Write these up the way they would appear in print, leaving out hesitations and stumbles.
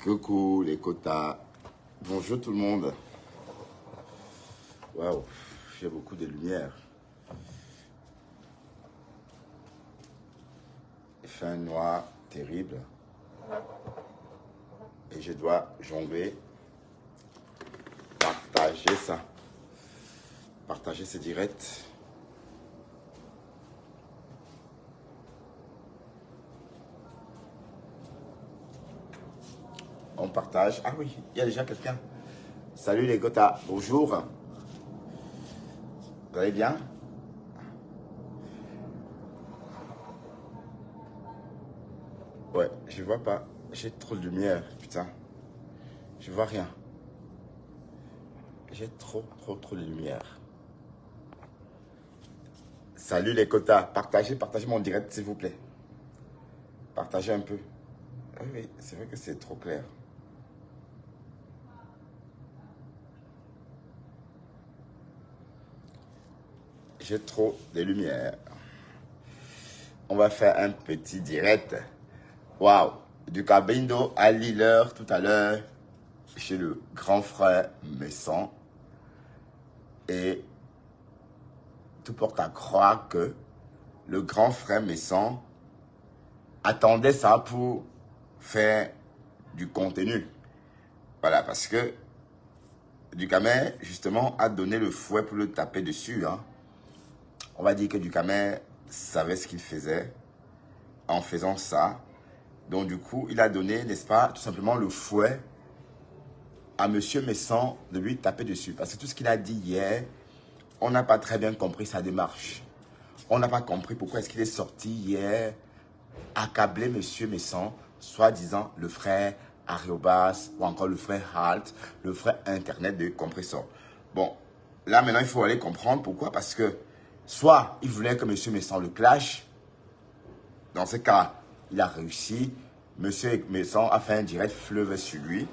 Coucou les quotas. Bonjour tout le monde. Waouh, j'ai beaucoup de lumière. Il fait un noir terrible. Et je dois jongler, partager ça. Partager ces directs. On partage. Ah oui, il y a déjà quelqu'un. Salut les quotas, bonjour. Vous allez bien? Ouais, je vois pas. J'ai trop de lumière, putain. Je vois rien. J'ai trop de lumière. Salut les quotas. Partagez mon direct s'il vous plaît. Partagez un peu. Ah oui, c'est vrai que c'est trop clair. J'ai trop de lumière. On va faire un petit direct. Waouh! Du Cabindo à Liller tout à l'heure chez le grand frère Messon. Et tout porte à croire que le grand frère Messon attendait ça pour faire du contenu. Voilà, parce que Ducamer, justement, a donné le fouet pour le taper dessus. Hein. On va dire que Ducamer savait ce qu'il faisait en faisant ça. Donc, du coup, il a donné, n'est-ce pas, tout simplement le fouet à Monsieur Messon de lui taper dessus. Parce que tout ce qu'il a dit hier, on n'a pas très bien compris sa démarche. On n'a pas compris pourquoi est-ce qu'il est sorti hier accabler Monsieur Messon, soi-disant le frère Ariobas ou encore le frère Halt, le frère Internet de Compressor. Bon, là maintenant il faut aller comprendre pourquoi. Parce que soit il voulait que Monsieur Messon le clash. Dans ce cas, il a réussi. Monsieur Messon a fait un direct fleuve sur lui.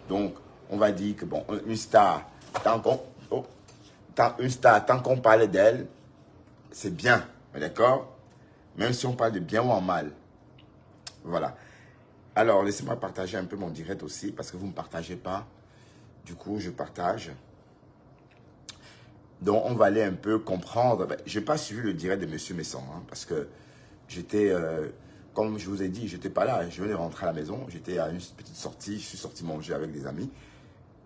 Donc, on va dire que bon, une star, tant qu'on parle d'elle, c'est bien, d'accord? Même si on parle de bien ou en mal. Voilà. Alors, laissez-moi partager un peu mon direct aussi, parce que vous ne me partagez pas. Du coup, je partage. Donc, on va aller un peu comprendre. Je n'ai pas suivi le direct de Monsieur Messon, hein, parce que j'étais, comme je vous ai dit, je n'étais pas là. Je venais rentrer à la maison. J'étais à une petite sortie. Je suis sorti manger avec des amis.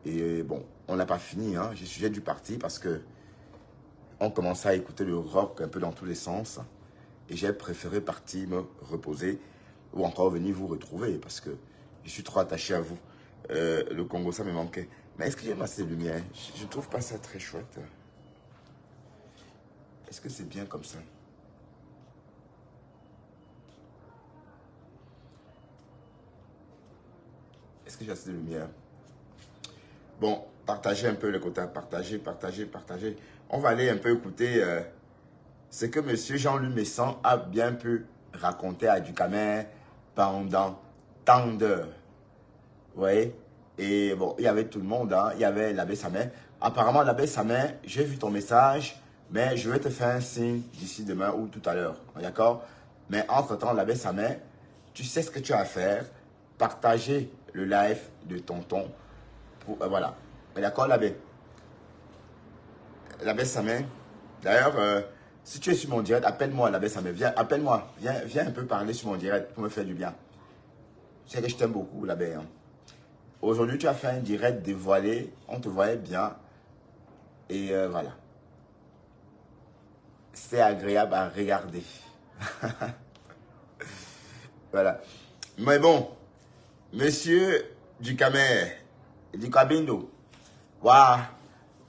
Et bon, on n'a pas fini. Hein. J'ai dû partir parce que on commençait à écouter le rock un peu dans tous les sens. Et j'ai préféré partir me reposer ou encore venir vous retrouver parce que je suis trop attaché à vous. Le Congo, ça me manquait. Mais est-ce que j'aime assez de lumière? Je ne trouve pas ça très chouette. Est-ce que c'est bien comme ça? Est-ce que j'ai assez de lumière? Bon, partagez un peu le quota. Partagez. On va aller un peu écouter ce que M. Jean-Louis Messon a bien pu raconter à Ducamer pendant tant d'heures. Vous voyez? Et bon, il y avait tout le monde, hein. Il y avait l'abbé Samet. Apparemment, l'abbé Samet, j'ai vu ton message, mais je vais te faire un signe d'ici demain ou tout à l'heure. D'accord? Mais entre-temps, l'abbé Samet, tu sais ce que tu as à faire. Partager le live de tonton. Voilà. D'accord, l'abbé? L'abbé Samet. D'ailleurs, si tu es sur mon direct, appelle-moi, l'abbé Samet. Viens, appelle-moi. Viens un peu parler sur mon direct pour me faire du bien. Tu sais que je t'aime beaucoup, l'abbé. Hein. Aujourd'hui, tu as fait un direct dévoilé. On te voyait bien. Et voilà. C'est agréable à regarder. Voilà. Mais bon, monsieur Ducamer, du Cabindo, waouh,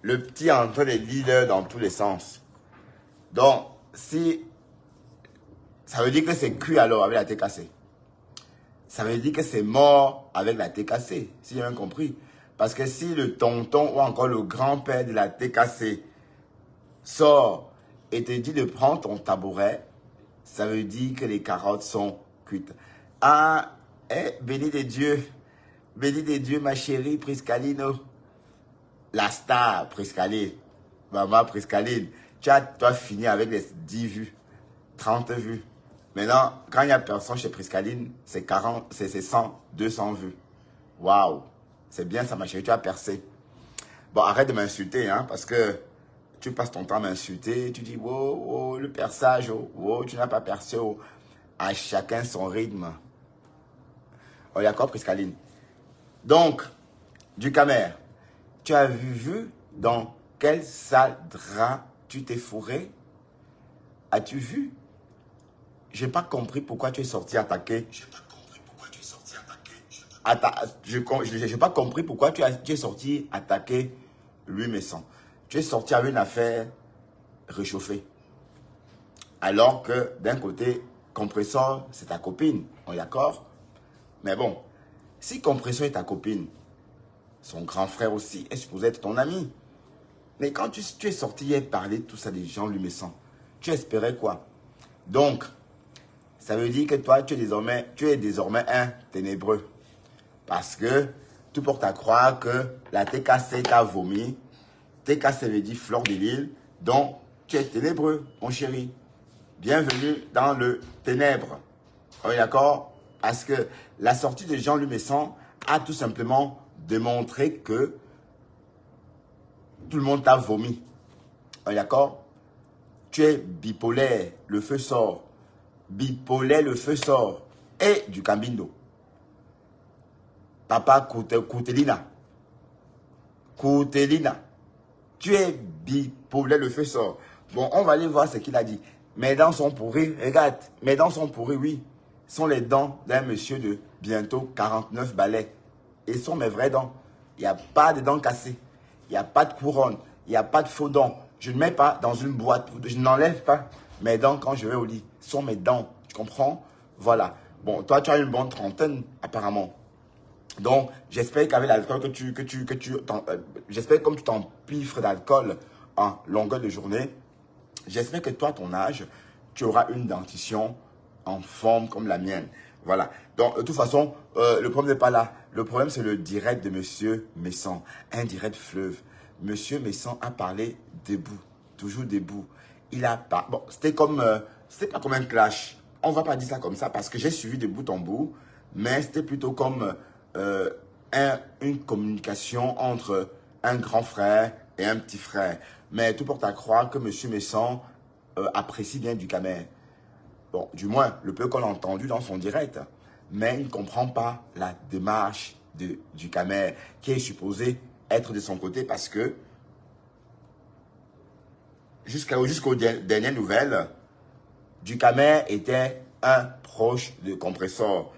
le petit est en train de lire dans tous les sens. Donc, si ça veut dire que c'est cuit alors avec la tête cassée. Ça veut dire que c'est mort avec la TKC, si j'ai bien compris. Parce que si le tonton ou encore le grand-père de la TKC sort et te dit de prendre ton tabouret, ça veut dire que les carottes sont cuites. Ah, béni de Dieu, ma chérie Priscalino. La star Priscaline, maman Priscaline. Tu as fini avec les 10 vues, 30 vues. Maintenant, quand il n'y a personne chez Priscaline, c'est 40, c'est 100, 200 vues. Waouh. C'est bien ça, ma chérie, tu as percé. Bon, arrête de m'insulter, hein, parce que tu passes ton temps à m'insulter. Tu dis, wow, wow, le perçage, oh, wow, tu n'as pas percé. Oh. À chacun son rythme. Oh, d'accord, Priscaline. Donc, du Camer, tu as vu dans quel sale drap tu t'es fourré? As-tu vu? J'ai pas compris pourquoi tu es sorti attaquer. J'ai pas compris pourquoi tu es sorti attaquer. J'ai pas compris pourquoi tu es sorti attaquer Louis Messon. Tu es sorti avec une affaire réchauffée. Alors que d'un côté, Compressor, c'est ta copine. On est d'accord? Mais bon, si Compressor est ta copine, son grand frère aussi est supposé être ton ami. Mais quand tu es sorti hier parler de tout ça des gens Louis Messon, tu espérais quoi? Donc, ça veut dire que toi, tu es désormais un ténébreux. Parce que tu portes à croire que la TKC t'a vomi. TKC veut dire fleur de l'île. Donc, tu es ténébreux, mon chéri. Bienvenue dans le ténèbre. On est d'accord? Parce que la sortie de Jean-Louis Messon a tout simplement démontré que tout le monde t'a vomi. On est d'accord? Tu es bipolaire, le feu sort. Bipolaire, le feu sort. Et du Cambindo. Papa Coutelina. Coutelina. Tu es bipolaire, le feu sort. Bon, on va aller voir ce qu'il a dit. Mes dents sont pourries. Regarde, mes dents sont pourries, oui. Ce sont les dents d'un monsieur de bientôt 49 balais. Et ce sont mes vraies dents. Il n'y a pas de dents cassées. Il n'y a pas de couronne. Il n'y a pas de faux dents. Je ne mets pas dans une boîte. Je n'enlève pas mes dents quand je vais au lit. Ce sont mes dents. Tu comprends? Voilà. Bon, toi, tu as une bonne trentaine, apparemment. Donc, j'espère qu'avec l'alcool j'espère que comme tu t'empiffres d'alcool en longueur de journée, j'espère que toi, ton âge, tu auras une dentition en forme comme la mienne. Voilà. Donc, de toute façon, le problème n'est pas là. Le problème, c'est le direct de Monsieur Messon. Un direct fleuve. Monsieur Messon a parlé debout. Toujours debout. Il a pas... Bon, c'était pas comme un clash. On ne va pas dire ça comme ça parce que j'ai suivi de bout en bout. Mais c'était plutôt comme une communication entre un grand frère et un petit frère. Mais tout porte à croire que Monsieur Messon apprécie bien du Camer. Bon, du moins, le peu qu'on a entendu dans son direct. Mais il ne comprend pas la démarche du Camer qui est supposé être de son côté parce que jusqu'aux dernières nouvelles, du Camer était un proche de Compressor.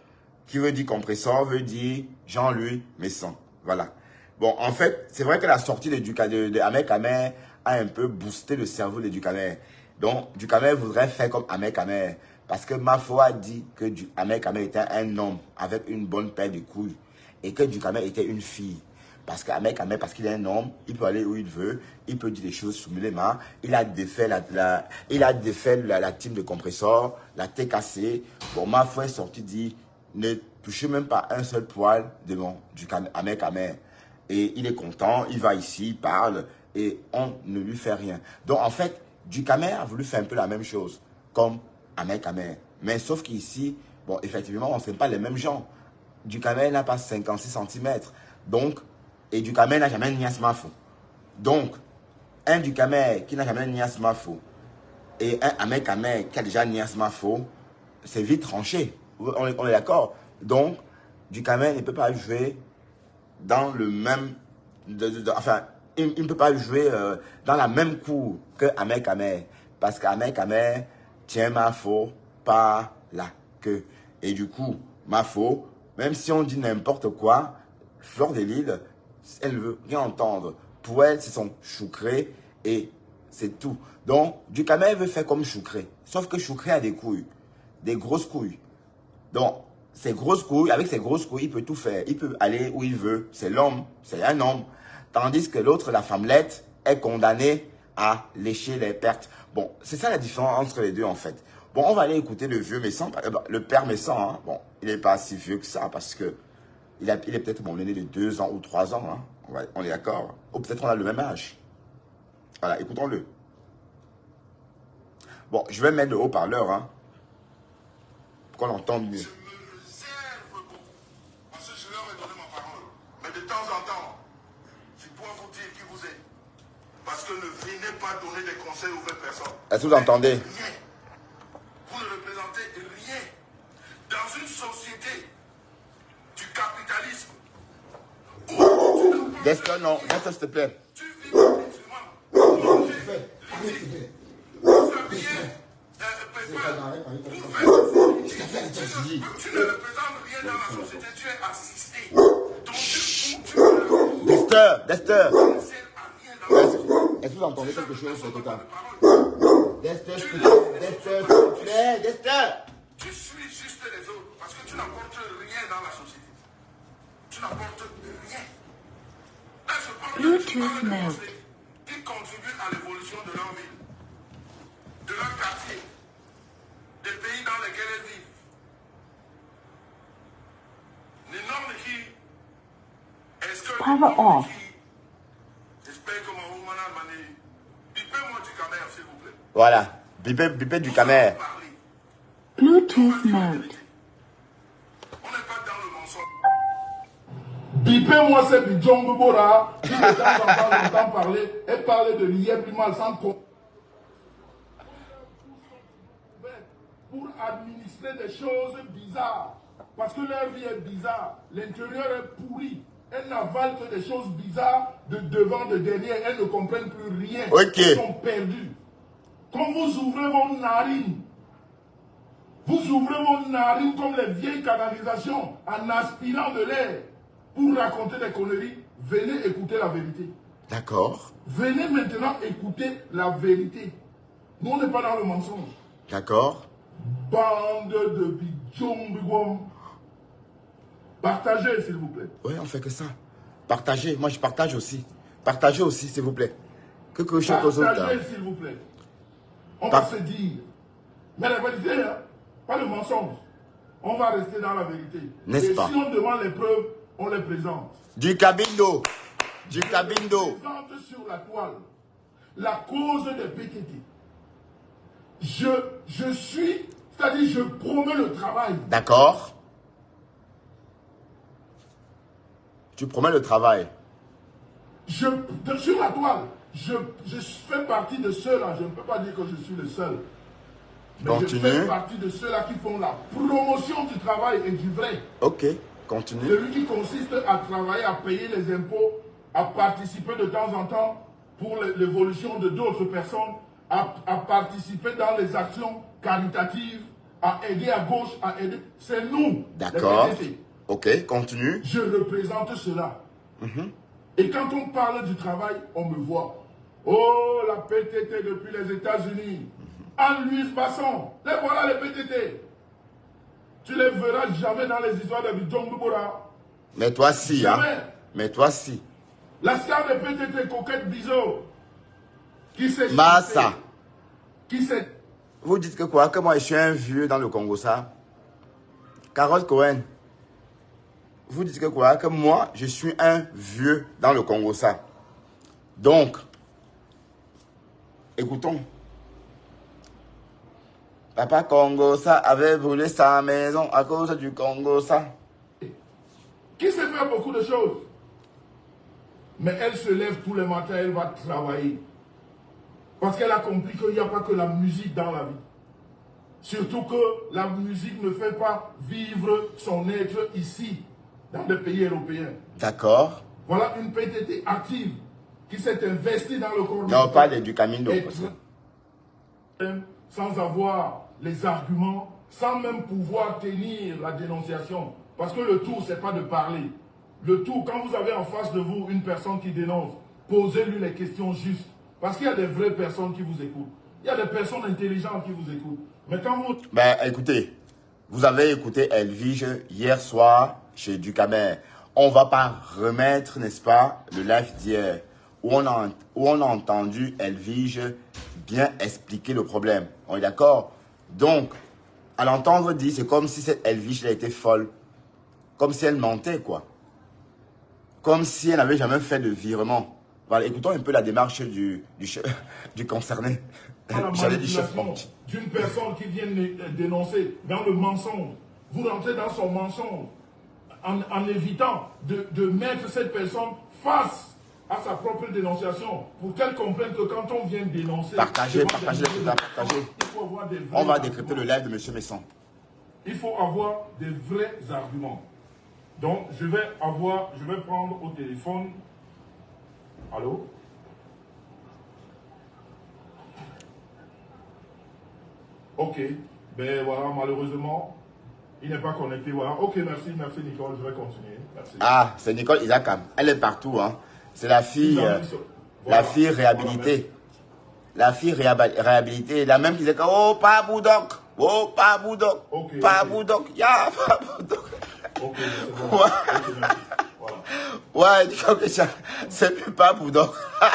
Qui veut dire Compressor veut dire Jean-Louis Messon. Voilà. Bon, en fait, c'est vrai que la sortie de Ahmed Kamer a un peu boosté le cerveau de Ducamer. Donc, Ducamer voudrait faire comme Ahmed Kamer. Parce que Mafo a dit que Ahmed Kamer était un homme avec une bonne paire de couilles. Et que Ducamer était une fille. Parce qu'Ahmed Kamer, parce qu'il est un homme, il peut aller où il veut, il peut dire des choses sous les mains. Il a défait la team de Compressor, la TKC. Bon, Mafo est sorti dit, ne touchez même pas un seul poil de Ahmed Kamer. Et il est content, il va ici, il parle, et on ne lui fait rien. Donc en fait, Ducamer a voulu faire un peu la même chose, comme Ahmed Kamer. Mais sauf qu'ici, bon, effectivement, on ne sait pas les mêmes gens. Ducamer n'a pas 56 cm. Donc, et Ducamer n'a jamais niasse Mafo. Donc, un Ducamer qui n'a jamais niasse Mafo et un Ahmed Kamer qui a déjà niasse Mafo, c'est vite tranché. On est d'accord. Donc, Ducamer ne peut pas jouer dans le même... enfin, il ne peut pas jouer dans la même cour que Ahmed Kamer. Parce qu'Ahmed Kamer tient Mafo par la queue. Et du coup, Mafo, même si on dit n'importe quoi, Fleur de Lille, elle ne veut rien entendre. Pour elle, c'est son choucré et c'est tout. Donc, Ducamer veut faire comme choucré. Sauf que choucré a des couilles. Des grosses couilles. Donc, avec ses grosses couilles, il peut tout faire. Il peut aller où il veut. C'est l'homme, c'est un homme. Tandis que l'autre, la femmelette, est condamnée à lécher les pertes. Bon, c'est ça la différence entre les deux en fait. Bon, on va aller écouter le vieux Messon, le père Messon. Hein. Bon, il n'est pas si vieux que ça parce que il est peut-être mon aîné de 2 ans ou 3 ans. Hein. On est d'accord. Ou peut-être on a le même âge. Voilà, écoutons-le. Bon, je vais mettre le haut-parleur hein, pour qu'on l'entende mieux. Parce que je leur ai donné ma parole. que ne venez pas donner des conseils aux vraies personnes. Est-ce que vous entendez? Rien. Vous ne représentez rien. Dans une société du capitalisme, Dester, non. Dester, s'il te plaît. tu vis musulman, manger, litier, s'habiller, tu ne représentes rien dans la société, tu es assisté. Donc tu Dester. ne sers à rien dans la société. Est-ce que vous entendez quelque chose sur le total? Dester, Tu suis juste les autres parce que tu n'apportes rien dans la société. Tu n'apportes rien. Là, je parle de Français qui contribuent à l'évolution de leur ville, de leur quartier, des pays dans lesquels elles vivent. Les normes qui... Est-ce que... Power off. J'espère que mon woman a mané... Bipez-moi du caméra, s'il vous plaît. Voilà. Bipez du caméra. Bluetooth mode. On n'est pas dans le mensonge. Bipez-moi ce bidjon Bobora qui de temps en temps entend parler et parler de l'IEPIMAL sans pour administrer des choses bizarres. Parce que leur vie est bizarre. L'intérieur est pourri. Elles n'avalent que des choses bizarres de devant, de derrière. Elles ne comprennent plus rien. Ok. Elles sont perdues. Quand vous ouvrez vos narines, vous ouvrez vos narines comme les vieilles canalisations en aspirant de l'air pour raconter des conneries. Venez écouter la vérité. D'accord. Venez maintenant écouter la vérité. Nous, on n'est pas dans le mensonge. D'accord. Bande de bidjong. Partagez, s'il vous plaît. Oui, on fait que ça. Partagez. Moi, je partage aussi. Partagez aussi, s'il vous plaît. Que je aux autres. Partagez, s'il vous plaît. On va se dire. Mais la vérité, hein, pas le mensonge. On va rester dans la vérité. N'est-ce pas? Et si on demande les preuves, on les présente. Du cabindo. Du cabindo. On présente sur la toile la cause des PTT. Je suis, c'est-à-dire je promets le travail. D'accord. Tu promets le travail. Sur la toile, je fais partie de ceux-là. Je ne peux pas dire que je suis le seul. Mais Continue. je fais partie de ceux-là qui font la promotion du travail et du vrai. Ok. Continue. Celui qui consiste à travailler, à payer les impôts, à participer de temps en temps pour l'évolution de d'autres personnes, à participer dans les actions caritatives, à aider à gauche, à aider. C'est nous, D'accord. les PTT. Ok, continue. Je représente cela. Et quand on parle du travail, on me voit. Oh, la PTT depuis les États-Unis. Anne-Louise Basson. Les voilà les PTT. Tu les verras jamais dans les histoires de Bidjong Bobora. Mais toi si, hein. Jamais. Mais toi si. La star de PTT, Coquette Bizot. Qui s'est Massa. chanté, qui s'est... Vous dites que quoi? Que moi je suis un vieux dans le Congo, ça? Carole Cohen. Vous dites que quoi? Que moi je suis un vieux dans le Congo, ça? Donc, écoutons. Papa Congo, ça avait brûlé sa maison à cause du Congo, ça. Qui sait faire beaucoup de choses. Mais elle se lève tous les matins, elle va travailler. Parce qu'elle a compris qu'il n'y a pas que la musique dans la vie. Surtout que la musique ne fait pas vivre son être ici, dans les pays européens. D'accord. Voilà une PTT active qui s'est investie dans le corps. Non, pas du Camino. Sans avoir les arguments, sans même pouvoir tenir la dénonciation. Parce que le tout, ce n'est pas de parler. Le tout, quand vous avez en face de vous une personne qui dénonce, posez-lui les questions justes. Parce qu'il y a des vraies personnes qui vous écoutent. Il y a des personnes intelligentes qui vous écoutent. Mais quand vous... Ben, écoutez, vous avez écouté Elvige hier soir chez Ducamer. On va pas remettre, n'est-ce pas, le live d'hier où on a entendu Elvige bien expliquer le problème. On est d'accord? Donc, à l'entendre dire, c'est comme si cette Elvige elle était folle. Comme si elle mentait, quoi. Comme si elle n'avait jamais fait de virement. Voilà, écoutons un peu la démarche du concerné. J'allais dire chef banque. D'une personne qui vient dénoncer dans le mensonge. Vous rentrez dans son mensonge en évitant de mettre cette personne face à sa propre dénonciation. Pour qu'elle comprenne que quand on vient dénoncer... Partagez, devant partagez des les milliers de partagez. personnes, il faut avoir des vrais On va arguments. décrypter le live de M. Messon. Il faut avoir des vrais arguments. Donc, je vais prendre au téléphone. Allô? Ok. Ben voilà, malheureusement, il n'est pas connecté. Voilà. Ok, merci Nicole, je vais continuer. Merci. Ah, c'est Nicole Isakam. Elle est partout. Hein. C'est la fille, Voilà. la fille réhabilitée. La fille réhabilitée. La même qui disait que, oh, pas Boudok. Oh, pas Boudok. Ok, pas ok. Boudok. Ya, pas Boudok. Ok, c'est bon. Ok, merci. Voilà. Ouais, Nicole Kecha, c'est plus pas Boudok.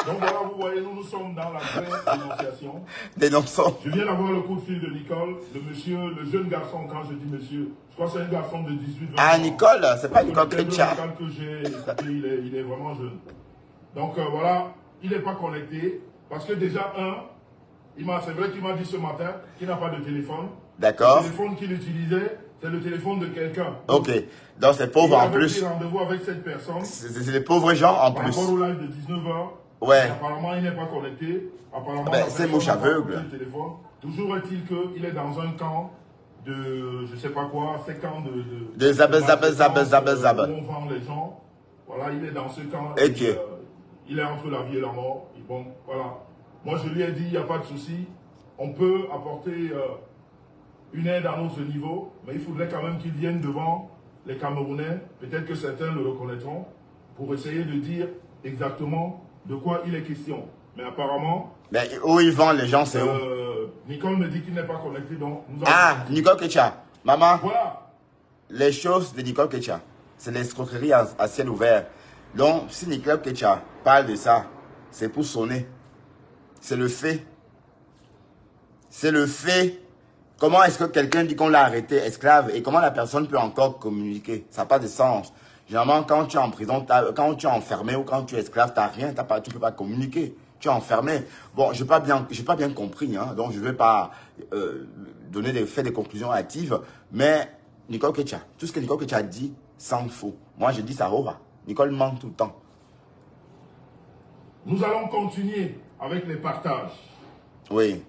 Donc voilà, vous voyez, nous sommes dans la vraie dénonciation. Dénonçons. Je viens d'avoir le coup de fil de Nicole, le monsieur, le jeune garçon, quand je dis monsieur, je crois que c'est un garçon de 18 ans. Ah, Nicole, c'est pas Nicole Le Kecha. local que j'ai écouté, il est vraiment jeune. Donc voilà, il n'est pas connecté, parce que déjà, c'est vrai qu'il m'a dit ce matin qu'il n'a pas de téléphone. D'accord. Le téléphone qu'il utilisait, c'est le téléphone de quelqu'un. Ok. Donc c'est pauvre en Il avait plus. pris rendez-vous avec cette personne. C'est les pauvres gens en Par plus. rapport au live de 19h. Ouais. Apparemment, il n'est pas connecté. Apparemment, Ben, la c'est personne mouche n'a pas aveugle. pris le téléphone. Toujours est-il qu'il est dans un camp de, je sais pas quoi, ces camps De zabbe, zabbe, où zabbe, zabbe, zabbe. on vend les gens. Voilà, il est dans ce camp. Ok. Et, il est entre la vie et la mort. Et bon, voilà. Moi, je lui ai dit, il n'y a pas de souci. On peut apporter une aide à notre niveau, mais il faudrait quand même qu'il vienne devant les Camerounais. Peut-être que certains le reconnaîtront pour essayer de dire exactement de quoi il est question. Mais apparemment... Mais où ils vendent les gens, c'est où? Nicole me dit qu'il n'est pas connecté, donc... Ah, Nicole Kecha. Maman, Voilà. les choses de Nicole Kecha, c'est l'escroquerie à ciel ouvert. Donc, si Nicole Kecha parle de ça, c'est pour sonner. C'est le fait. C'est le fait. Comment est-ce que quelqu'un dit qu'on l'a arrêté esclave et comment la personne peut encore communiquer? Ça n'a pas de sens. Généralement, quand tu es en prison, quand tu es enfermé ou quand tu es esclave, tu n'as rien, tu ne peux pas communiquer. Tu es enfermé. Bon, je n'ai pas bien compris, hein, donc je ne vais pas faire des conclusions hâtives. Mais Nicole Kecha, tout ce que Nicole Kecha dit, s'en fout. Moi, je dis ça aura. Nicole ment tout le temps. Nous allons continuer avec les partages. Oui.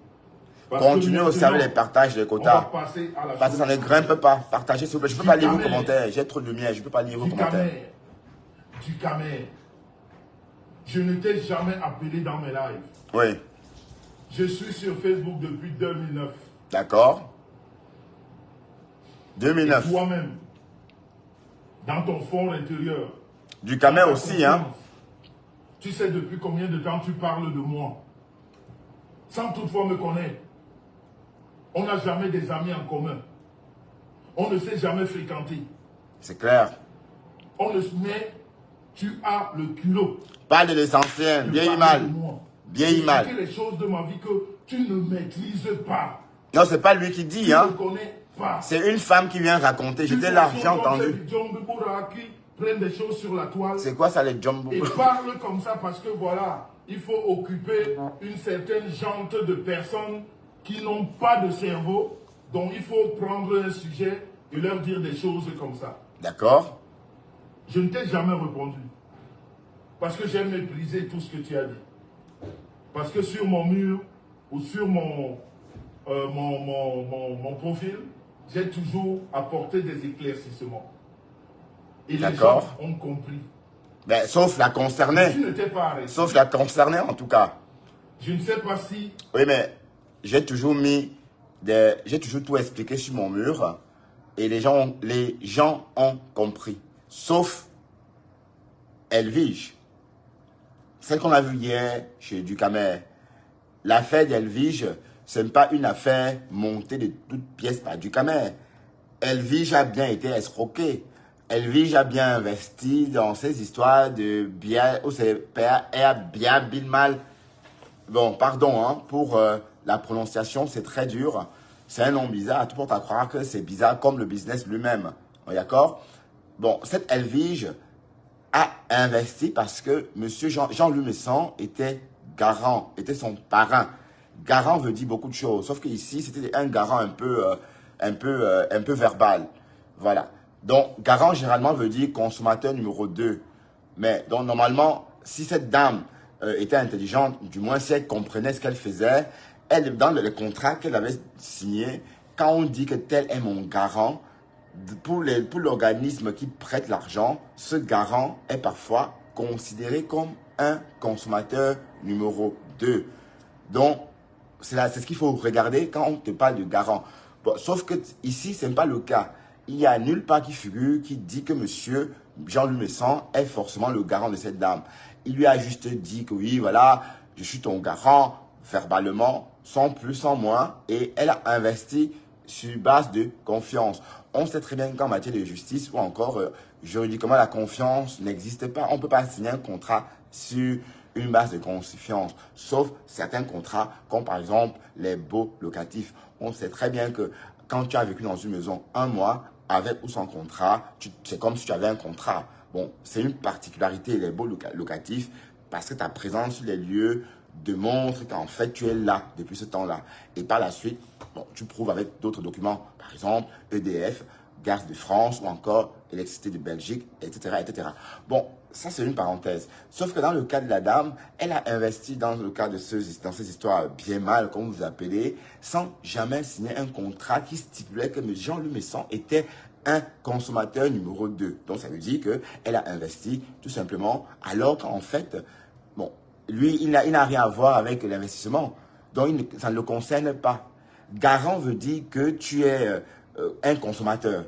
Parce que Continuez aussi avec les partages, les on va quotas. passer à la Parce que ça ne grimpe pas. Partagez s'il vous plaît. Je ne peux pas lire vos commentaires. J'ai trop de lumière. Je ne peux pas lire vos commentaires. Du Camer. Je ne t'ai jamais appelé dans mes lives. Oui. Je suis sur Facebook depuis 2009. D'accord. 2009. Toi-même, dans ton fond intérieur. Du Camer dans ta aussi, hein. conscience, tu sais depuis combien de temps tu parles de moi. Sans toutefois me connaître. On n'a jamais des amis en commun. On ne s'est jamais fréquenté. C'est clair. On ne se met, tu as le culot. Parle de l'essentiel. de Bien parler mal. de moi. Bien D'expliquer mal. les choses de ma vie que tu ne maîtrises pas. Non, c'est pas lui qui dit, Tu hein. ne connais pas. C'est une femme qui vient raconter. J'étais là, j'ai entendu. John Bibora qui prennent des choses sur la toile C'est quoi ça, les jumbo? et parle comme ça parce que voilà, il faut occuper une certaine jante de personnes qui n'ont pas de cerveau. Donc il faut prendre un sujet et leur dire des choses comme ça. D'accord. Je ne t'ai jamais répondu. Parce que j'ai méprisé tout ce que tu as dit. Parce que sur mon mur ou sur mon profil, j'ai toujours apporté des éclaircissements. Et les gens D'accord. ont compris. Ben, sauf la concernée. Tu ne t'es pas arrêté. Sauf la concernée, en tout cas. Je ne sais pas si... Oui, mais j'ai toujours j'ai toujours tout expliqué sur mon mur. Et les gens ont compris. Sauf Elvige. Celle qu'on a vue hier chez Ducamer. L'affaire d'Elvige, ce n'est pas une affaire montée de toutes pièces par Ducamer. Elvige a bien été escroquée. Elvige a bien investi dans ces histoires de bien, où c'est père et bien mal. Bon, pardon, hein, pour la prononciation, c'est très dur. C'est un nom bizarre. Tout le monde à croire que c'est bizarre comme le business lui-même. D'accord? Bon, cette Elvige a investi parce que monsieur Jean-Louis Messon était garant, était son parrain. Garant veut dire beaucoup de choses, sauf qu'ici, c'était un garant un peu verbal. Voilà. Donc, garant, généralement, veut dire consommateur numéro 2. Mais, donc, normalement, si cette dame était intelligente, du moins si elle comprenait ce qu'elle faisait, elle, dans le contrat qu'elle avait signé, quand on dit que tel est mon garant, pour l'organisme qui prête l'argent, ce garant est parfois considéré comme un consommateur numéro 2. Donc, c'est ce qu'il faut regarder quand on te parle de garant. Bon, sauf que ici, ce n'est pas le cas. Il n'y a nulle part qui figure qui dit que monsieur Jean-Louis Messon est forcément le garant de cette dame. Il lui a juste dit que oui, voilà, je suis ton garant verbalement, sans plus, sans moins, et elle a investi sur base de confiance. On sait très bien qu'en matière de justice ou encore juridiquement, la confiance n'existe pas. On ne peut pas signer un contrat sur une base de confiance, sauf certains contrats, comme par exemple les baux locatifs. On sait très bien que quand tu as vécu dans une maison un mois, avec ou sans contrat, c'est comme si tu avais un contrat. Bon, c'est une particularité, les baux locatifs, parce que ta présence sur les lieux démontre qu'en fait, tu es là depuis ce temps-là. Et par la suite, bon, tu prouves avec d'autres documents, par exemple, EDF, Gaz de France ou encore Électricité de Belgique, etc., etc. Bon, ça c'est une parenthèse. Sauf que dans le cas de la dame, elle a investi dans le cas de dans ces histoires bien mal, comme vous appelez, sans jamais signer un contrat qui stipulait que Jean-Louis Messon était un consommateur numéro 2. Donc ça veut dire qu'elle a investi tout simplement, alors qu'en fait, bon, lui, il n'a rien à voir avec l'investissement. Donc ça ne le concerne pas. Garant veut dire que tu es un consommateur.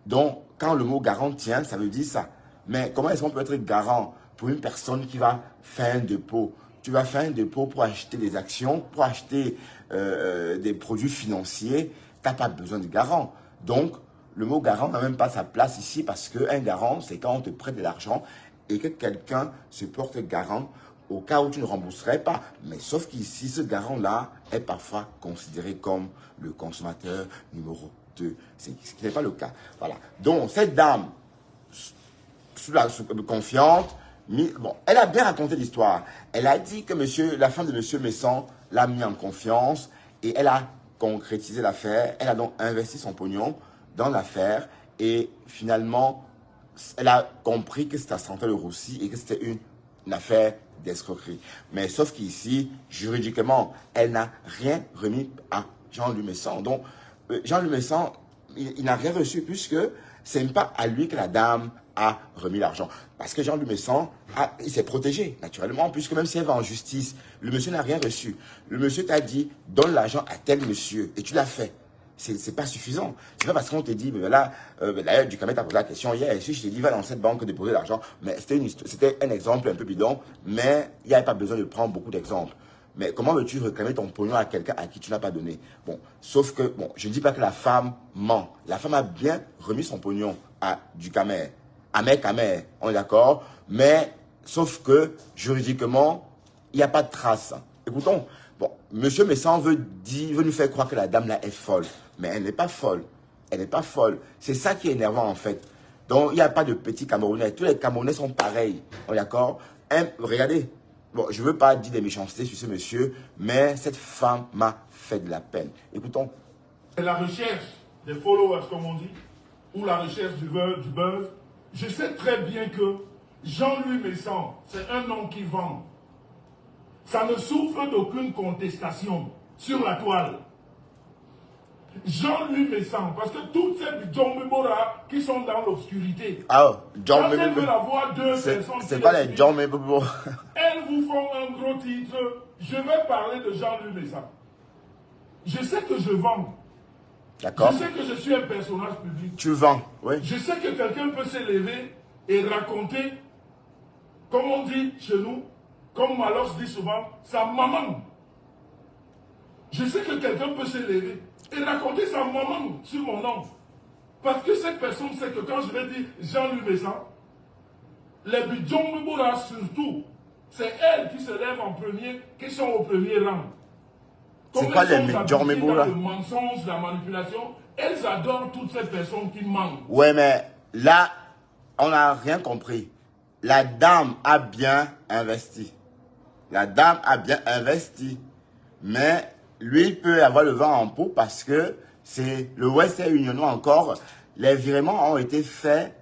Donc, quand le mot garant tient, ça veut dire ça. Mais comment est-ce qu'on peut être garant pour une personne qui va faire un dépôt? Tu vas faire un dépôt pour acheter des actions, pour acheter des produits financiers. Tu n'as pas besoin de garant. Donc, le mot garant n'a même pas sa place ici parce qu'un garant, c'est quand on te prête de l'argent et que quelqu'un se porte garant au cas où tu ne rembourserais pas. Mais sauf qu'ici, ce garant-là est parfois considéré comme le consommateur numéro 2. Ce qui n'est pas le cas. Voilà. Donc, cette dame, confiante, bon, elle a bien raconté l'histoire. Elle a dit que la femme de monsieur Messon l'a mis en confiance et elle a concrétisé l'affaire. Elle a donc investi son pognon dans l'affaire et finalement, elle a compris que c'était à Centrale de Roussy et que c'était une affaire d'escroquerie. Mais sauf qu'ici, juridiquement, elle n'a rien remis à Jean-Louis Messon. Donc, Jean-Louis Messon, il n'a rien reçu puisque ce n'est pas à lui que la dame a remis l'argent. Parce que Jean-Louis Messon, il s'est protégé, naturellement, puisque même si elle va en justice, le monsieur n'a rien reçu. Le monsieur t'a dit, donne l'argent à tel monsieur, et tu l'as fait. C'est pas suffisant. C'est pas parce qu'on te dit, voilà, d'ailleurs, Ducamet t'a posé la question hier, si je t'ai dit, va dans cette banque déposer l'argent, mais c'était un exemple un peu bidon, mais il n'y avait pas besoin de prendre beaucoup d'exemples. Mais comment veux-tu réclamer ton pognon à quelqu'un à qui tu n'as pas donné? Bon, sauf que, bon, je ne dis pas que la femme ment. La femme a bien remis son pognon à Ducamet, à Mec, on est d'accord? Mais, sauf que, juridiquement, il n'y a pas de trace. Écoutons, bon, monsieur Messon veut nous faire croire que la dame là est folle. Mais elle n'est pas folle. Elle n'est pas folle. C'est ça qui est énervant en fait. Donc, il n'y a pas de petits Camerounais. Tous les Camerounais sont pareils. On est d'accord? Regardez. Bon, je ne veux pas dire des méchancetés sur ce monsieur, mais cette femme m'a fait de la peine. Écoutons. C'est la recherche des followers, comme on dit, ou la recherche du buzz. Je sais très bien que Jean-Louis Messon, c'est un nom qui vend. Ça ne souffre d'aucune contestation sur la toile. Jean-Louis Messon, parce que toutes ces John Mebora qui sont dans l'obscurité. Ah, John Mebora. Quand elles veulent avoir deux personnes. C'est pas les John Mebora. Elles vous font un gros titre. Je vais parler de Jean-Louis Messon. Je sais que je vends. D'accord. Je sais que je suis un personnage public. Tu vends, oui. Je sais que quelqu'un peut s'élever et raconter, comme on dit chez nous, comme Malos dit souvent, sa maman. Je sais que quelqu'un peut s'élever et raconter sa maman sur mon nom. Parce que cette personne sait que quand je vais dire Jean-Louis Messon, les Bidjon Meboura surtout, c'est elles qui se lèvent en premier, qui sont au premier rang. C'est quoi les Bidjon Meboura? Le mensonge, la manipulation, elles adorent toutes ces personnes qui mentent. Ouais, mais là, on n'a rien compris. La dame a bien investi. La dame a bien investi. Mais lui, il peut avoir le vent en poupe parce que c'est le Western Union encore. Les virements ont été faits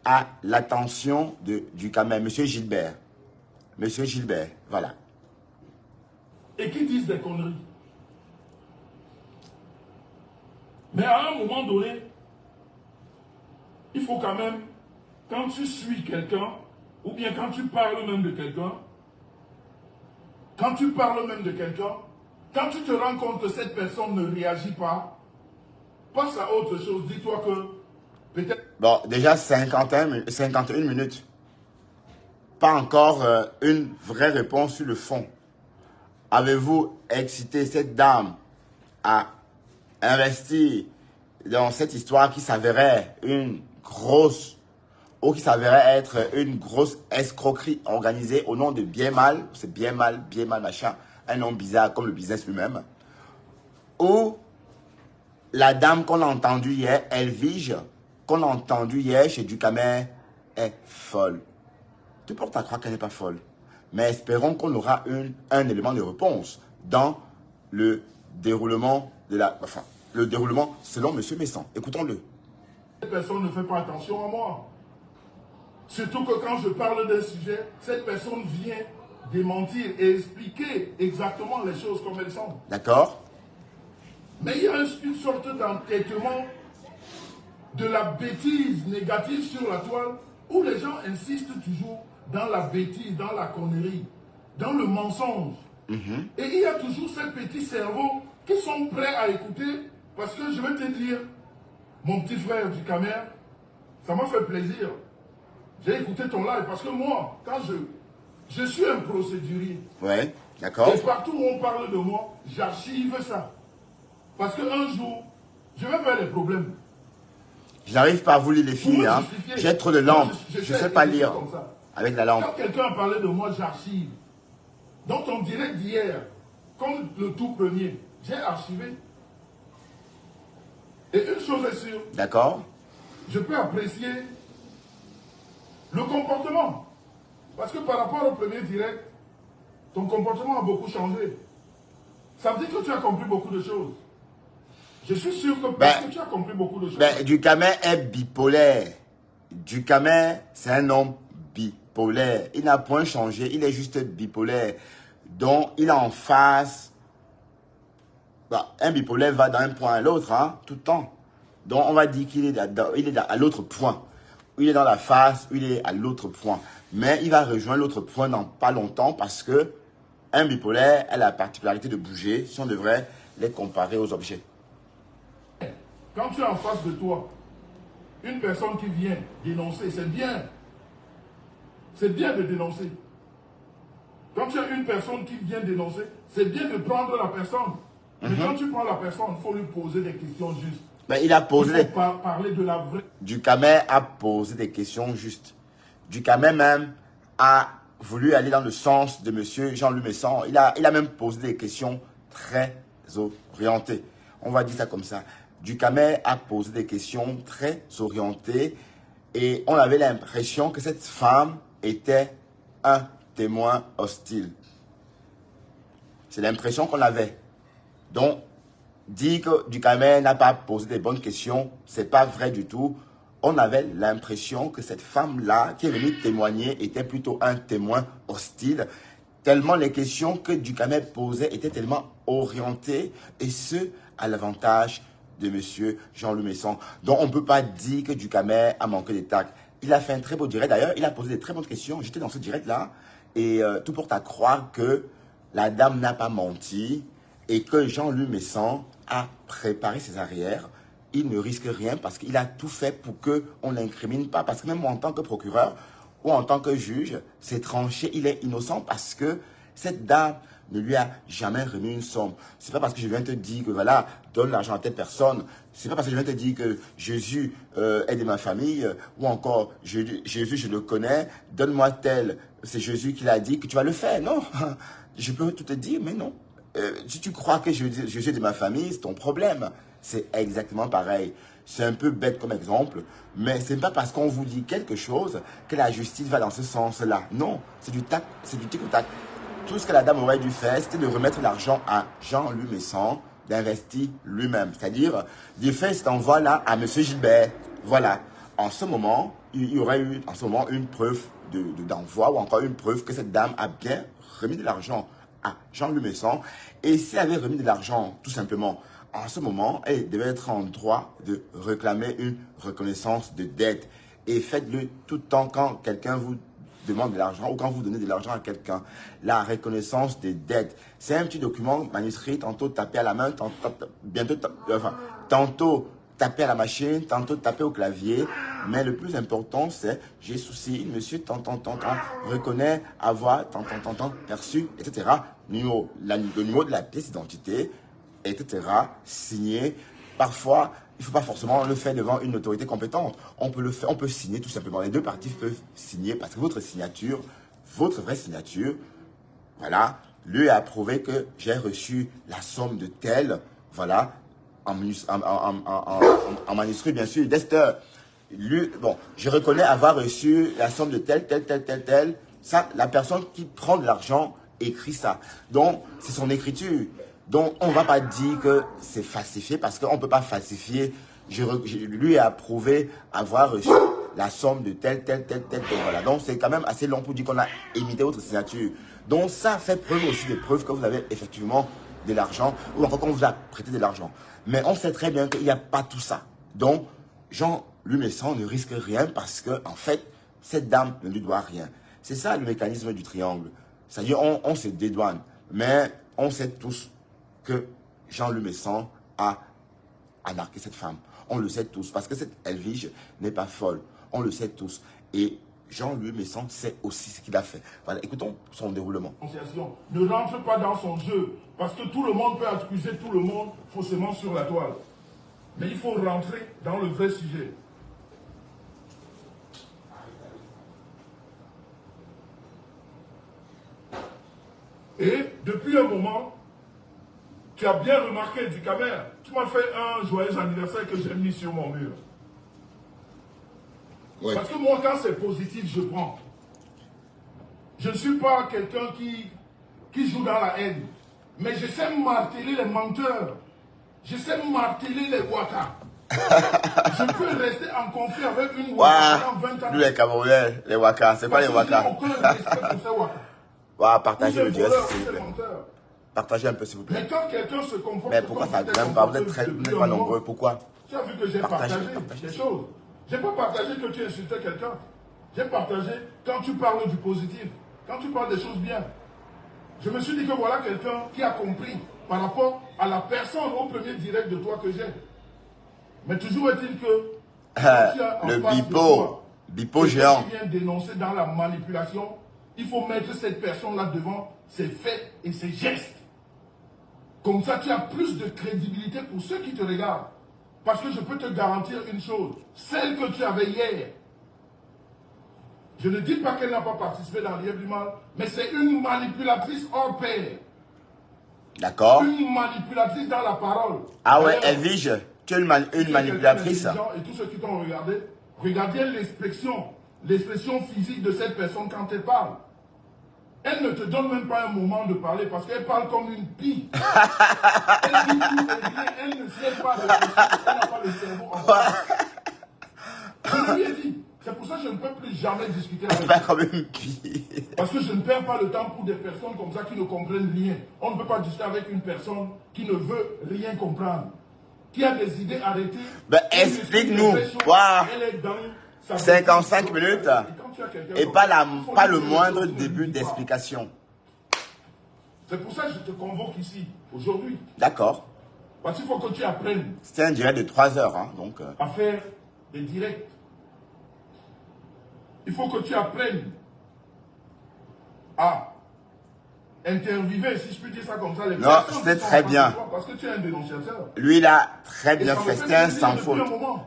à l'attention du Cameroun, M. Gilbert. Monsieur Gilbert. Voilà. Et qui disent des conneries. Mais à un moment donné, il faut quand même, quand tu suis quelqu'un, ou bien quand tu parles même de quelqu'un, quand tu tu te rends compte que cette personne ne réagit pas, passe à autre chose. Dis-toi que peut-être... Bon, déjà 51 minutes. Pas encore une vraie réponse sur le fond. Avez-vous excité cette dame à investir dans cette histoire qui s'avérait une grosse, ou qui s'avérait être une grosse escroquerie organisée au nom de bien mal, c'est bien mal, machin, un nom bizarre comme le business lui-même, ou la dame qu'on a entendue hier, Elvige, qu'on a entendue hier chez Ducamer, est folle. Tu portes à croire qu'elle n'est pas folle. Mais espérons qu'on aura un élément de réponse dans le déroulement de la... Enfin, le déroulement selon M. Messon. Écoutons-le. Cette personne ne fait pas attention à moi. Surtout que quand je parle d'un sujet, cette personne vient démentir et expliquer exactement les choses comme elles sont. D'accord? Mais il y a une sorte d'entêtement de la bêtise négative sur la toile où les gens insistent toujours dans la bêtise, dans la connerie, dans le mensonge. Et il y a toujours ces petits cerveaux qui sont prêts à écouter parce que je vais te dire, mon petit frère du Camer, ça m'a fait plaisir. J'ai écouté ton live parce que moi, quand je suis un procédurier. Ouais, d'accord. Et partout où on parle de moi, j'archive ça. Parce qu'un jour, je vais faire des problèmes. Je n'arrive pas à vous lire les filles. Hein. J'ai trop de lampes. Je ne sais pas lire avec la lampe. Quand quelqu'un a parlé de moi, j'archive. Donc ton direct d'hier, comme le tout premier, j'ai archivé. Et une chose est sûre. D'accord. Je peux apprécier le comportement. Parce que par rapport au premier direct, ton comportement a beaucoup changé. Ça veut dire que tu as compris beaucoup de choses. Je suis sûr que parce que tu as compris beaucoup de choses. Ducamer est bipolaire. Ducamer, c'est un homme bipolaire. Il n'a point changé, il est juste bipolaire. Donc, il est en face. Un bipolaire va d'un point à l'autre, hein, tout le temps. Donc, on va dire qu'il est à l'autre point. Il est dans la face, il est à l'autre point. Mais il va rejoindre l'autre point dans pas longtemps parce que un bipolaire a la particularité de bouger si on devrait les comparer aux objets. Quand tu as en face de toi une personne qui vient dénoncer, c'est bien. C'est bien de dénoncer. Quand tu as une personne qui vient dénoncer, c'est bien de prendre la personne. Mais quand tu prends la personne, il faut lui poser des questions justes. Mais il a posé... Il faut parler de la vraie... Ducamer a posé des questions justes. Ducamer même a voulu aller dans le sens de M. Jean-Louis Messon. Il a même posé des questions très orientées. On va dire ça comme ça. Ducamer a posé des questions très orientées et on avait l'impression que cette femme était un témoin hostile. C'est l'impression qu'on avait. Donc, dire que Ducamer n'a pas posé des bonnes questions, c'est pas vrai du tout. On avait l'impression que cette femme-là, qui est venue témoigner, était plutôt un témoin hostile. Tellement les questions que Ducamer posait étaient tellement orientées, et ce, à l'avantage de M. Jean-Louis Messon. Donc, on ne peut pas dire que Ducamer a manqué de tact. Il a fait un très beau direct. D'ailleurs, il a posé des très bonnes questions. J'étais dans ce direct-là. Et tout porte à croire que la dame n'a pas menti et que Jean-Louis Messon a préparé ses arrières. Il ne risque rien parce qu'il a tout fait pour qu'on ne l'incrimine pas. Parce que même moi, en tant que procureur ou en tant que juge, c'est tranché. Il est innocent parce que cette dame ne lui a jamais remis une somme. C'est pas parce que je viens te dire que voilà, donne l'argent à telle personne. C'est pas parce que je viens te dire que Jésus est de ma famille ou encore Jésus, je le connais, donne-moi tel. C'est Jésus qui l'a dit que tu vas le faire. Non, je peux tout te dire, mais non. Si tu crois que Jésus est de ma famille, c'est ton problème. C'est exactement pareil. C'est un peu bête comme exemple, mais ce n'est pas parce qu'on vous dit quelque chose que la justice va dans ce sens-là. Non, c'est du tac, c'est du tic-tac. Tout ce que la dame aurait dû faire, c'était de remettre l'argent à Jean-Louis Messon, d'investir lui-même. C'est-à-dire, de faire cet envoi-là à M. Gilbert. Voilà. En ce moment, il y aurait eu en ce moment une preuve d'envoi ou encore une preuve que cette dame a bien remis de l'argent à Jean-Louis Messon. Et si elle avait remis de l'argent, tout simplement, en ce moment, elle devait être en droit de réclamer une reconnaissance de dette. Et faites-le tout le temps quand quelqu'un vous demande de l'argent ou quand vous donnez de l'argent à quelqu'un. La reconnaissance des dettes. C'est un petit document manuscrit, tantôt tapé à la main, tantôt tapé à la machine, tantôt tapé au clavier. Mais le plus important, c'est j'ai souci, monsieur, reconnaît avoir, perçu, etc. Le numéro de la pièce d'identité, etc. Signé. Parfois, il ne faut pas forcément le faire devant une autorité compétente. On peut le faire, on peut signer tout simplement. Les deux parties peuvent signer parce que votre signature, votre vraie signature, voilà, lui a prouvé que j'ai reçu la somme de tel, voilà, en manuscrit, bien sûr, d'Esther. Lui, bon, je reconnais avoir reçu la somme de tel. Ça, la personne qui prend de l'argent écrit ça. Donc, c'est son écriture. Donc, on ne va pas dire que c'est falsifié parce qu'on ne peut pas falsifier. Lui a prouvé avoir reçu la somme de tel. Voilà. Donc, c'est quand même assez long pour dire qu'on a imité votre signature. Donc, ça fait preuve aussi de preuves que vous avez effectivement de l'argent ou encore qu'on vous a prêté de l'argent. Mais on sait très bien qu'il n'y a pas tout ça. Donc, Jean-Louis Messon ne risque rien parce que, en fait, cette dame ne lui doit rien. C'est ça le mécanisme du triangle. C'est-à-dire, on se dédouane. Mais on sait tous que Jean-Louis Messon a narqué cette femme. On le sait tous. Parce que cette Elvige n'est pas folle. On le sait tous. Et Jean-Louis Messon sait aussi ce qu'il a fait. Voilà, écoutons son déroulement. Ne rentre pas dans son jeu. Parce que tout le monde peut accuser tout le monde faussement sur la toile. Mais il faut rentrer dans le vrai sujet. Et depuis un moment, tu as bien remarqué, Ducamer, tu m'as fait un joyeux anniversaire que j'ai mis sur mon mur. Oui. Parce que moi, quand c'est positif, je prends. Je ne suis pas quelqu'un qui joue dans la haine. Mais je sais marteler les menteurs. Je sais marteler les waka. Je peux rester en conflit avec une waka pendant 20 ans. Lui, les Camerounais, les waka. C'est quoi les waka? Je n'ai aucun respect pour ces waka. Partagez le direct, s'il vous plaît. Partagez un peu, s'il vous plaît. Mais quand quelqu'un se comporte... Mais pourquoi ça ne grimpe pas? Vous n'êtes pas nombreux. Pourquoi? Tu as vu que j'ai partagé des choses. Je n'ai pas partagé que tu insultais quelqu'un. J'ai partagé quand tu parles du positif. Quand tu parles des choses bien. Je me suis dit que voilà quelqu'un qui a compris par rapport à la personne au premier direct de toi que j'ai. Mais toujours est-il que... le bipo géant. Qui vient dénoncer dans la manipulation, il faut mettre cette personne-là devant ses faits et ses gestes. Comme ça, tu as plus de crédibilité pour ceux qui te regardent. Parce que je peux te garantir une chose, celle que tu avais hier. Je ne dis pas qu'elle n'a pas participé dans l'IEF du mal, mais c'est une manipulatrice hors pair. D'accord. Une manipulatrice dans la parole. Ah ouais, Elvige, tu es une manipulatrice. Et tous ceux qui t'ont regardé, regardez l'expression physique de cette personne quand elle parle. Elle ne te donne même pas un moment de parler parce qu'elle parle comme une pie. Elle dit tout et rien, elle ne sait pas réfléchir, elle n'a pas le cerveau en place. Je lui ai dit, c'est pour ça que je ne peux plus jamais discuter avec elle. Comme une pie. Parce que je ne perds pas le temps pour des personnes comme ça qui ne comprennent rien. On ne peut pas discuter avec une personne qui ne veut rien comprendre. Qui a des idées arrêtées. Ben explique-nous. Wow. Elle est dans 55 minutes. Et pas le moindre début d'explication. C'est pour ça que je te convoque ici, aujourd'hui. D'accord. Parce qu'il faut que tu apprennes. C'est un direct de 3 heures. Hein, donc, à faire des directs. Il faut que tu apprennes à interviewer, si je peux dire ça comme ça, les non, c'est très bien. Parce que tu es un dénonciateur. Lui, il a très bien fait. C'était un sans faute.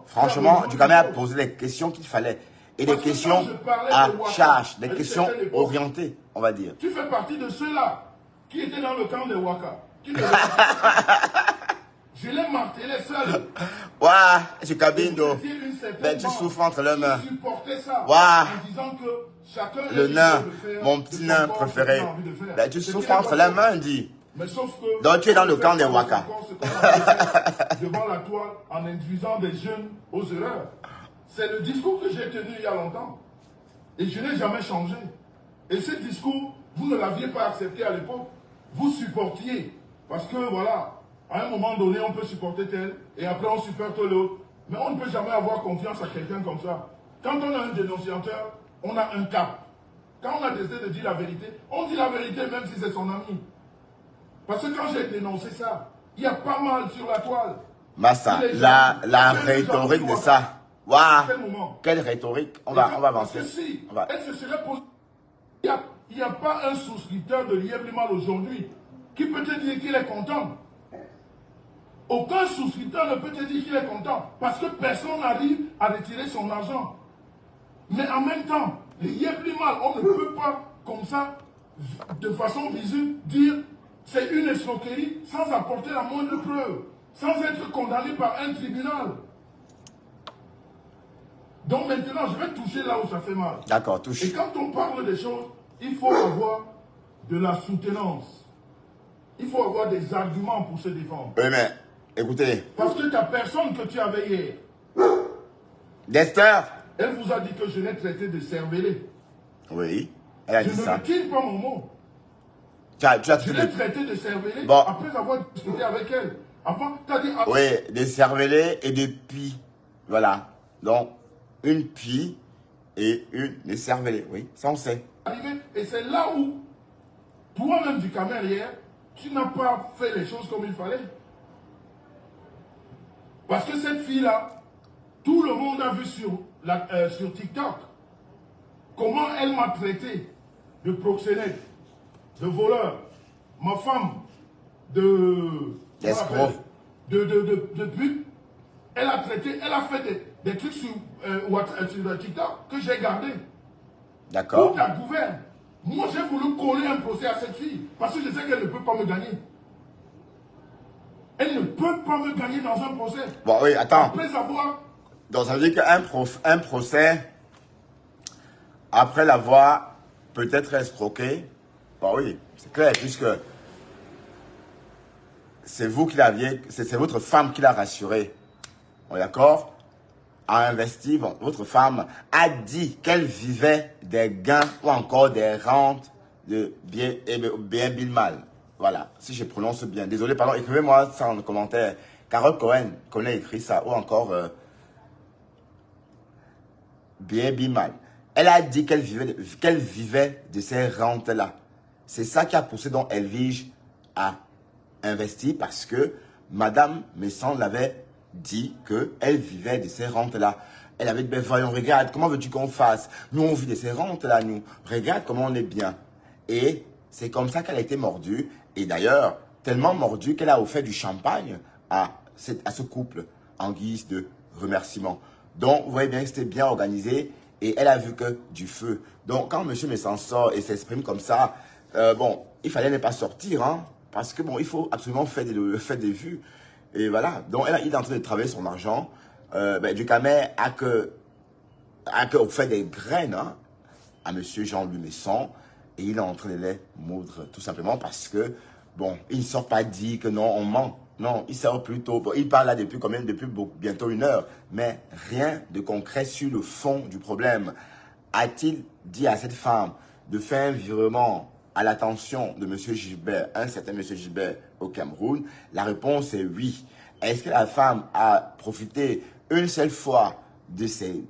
Franchement, Ducamer a posé les questions qu'il fallait. Et des questions à charge, des questions orientées, on va dire. Tu fais partie de ceux-là qui étaient dans le camp des Waka. Je l'ai martelé seul. Waouh, ce Kabindo. Ben, tu souffres entre les mains. Waouh. Le nain, mon petit nain préféré. Ben, tu souffres entre les mains, dit. Donc tu es dans le camp des Waka. Devant la toile en induisant des jeunes aux erreurs. c'est le discours que j'ai tenu il y a longtemps. Et je n'ai jamais changé. Et ce discours, vous ne l'aviez pas accepté à l'époque. Vous supportiez. Parce que voilà, à un moment donné, on peut supporter tel, et après on supporte l'autre. Mais on ne peut jamais avoir confiance à quelqu'un comme ça. Quand on a un dénonciateur, on a un cap. Quand on a décidé de dire la vérité, on dit la vérité même si c'est son ami. Parce que quand j'ai dénoncé ça, il y a pas mal sur la toile. Massa, la rhétorique de ça. Waouh! Quelle rhétorique! On va avancer. Parce que si, elle se serait posée. Il n'y a pas un souscripteur de Lièvre-Limal aujourd'hui qui peut te dire qu'il est content. Aucun souscripteur ne peut te dire qu'il est content parce que personne n'arrive à retirer son argent. Mais en même temps, les Lièvre-Limal, on ne peut pas, comme ça, de façon visible, dire c'est une escroquerie sans apporter la moindre preuve, sans être condamné par un tribunal. Donc maintenant, je vais toucher là où ça fait mal. D'accord, touche. Et quand on parle des choses, il faut avoir de la soutenance. Il faut avoir des arguments pour se défendre. Oui, mais écoutez. Parce que ta personne que tu avais hier, Dester, elle vous a dit que je l'ai traité de cervelé. Oui, elle a dit ça. Je ne retire pas mon mot. Je l'ai traité de cervelé après avoir discuté avec elle. Avant, tu as dit... Oui, de cervelé et de pie. Voilà. Donc, une pie et une cervelé. Oui, ça on sait. Et c'est là où, toi-même du Camer hier, tu n'as pas fait les choses comme il fallait. Parce que cette fille-là, tout le monde a vu sur TikTok comment elle m'a traité de proxénète, de voleur, ma femme, d'escroc, de pute. Elle a traité, elle a fait des trucs sur TikTok que j'ai gardé. D'accord. Pour la gouverne. Moi, j'ai voulu coller un procès à cette fille parce que je sais qu'elle ne peut pas me gagner. Elle ne peut pas me gagner dans un procès. Bon, oui, attends. Après avoir... Donc, ça veut dire qu'un procès, après l'avoir peut-être escroqué, bon oui, c'est clair, puisque c'est vous qui l'aviez, c'est votre femme qui l'a rassuré. Bon, d'accord? A investi, bon, votre femme a dit qu'elle vivait des gains ou encore des rentes de bien mal. Voilà, si je prononce bien. Désolé, pardon, écrivez-moi ça en commentaire. Carole Cohen connaît écrit ça, ou encore bien mal. Elle a dit qu'elle vivait de ces rentes-là. C'est ça qui a poussé donc Elvige à investir parce que Madame Messon l'avait dit qu'elle vivait de ces rentes-là. Elle avait dit, ben voyons, regarde, comment veux-tu qu'on fasse? Nous, on vit de ces rentes-là, nous. Regarde comment on est bien. Et c'est comme ça qu'elle a été mordue. Et d'ailleurs, tellement mordue qu'elle a offert du champagne à ce couple en guise de remerciement. Donc, vous voyez bien que c'était bien organisé et elle a vu que du feu. Donc, quand M. Messon sort et s'exprime comme ça, bon, il fallait ne pas sortir, hein, parce que bon, il faut absolument faire des vues. Et voilà. Donc, il est en train de travailler son argent. Ducamer a fait des graines hein, à M. Jean-Louis Messon et il est en train de les moudre tout simplement parce que, bon, il ne sort pas dit que non, on ment. Non, il sort plutôt, il parle là depuis bientôt 1 heure, mais rien de concret sur le fond du problème. A-t-il dit à cette femme de faire un virement à l'attention de M. Gilbert, un certain M. Gilbert au Cameroun? La réponse est oui. Est-ce que la femme a profité une seule fois de ses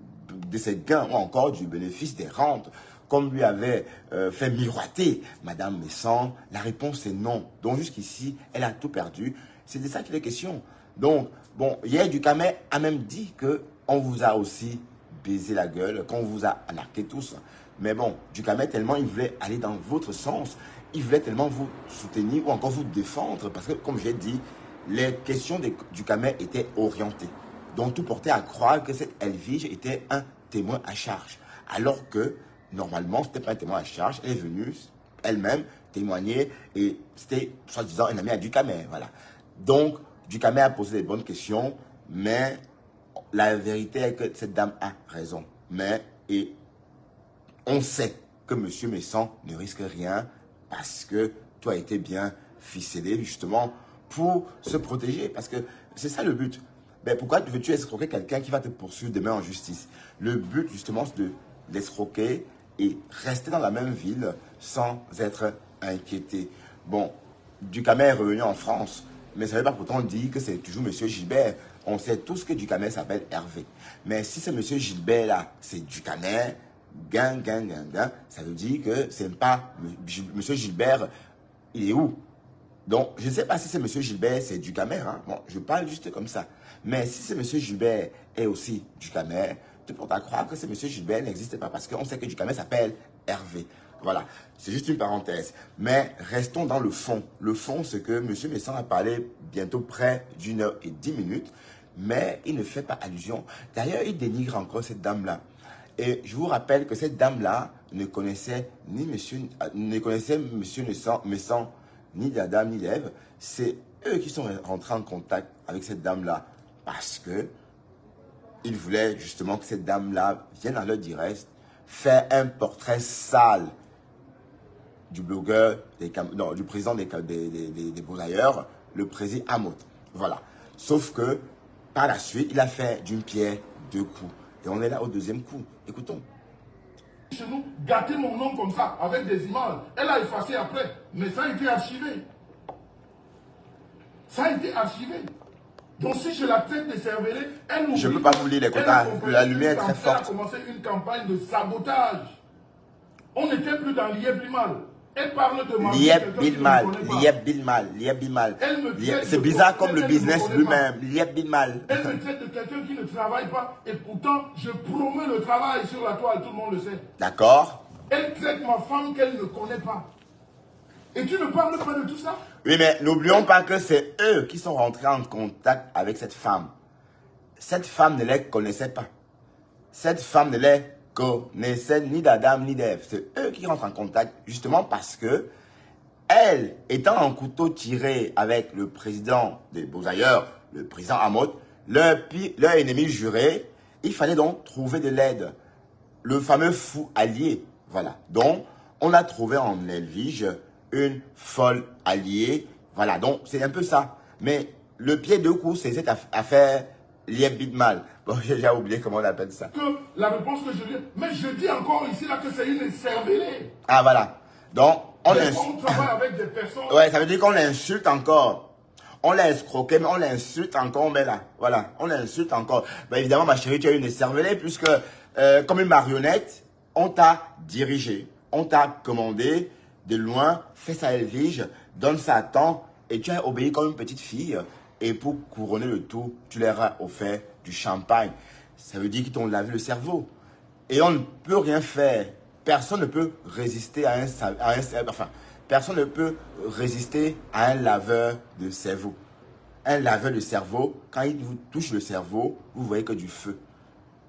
gains ou encore du bénéfice des rentes comme lui avait fait miroiter Madame Messon? La réponse est non. Donc jusqu'ici, elle a tout perdu. C'est de ça qu'il est question. Donc, bon, hier, Ducamer a même dit qu'on vous a aussi baisé la gueule, qu'on vous a anarqué tous. Mais bon, Ducamer, tellement il voulait aller dans votre sens, il voulait tellement vous soutenir ou encore vous défendre, parce que, comme j'ai dit, les questions de Ducamer étaient orientées. Donc, tout portait à croire que cette Elvige était un témoin à charge. Alors que, normalement, ce n'était pas un témoin à charge. Elle est venue elle-même témoigner et c'était, soi-disant, un ami à Ducamer. Voilà. Donc, Ducamer a posé des bonnes questions, mais la vérité est que cette dame a raison. Mais, et on sait que M. Messon ne risque rien parce que tout a été bien ficelé, justement, pour se protéger. Parce que c'est ça le but. Mais pourquoi veux-tu escroquer quelqu'un qui va te poursuivre demain en justice? Le but, justement, c'est de l'escroquer et rester dans la même ville sans être inquiété. Bon, Ducamel est revenu en France, mais ça ne veut pas pourtant dire que c'est toujours M. Gilbert. On sait tous que Ducamel s'appelle Hervé. Mais si c'est M. Gilbert-là, c'est Ducamel, gang, ça veut dire que c'est pas M. Gilbert, il est où? Donc, je ne sais pas si c'est M. Gilbert, c'est Ducamel. Hein? Bon, je parle juste comme ça. Mais si c'est M. Gilbert et aussi Ducamel, tu peux pas croire que c'est M. Gilbert n'existe pas parce qu'on sait que Ducamel s'appelle Hervé. Voilà, c'est juste une parenthèse. Mais restons dans le fond. Le fond, c'est que M. Messan a parlé bientôt près d'1h10, mais il ne fait pas allusion. D'ailleurs, il dénigre encore cette dame-là. Et je vous rappelle que cette dame-là ne connaissait ni M. Messan, ni d'Adam, ni d'Ève. C'est eux qui sont rentrés en contact avec cette dame-là parce que ils voulaient justement que cette dame-là vienne à leur direct faire un portrait sale du blogueur, du président des Beaux-Ailleurs, le président Amot. Voilà. Sauf que, par la suite, il a fait d'une pierre deux coups. Et on est là au deuxième coup. Écoutons. Chez nous, gâter mon nom comme ça, avec des images. Elle a effacé après, mais ça a été archivé. Ça a été archivé. Donc si je la traite de cervelée, elle nous... Je ne peux pas vous lire les quotas. La lumière est très forte. Elle a commencé une campagne de sabotage. On n'était plus dans Lieb Bimal. Elle parle de ma Lieb Bimal. C'est bizarre comme le business lui-même. Lieb Bimal. Elle me traite de quelqu'un qui ne travaille pas. Et pourtant, je promets le travail sur la toile. Tout le monde le sait. D'accord. Elle traite ma femme qu'elle ne connaît pas. Et tu ne parles pas de tout ça? Oui, mais n'oublions pas que c'est eux qui sont rentrés en contact avec cette femme. Cette femme ne les connaissait pas. Cette femme ne les connaissait ni d'Adam ni d'Ève. C'est eux qui rentrent en contact justement parce que elle, étant en couteau tiré avec le président des Beaux-Ailleurs, le président Amot, leur ennemi juré, il fallait donc trouver de l'aide. Le fameux fou allié. Voilà. Donc, on a trouvé en Elvige une folle alliée. Voilà, donc c'est un peu ça. Mais le pied de coups, c'est cette affaire Lieb Bimal. Bon, j'ai oublié comment on appelle ça. Que la réponse que je dis, mais je dis encore ici là que c'est une cervelée. Ah, voilà. Donc, on travaille avec des personnes. Ouais, ça veut dire qu'on l'insulte encore. On l'a escroqué, mais on l'insulte encore, on met là. Voilà, on l'insulte encore. Ben, évidemment, ma chérie, tu as une cervelée puisque, comme une marionnette, on t'a dirigé, on t'a commandé de loin, fais ça Elvige, donne ça à temps, et tu as obéi comme une petite fille. Et pour couronner le tout, tu leur as offert du champagne. Ça veut dire qu'ils t'ont lavé le cerveau. Et on ne peut rien faire. Personne ne peut résister personne ne peut résister à un laveur de cerveau. Un laveur de cerveau, quand il vous touche le cerveau, vous voyez que du feu.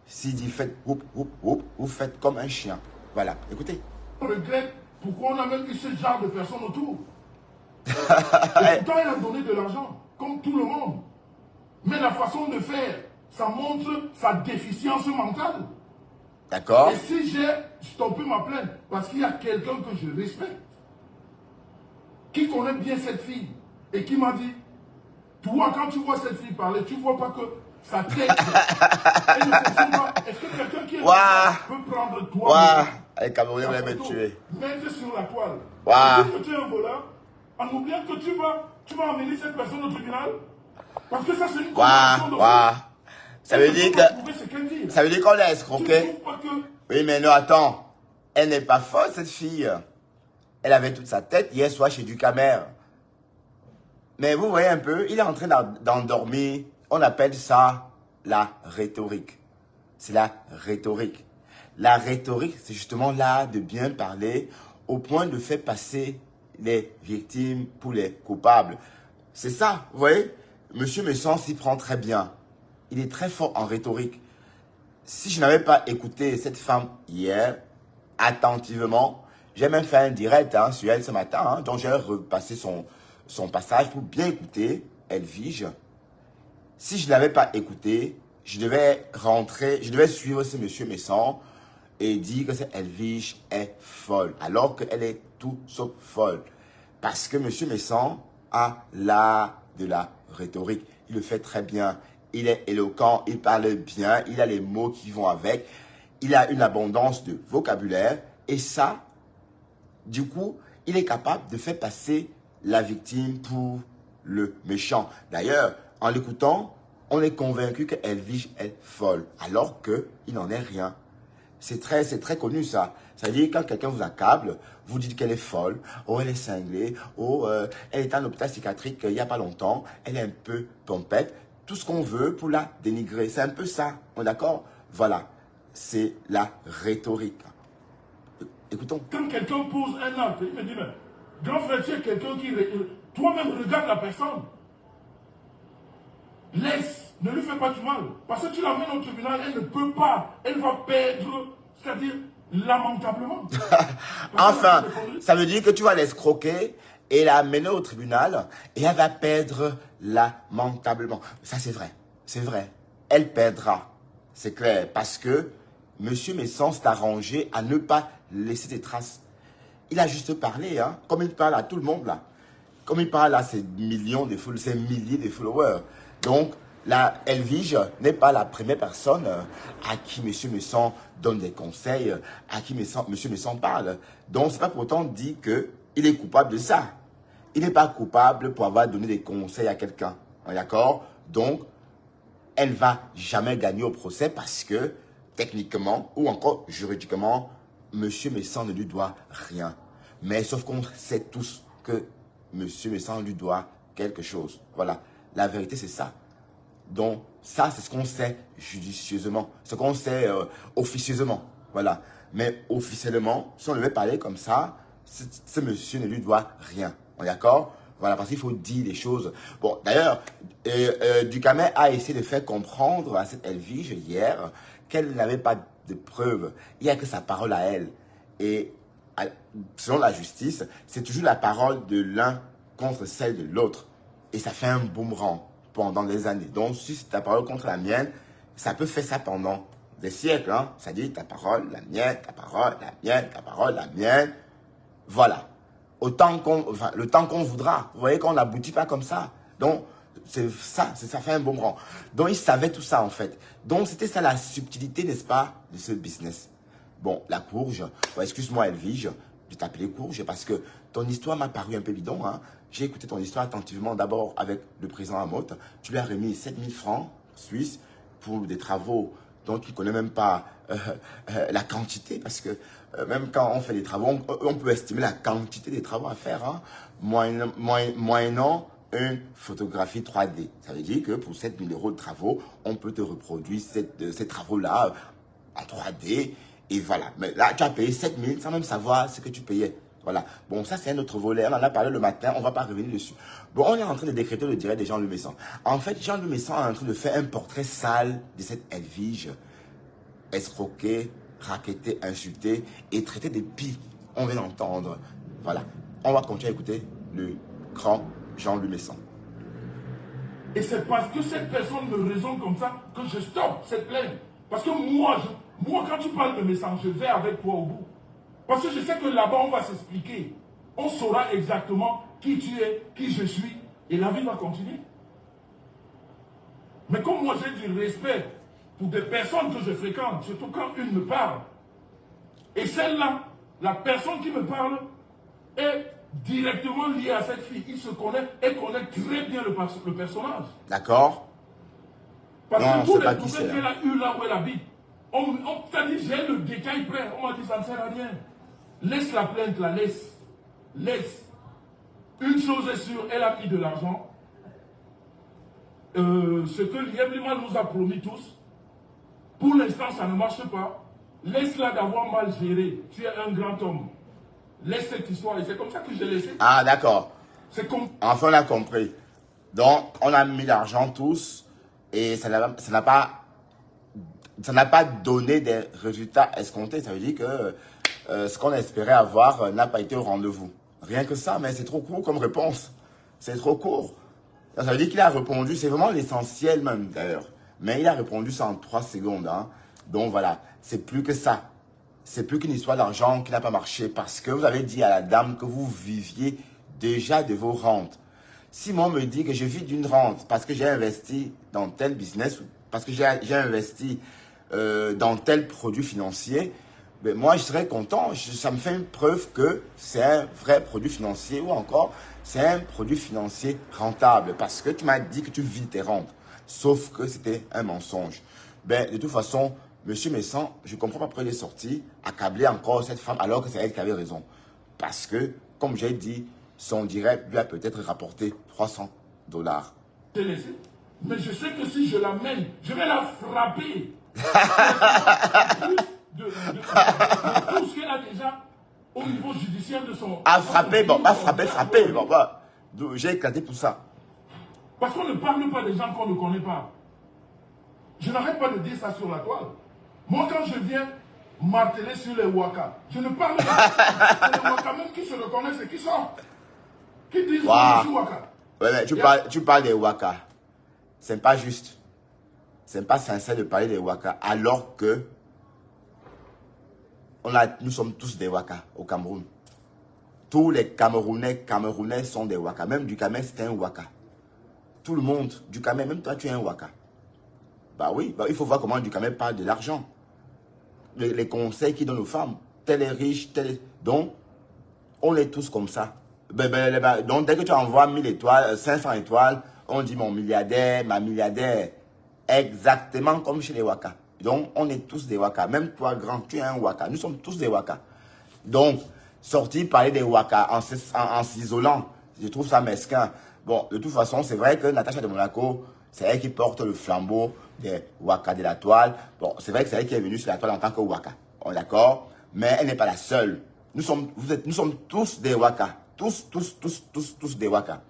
S'il dit faites whoop, whoop, whoop, vous faites comme un chien. Voilà, écoutez. On regrette pourquoi on a même eu ce genre de personnes autour. Et pourtant, il a donné de l'argent, comme tout le monde. Mais la façon de faire, ça montre sa déficience mentale. D'accord. Et si j'ai stoppé ma plainte, parce qu'il y a quelqu'un que je respecte, qui connaît bien cette fille, et qui m'a dit, toi, quand tu vois cette fille parler, tu ne vois pas que sa tête, elle ne fonctionne pas. Est-ce que quelqu'un qui est peut prendre toi, les Camerounais voulaient me tuer, mettre sur la toile, dire que tu es un voleur, en oubliant que tu vas amener cette personne au tribunal? Parce que ça, c'est une conversation de ça veut dire que... Ça veut dire qu'on l'a escroqué. Oui, mais non, attends. Elle n'est pas folle, cette fille. Elle avait toute sa tête hier soir chez Ducamel. Mais vous voyez un peu, il est en train d'endormir. On appelle ça la rhétorique. C'est la rhétorique. La rhétorique, c'est justement l'art de bien parler au point de faire passer les victimes pour les coupables. C'est ça, vous voyez? Monsieur Messan s'y prend très bien. Il est très fort en rhétorique. Si je n'avais pas écouté cette femme hier, attentivement, j'ai même fait un direct sur elle ce matin, donc j'ai repassé son passage pour bien écouter Elvige. Si je ne l'avais pas écouté, je devais suivre ce monsieur Messan et dire que cette Elvige est folle, alors qu'elle est tout sauf folle. Parce que monsieur Messan a l'art de la rhétorique. Il le fait très bien. il est éloquent, il parle bien, il a les mots qui vont avec, il a une abondance de vocabulaire et ça, du coup, il est capable de faire passer la victime pour le méchant. D'ailleurs, en l'écoutant, on est convaincu que Elvige est folle, alors qu'il n'en est rien. C'est très connu ça. C'est-à-dire quand quelqu'un vous accable, vous dites qu'elle est folle, oh elle est cinglée, oh elle est en hôpital psychiatrique il n'y a pas longtemps, elle est un peu pompette, tout ce qu'on veut pour la dénigrer. C'est un peu ça, on est d'accord? Voilà, c'est la rhétorique. Écoutons. Quand quelqu'un pose un acte, il me dit, mais grand frère, tu es quelqu'un qui... Toi-même, regarde la personne. Laisse, ne lui fais pas du mal. Parce que tu l'amènes au tribunal, elle ne peut pas. Elle va perdre, c'est-à-dire lamentablement. Enfin, ça veut dire que tu vas l'escroquer et l'amener au tribunal et elle va perdre lamentablement. Ça, c'est vrai. C'est vrai. Elle perdra. C'est clair. Parce que Monsieur Messon s'est arrangé à ne pas laisser des traces. Il a juste parlé, hein, comme il parle à tout le monde là. Comme il parle à ses millions de followers, ses milliers de followers. Donc, la Elvige n'est pas la première personne à qui M. Messon donne des conseils, à qui M. Messon parle. Donc, ce n'est pas pour autant dit qu'il est coupable de ça. Il n'est pas coupable pour avoir donné des conseils à quelqu'un. D'accord? Donc, elle ne va jamais gagner au procès parce que, techniquement ou encore juridiquement, M. Messon ne lui doit rien. Mais sauf qu'on sait tous que M. Messon lui doit quelque chose. Voilà. La vérité, c'est ça. Donc, ça, c'est ce qu'on sait judicieusement. Ce qu'on sait officieusement. Voilà. Mais officiellement, si on devait parler comme ça, ce monsieur ne lui doit rien. On est d'accord? Voilà, parce qu'il faut dire les choses. Bon, d'ailleurs, Ducamet a essayé de faire comprendre à cette Elvige hier qu'elle n'avait pas de preuves. Il n'y a que sa parole à elle. Et selon la justice, c'est toujours la parole de l'un contre celle de l'autre. Et ça fait un boomerang pendant des années. Donc, si c'est ta parole contre la mienne, ça peut faire ça pendant des siècles. Hein? C'est-à-dire ta parole, la mienne, ta parole, la mienne, ta parole, la mienne. Voilà. Le temps qu'on voudra. Vous voyez qu'on n'aboutit pas comme ça. Donc, ça fait un boomerang. Donc, il savait tout ça en fait. Donc, c'était ça la subtilité, n'est-ce pas, de ce business. Bon, la courge, bon, excuse-moi Elvige de t'appeler courge parce que ton histoire m'a paru un peu bidon. Hein. J'ai écouté ton histoire attentivement d'abord avec le président Amotte. Tu lui as remis 7000 francs suisses pour des travaux dont tu ne connais même pas la quantité parce que même quand on fait des travaux, on peut estimer la quantité des travaux à faire. Hein. Moyennant une photographie 3D. Ça veut dire que pour 7000 € de travaux, on peut te reproduire ces travaux-là en 3D. Et voilà. Mais là, tu as payé 7000 sans même savoir ce que tu payais. Voilà. Bon, ça, c'est un autre volet. On en a parlé le matin. On ne va pas revenir dessus. Bon, on est en train de décréter le direct de Jean-Louis Messon. En fait, Jean-Louis Messon est en train de faire un portrait sale de cette Elvige. Escroquée, raquettée, insultée et traitée de pire. On vient d'entendre. Voilà. On va continuer à écouter le grand Jean-Louis Messon. Et c'est parce que cette personne me raisonne comme ça que je stoppe cette plainte. Parce que moi, quand tu parles de Messon, je vais avec toi au bout. Parce que je sais que là-bas, on va s'expliquer. On saura exactement qui tu es, qui je suis. Et la vie va continuer. Mais comme moi, j'ai du respect pour des personnes que je fréquente, surtout quand une me parle. Et celle-là, la personne qui me parle, est directement liée à cette fille. Il se connaît et connaît très bien le personnage. D'accord. Parce que tous les problèmes qu'elle a eu là où elle habite, on t'a dit, j'ai le détail prêt. On m'a dit, ça ne sert à rien. Laisse la plainte, la laisse. Laisse. Une chose est sûre, elle a mis de l'argent. Ce que Liemlima nous a promis tous, pour l'instant, ça ne marche pas. Laisse-la d'avoir mal géré. Tu es un grand homme. Laisse cette histoire. Et c'est comme ça que je l'ai laissé. Ah, d'accord. C'est comme... Enfin, on a compris. Donc, on a mis l'argent tous et ça n'a pas donné des résultats escomptés. Ça veut dire que ce qu'on espérait avoir n'a pas été au rendez-vous. Rien que ça, mais c'est trop court comme réponse. C'est trop court. Ça veut dire qu'il a répondu, c'est vraiment l'essentiel même d'ailleurs. Mais il a répondu ça en 3 secondes. Hein. Donc voilà, c'est plus que ça. C'est plus qu'une histoire d'argent qui n'a pas marché parce que vous avez dit à la dame que vous viviez déjà de vos rentes. Simon me dit que je vis d'une rente parce que j'ai investi dans tel business, parce que j'ai investi dans tel produit financier, ben moi je serais content. Ça me fait une preuve que c'est un vrai produit financier ou encore c'est un produit financier rentable parce que tu m'as dit que tu vis tes rentes. Sauf que c'était un mensonge. Ben, de toute façon, Monsieur Messan, je ne comprends pas pourquoi il est sorti accabler encore cette femme alors que c'est elle qui avait raison. Parce que, comme j'ai dit, son direct lui a peut-être rapporté $300. Mais je sais que si je l'amène, je vais la frapper. de tout ce qu'elle a déjà au niveau judiciaire de son... Ah, frapper, bon, pas frapper, bon, bah, j'ai éclaté pour ça. Parce qu'on ne parle pas des gens qu'on ne connaît pas. Je n'arrête pas de dire ça sur la toile. Moi, quand je viens marteler sur les Waka, je ne parle pas des Waka même qui se reconnaissent et qui sortent. Qui disent que je suis Waka. Ouais, mais tu parles des Waka. C'est pas juste. C'est pas sincère de parler des Waka alors que nous sommes tous des Waka au Cameroun. Tous les Camerounais sont des Waka. Même Ducamel, c'est un Waka. Tout le monde, Ducamel, même toi, tu es un Waka. Bah oui, bah il faut voir comment Ducamel parle de l'argent. Les conseils qu'il donne aux femmes. Tel est riche, tel est... Donc, on est tous comme ça. Donc, dès que tu envoies 1000 étoiles, 500 étoiles, on dit mon milliardaire, ma milliardaire. Exactement comme chez les Waka. Donc, on est tous des Waka. Même toi, grand, tu es un Waka. Nous sommes tous des Waka. Donc, sortir parler des Waka en s'isolant, je trouve ça mesquin. Bon, de toute façon, c'est vrai que Natacha de Monaco, c'est elle qui porte le flambeau des Waka de la toile. Bon, c'est vrai que c'est elle qui est venue sur la toile en tant que Waka. On est d'accord? Mais elle n'est pas la seule. Nous sommes tous des Waka. Tous des Waka.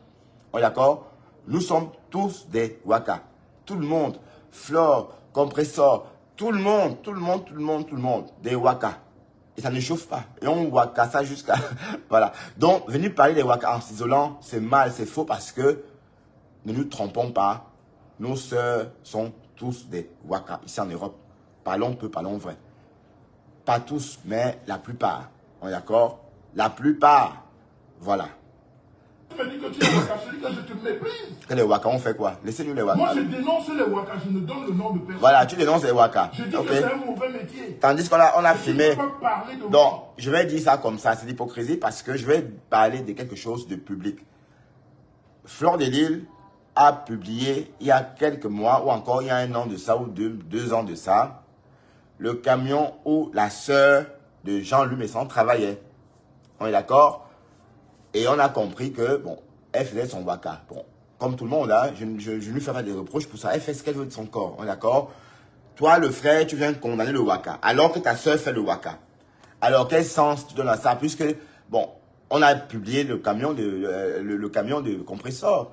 On est d'accord? Nous sommes tous des Waka. Tout le monde. Flore, compressor, tout le monde. Des Waka. Et ça ne chauffe pas. Et on Waka ça jusqu'à... Voilà. Donc, venir parler des Waka en s'isolant, c'est mal, c'est faux parce que ne nous trompons pas. Nos sœurs sont tous des Waka ici en Europe. Parlons peu, parlons vrai. Pas tous, mais la plupart. On est d'accord? La plupart. Voilà. Tu me dis que tu es Waka, je dis que je te méprise. Que les Waka, on fait quoi? Laissez-nous les Waka. Moi, je dénonce les Waka, je ne donne le nom de personne. Voilà, tu dénonces les Waka. Je dis que c'est un mauvais métier. Tandis qu'on a filmé. Tu ne peux pas parler de Donc, moi. je vais dire ça comme ça, c'est l'hypocrisie parce que je vais parler de quelque chose de public. Fleur de Lille a publié il y a quelques mois, ou encore il y a 1 an de ça, ou 2 ans de ça, le camion où la sœur de Jean-Louis Messan travaillait. On est d'accord? Et on a compris que, bon, elle faisait son Waka. Bon, comme tout le monde, hein, je lui ferai des reproches pour ça. Elle fait ce qu'elle veut de son corps. On est d'accord? Toi, le frère, tu viens condamner le Waka, alors que ta sœur fait le Waka. Alors, quel sens tu donnes à ça? Puisque, bon, on a publié le camion de compressor.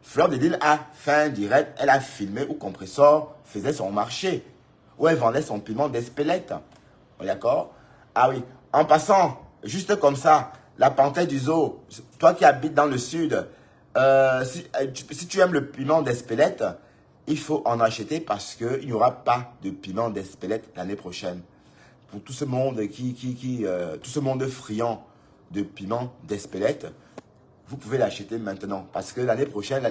Fleur de Lille a fait un direct, elle a filmé où compressor faisait son marché, où elle vendait son piment d'Espelette. D'accord? Ah oui, en passant, juste comme ça, la panthère du zoo, toi qui habites dans le sud, si tu aimes le piment d'Espelette, il faut en acheter parce qu'il n'y aura pas de piment d'Espelette l'année prochaine. Pour tout ce monde tout ce monde friand de piment d'Espelette, vous pouvez l'acheter maintenant. Parce que l'année prochaine,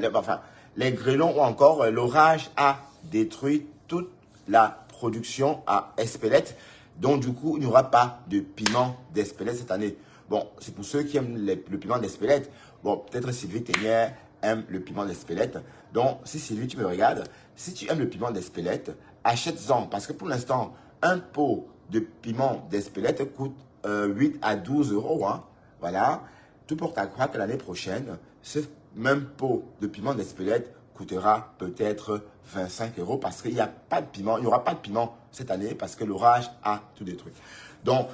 les grêlons ou encore l'orage a détruit toute la production à Espelette. Donc du coup, il n'y aura pas de piment d'Espelette cette année. Bon, c'est pour ceux qui aiment le piment d'Espelette. Bon, peut-être Sylvie Ténière aime le piment d'Espelette. Donc, si Sylvie, tu me regardes, si tu aimes le piment d'Espelette, achète-en. Parce que pour l'instant, un pot de piment d'Espelette coûte 8 à 12 euros. Hein. Voilà. Tout porte à croire que l'année prochaine, ce même pot de piment d'Espelette coûtera peut-être 25 euros parce qu'il n'y a pas de piment. Il n'y aura pas de piment cette année parce que l'orage a tout détruit. Donc,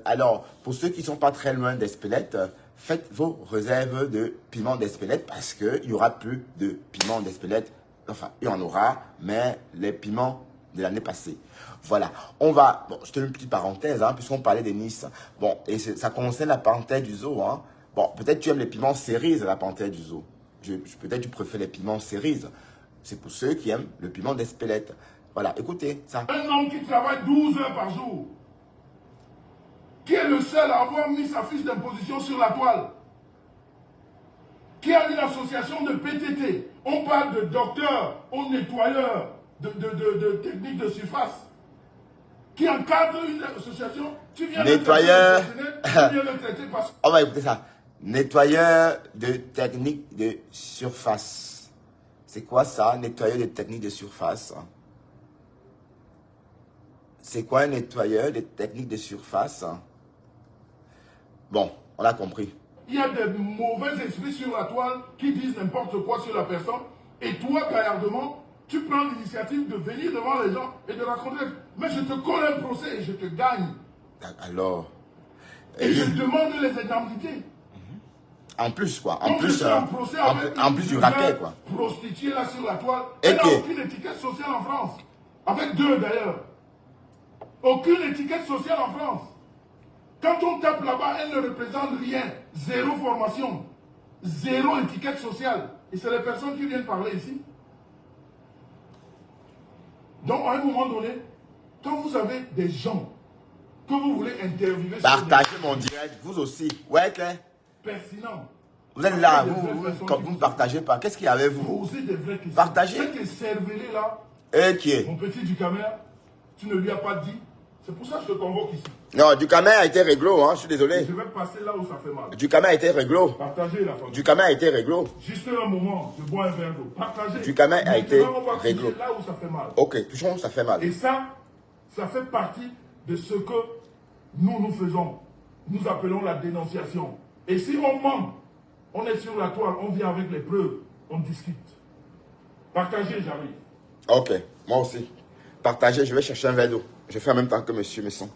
alors, pour ceux qui ne sont pas très loin d'Espelette, faites vos réserves de piment d'Espelette parce qu'il n'y aura plus de piment d'Espelette. Enfin, il y en aura, mais les piments de l'année passée. Voilà, on va, bon, je te fais une petite parenthèse, hein, puisqu'on parlait de Nice. Bon, et ça concerne la panthère du zoo. Hein. Bon, peut-être tu aimes les piments cerises, la panthère du zoo. Peut-être tu préfères les piments cerises. C'est pour ceux qui aiment le piment d'Espelette. Voilà, écoutez ça. Un homme qui travaille 12 heures par jour, qui est le seul à avoir mis sa fiche d'imposition sur la toile. qui a une association de PTT. On parle de docteurs, aux nettoyeurs, de techniques de surface, qui encadre une association. Tu viens nettoyeur. Tu viens le traiter parce que... On va écouter ça. Nettoyeur de technique de surface. C'est quoi ça, nettoyeur de technique de surface? C'est quoi un nettoyeur de technique de surface? Bon, on l'a compris. Il y a des mauvais esprits sur la toile qui disent n'importe quoi sur la personne. Et toi, gaillardement, tu prends l'initiative de venir devant les gens et de raconter. Mais je te colle un procès et je te gagne. Alors. Et je demande les indemnités. En plus, quoi. En plus Du racket, quoi. Prostituée là sur la toile. Elle n'a aucune étiquette sociale en France. Avec deux d'ailleurs. Aucune étiquette sociale en France. Quand on tape là-bas, elle ne représente rien. Zéro formation. Zéro étiquette sociale. Et c'est les personnes qui viennent parler ici. Donc, à un moment donné, quand vous avez des gens que vous voulez interviewer... Partagez mon direct, vous aussi. Ouais, okay. Pertinent. Vous êtes là, vous ne partagez pas. Qu'est-ce qu'il y a avec vous? Posez des vraies questions. Partagez. C'est que Cervelé là, Ok. mon petit Ducamer, tu ne lui as pas dit. C'est pour ça que je te convoque ici. Non, Ducamer a été réglo, hein, je suis désolé. Je vais passer là où ça fait mal. Ducamer a été réglo. Partagez la famille. Ducamer a été réglo. Juste un moment, je bois un verre d'eau. Partagez. Ducamer a été réglo. Là où ça fait mal. Ok, touchons, ça fait mal. Et ça fait partie de ce que nous faisons. Nous appelons la dénonciation. Et si on ment, on est sur la toile, on vient avec les preuves, on discute. Partagez, j'arrive. Ok, moi aussi. Partagez, je vais chercher un verre d'eau. Je fais en même temps que monsieur Messon.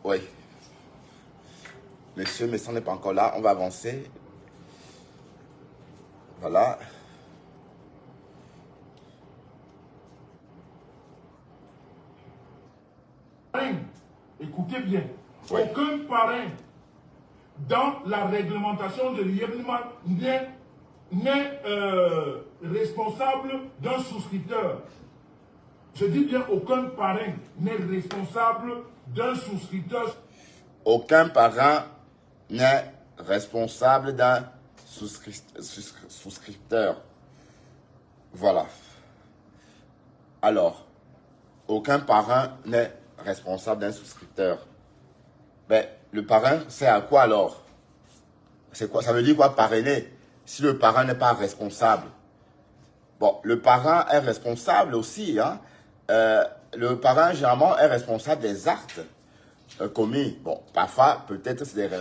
Oui. Monsieur Messon n'est pas encore là. On va avancer. Voilà. Écoutez bien. Oui. Aucun parrain dans la réglementation de l'IEMNIMA n'est responsable d'un souscripteur. Je dis bien aucun parrain n'est responsable d'un souscripteur. Aucun parent n'est responsable d'un souscripteur. Voilà. Alors, aucun parent n'est responsable d'un souscripteur. Ben, le parrain, c'est à quoi alors? C'est quoi? Ça veut dire quoi parrainer? Si le parrain n'est pas responsable. Bon, le parrain est responsable aussi, hein. Le parrain, généralement, est responsable des actes commis. Bon, parfois, peut-être, c'est des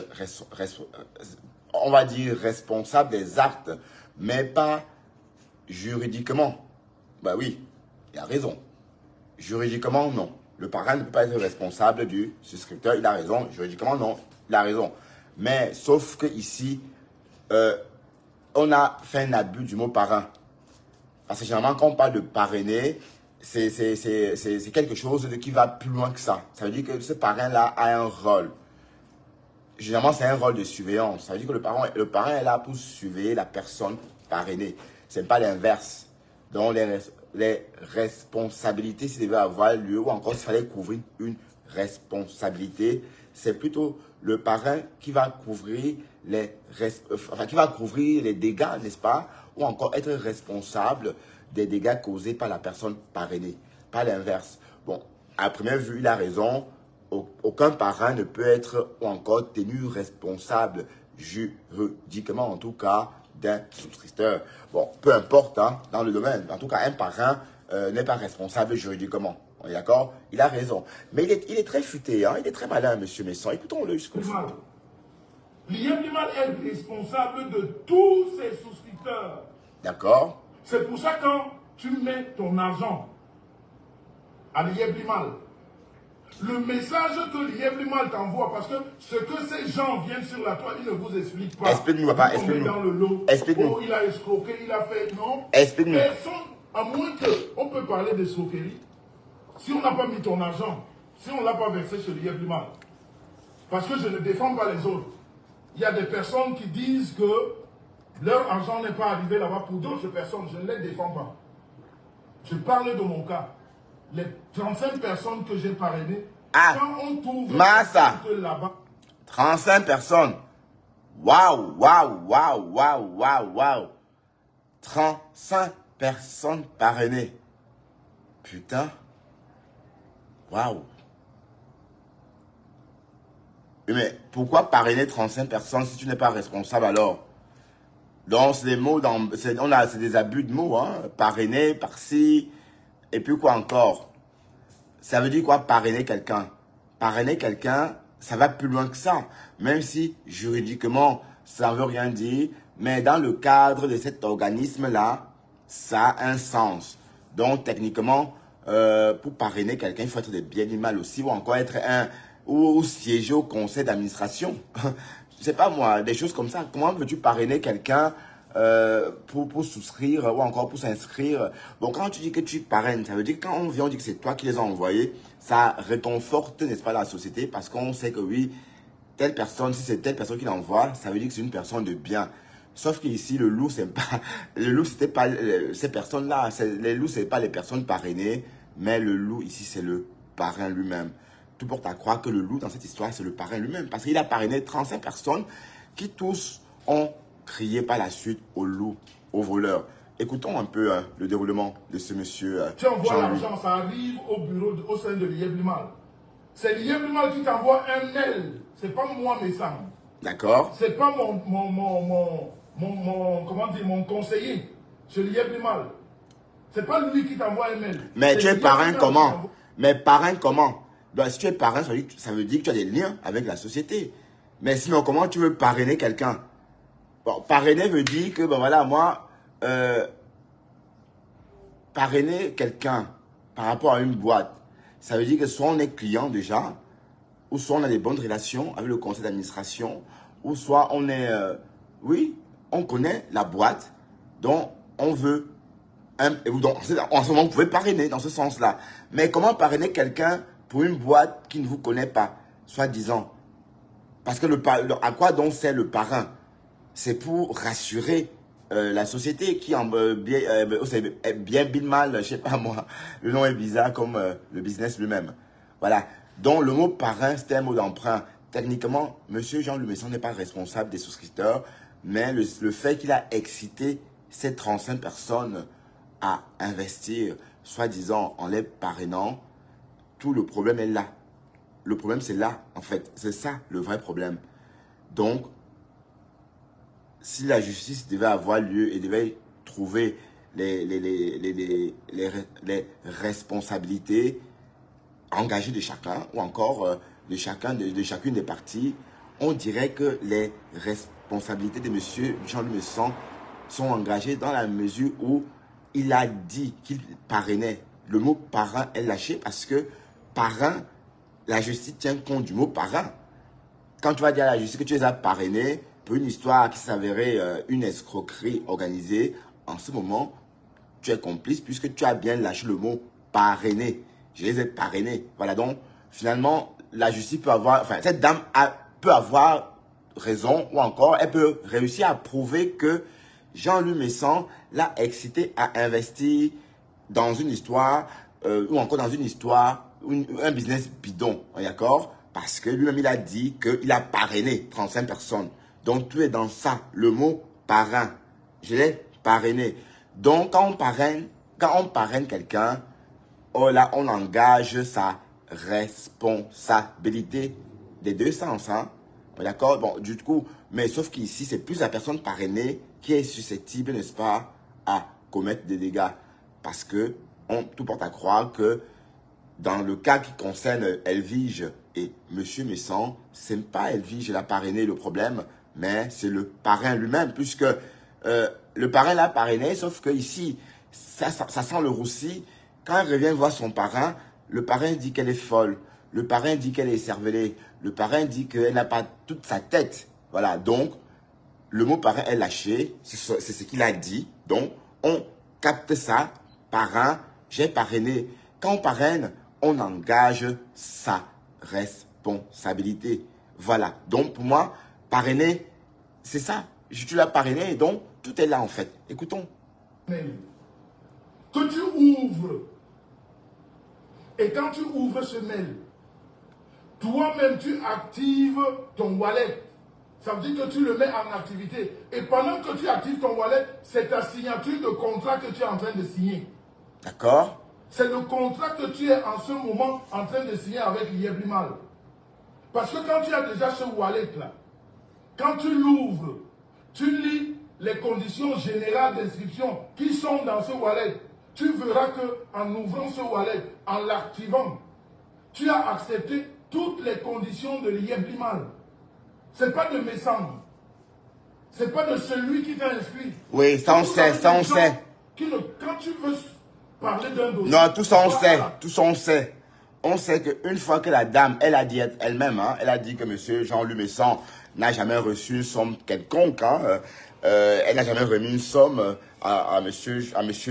on va dire responsable des actes, mais pas juridiquement. Ben oui, il a raison. Juridiquement, non. Le parrain ne peut pas être responsable du souscripteur. Il a raison. Juridiquement, non. Il a raison. Mais, sauf que ici, on a fait un abus du mot parrain. Parce que généralement, quand on parle de parrainer, c'est quelque chose qui va plus loin que ça. Ça veut dire que ce parrain-là a un rôle. Généralement, c'est un rôle de surveillance. Ça veut dire que le parrain est là pour surveiller la personne parrainée. Ce n'est pas l'inverse. Donc, les responsabilités, s'il devait avoir lieu, ou encore s'il fallait couvrir une responsabilité, c'est plutôt le parrain qui va couvrir les dégâts, n'est-ce pas? Ou encore être responsable des dégâts causés par la personne parrainée, pas l'inverse. Bon, à première vue, il a raison. Aucun parrain ne peut être ou encore tenu responsable juridiquement, en tout cas, d'un souscripteur. Bon, peu importe, hein, dans le domaine. En tout cas, un parrain n'est pas responsable juridiquement. On est d'accord? Il a raison. Mais il est très futé, hein, il est très malin, monsieur Messon. Écoutons-le jusqu'au bout. L'IEMNIMA est responsable de tous ses souscripteurs. D'accord? C'est pour ça que quand tu mets ton argent à l'Ieblimal. Le message que l'Ieblimal t'envoie, parce que ce que ces gens viennent sur la toile, ils ne vous expliquent pas. Explique-nous, papa, Vous tombez explique-nous. dans le lot. Explique-nous. Oh, il a escroqué, il a fait. Non. Explique-nous. Personne, à moins qu'on peut parler d'escroquerie. Si on n'a pas mis ton argent, si on ne l'a pas versé chez l'Ieblimal, parce que je ne défends pas les autres. Il y a des personnes qui disent que leur argent n'est pas arrivé là-bas. Pour d'autres personnes, je ne les défends pas. Je parle de mon cas. Les 35 personnes que j'ai parrainées, quand on trouve Massa. là-bas, 35 personnes. Waouh, waouh, waouh, waouh, waouh, waouh. 35 personnes parrainées. Putain. Waouh. Mais pourquoi parrainer 35 personnes si tu n'es pas responsable alors? Donc, c'est des mots, c'est des abus de mots, hein. Parrainer, par-ci, et puis quoi encore? Ça veut dire quoi, parrainer quelqu'un? Parrainer quelqu'un, ça va plus loin que ça. Même si, juridiquement, ça ne veut rien dire, mais dans le cadre de cet organisme-là, ça a un sens. Donc, techniquement, pour parrainer quelqu'un, il faut être de bien et mal aussi, ou encore être ou siéger au conseil d'administration. Je sais pas moi, des choses comme ça. Comment veux-tu parrainer quelqu'un pour souscrire ou encore pour s'inscrire? Bon, quand tu dis que tu parraines, ça veut dire que quand on vient, on dit que c'est toi qui les as envoyés, ça réconforte, n'est-ce pas, la société, parce qu'on sait que oui, telle personne, si c'est telle personne qui l'envoie, ça veut dire que c'est une personne de bien. Sauf qu'ici, le loup, c'est pas, le loup, c'était pas ces personnes-là. Les loups, c'est pas les personnes parrainées, mais le loup, ici, c'est le parrain lui-même. Tout porte à croire que le loup, dans cette histoire, c'est le parrain lui-même. Parce qu'il a parrainé 35 personnes qui tous ont crié par la suite au loup, au voleur. Écoutons un peu le déroulement de ce monsieur. tu envoies l'argent, ça arrive au bureau, au sein de l'Ieblimal. C'est l'Ieblimal qui t'envoie un mail. C'est pas moi, mes sangs. D'accord. C'est pas mon conseiller chez l'Ieblimal. C'est pas lui qui t'envoie un mail. Mais tu es parrain comment? Mais parrain comment? Donc, si tu es parrain, ça veut dire que tu as des liens avec la société. Mais sinon, comment tu veux parrainer quelqu'un? Bon, parrainer veut dire que, ben voilà, moi, parrainer quelqu'un par rapport à une boîte, ça veut dire que soit on est client déjà, ou soit on a des bonnes relations avec le conseil d'administration, ou soit on est, oui, on connaît la boîte dont on veut, donc, en ce moment, vous pouvez parrainer dans ce sens-là. Mais comment parrainer quelqu'un pour une boîte qui ne vous connaît pas, soi-disant? Parce que à quoi donc sert le parrain? C'est pour rassurer la société qui en bien mal, je sais pas moi, le nom est bizarre comme le business lui-même. Voilà. Donc le mot parrain, c'est un mot d'emprunt. Techniquement, monsieur Jean Lumesson n'est pas responsable des souscripteurs, mais le fait qu'il a excité ces 35 personnes à investir, soi-disant en les parrainant, tout le problème est là. Le problème, c'est là, en fait. C'est ça, le vrai problème. Donc, si la justice devait avoir lieu et devait trouver les responsabilités engagées de chacun, ou encore de chacune des parties, on dirait que les responsabilités de M. Jean-Louis Messon sont engagées dans la mesure où il a dit qu'il parrainait. Le mot parrain est lâché parce que parrain, la justice tient compte du mot parrain. Quand tu vas dire à la justice que tu les as parrainés pour une histoire qui s'avérait une escroquerie organisée, en ce moment, tu es complice puisque tu as bien lâché le mot parrainé. Je les ai parrainés. Voilà, donc finalement, la justice peut avoir, enfin, cette dame peut avoir raison ou encore, elle peut réussir à prouver que Jean-Louis Messon l'a excité à investir dans une histoire ou encore dans une histoire, un business bidon, d'accord? Parce que lui-même, il a dit qu'il a parrainé 35 personnes. Donc, tout est dans ça, le mot parrain. Je l'ai parrainé. Donc, quand on parraine quelqu'un, oh là, on engage sa responsabilité des deux sens, hein? D'accord? Bon, du coup, mais sauf qu'ici, c'est plus la personne parrainée qui est susceptible, n'est-ce pas, à commettre des dégâts. Parce que tout porte à croire que dans le cas qui concerne Elvige et M. Messon, ce n'est pas Elvige l'a parrainé le problème, mais c'est le parrain lui-même, puisque le parrain l'a parrainé, sauf que ici, ça sent le roussi. Quand elle revient voir son parrain, Le parrain dit qu'elle est folle. Le parrain dit qu'elle est écervelée. Le parrain dit qu'elle n'a pas toute sa tête. Voilà, donc, le mot parrain est lâché. C'est ce qu'il a dit. Donc, on capte ça. Parrain, j'ai parrainé. Quand on parraine, on engage sa responsabilité. Voilà. Donc, pour moi, parrainer, c'est ça. Tu l'as parrainé, donc, tout est là, en fait. Écoutons. Que tu ouvres. Et quand tu ouvres ce mail, toi-même, tu actives ton wallet. Ça veut dire que tu le mets en activité. Et pendant que tu actives ton wallet, c'est ta signature de contrat que tu es en train de signer. D'accord? C'est le contrat que tu es en ce moment en train de signer avec Yeblimal. Parce que quand tu as déjà ce wallet-là, quand tu l'ouvres, tu lis les conditions générales d'inscription qui sont dans ce wallet. Tu verras qu'en ouvrant ce wallet, en l'activant, tu as accepté toutes les conditions de Yeblimal. Ce n'est pas de mes cendres. Ce n'est pas de celui qui t'a inscrit. Oui, ça on sait, ça on sait. Quand tu veux parler d'un dossier... Non, tout ça on sait, tout ça on sait. On sait qu'une fois que la dame, elle a dit elle-même, hein, elle a dit que monsieur Jean-Louis Messon n'a jamais reçu une somme quelconque, hein, elle n'a jamais remis une somme à monsieur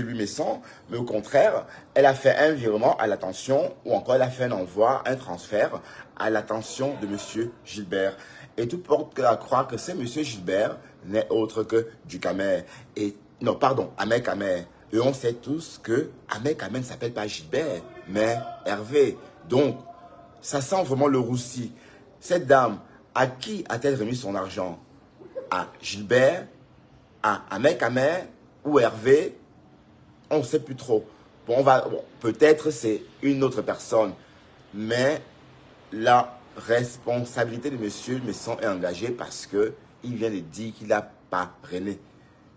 Louis Messon, mais au contraire, elle a fait un virement à l'attention, ou encore elle a fait un envoi, un transfert à l'attention de monsieur Gilbert. Et tout porte à croire que c'est monsieur Gilbert n'est autre que du Camer. Et non, pardon, Ahmed Camer. Et on sait tous que Ahmed Camer ne s'appelle pas Gilbert, mais Hervé. Donc, ça sent vraiment le roussi. Cette dame, à qui a-t-elle remis son argent? À Gilbert, à Ahmed Camer ou Hervé? On ne sait plus trop. Bon, peut-être c'est une autre personne, mais la responsabilité de monsieur Messon est engagée parce que il vient de dire qu'il a parrainé.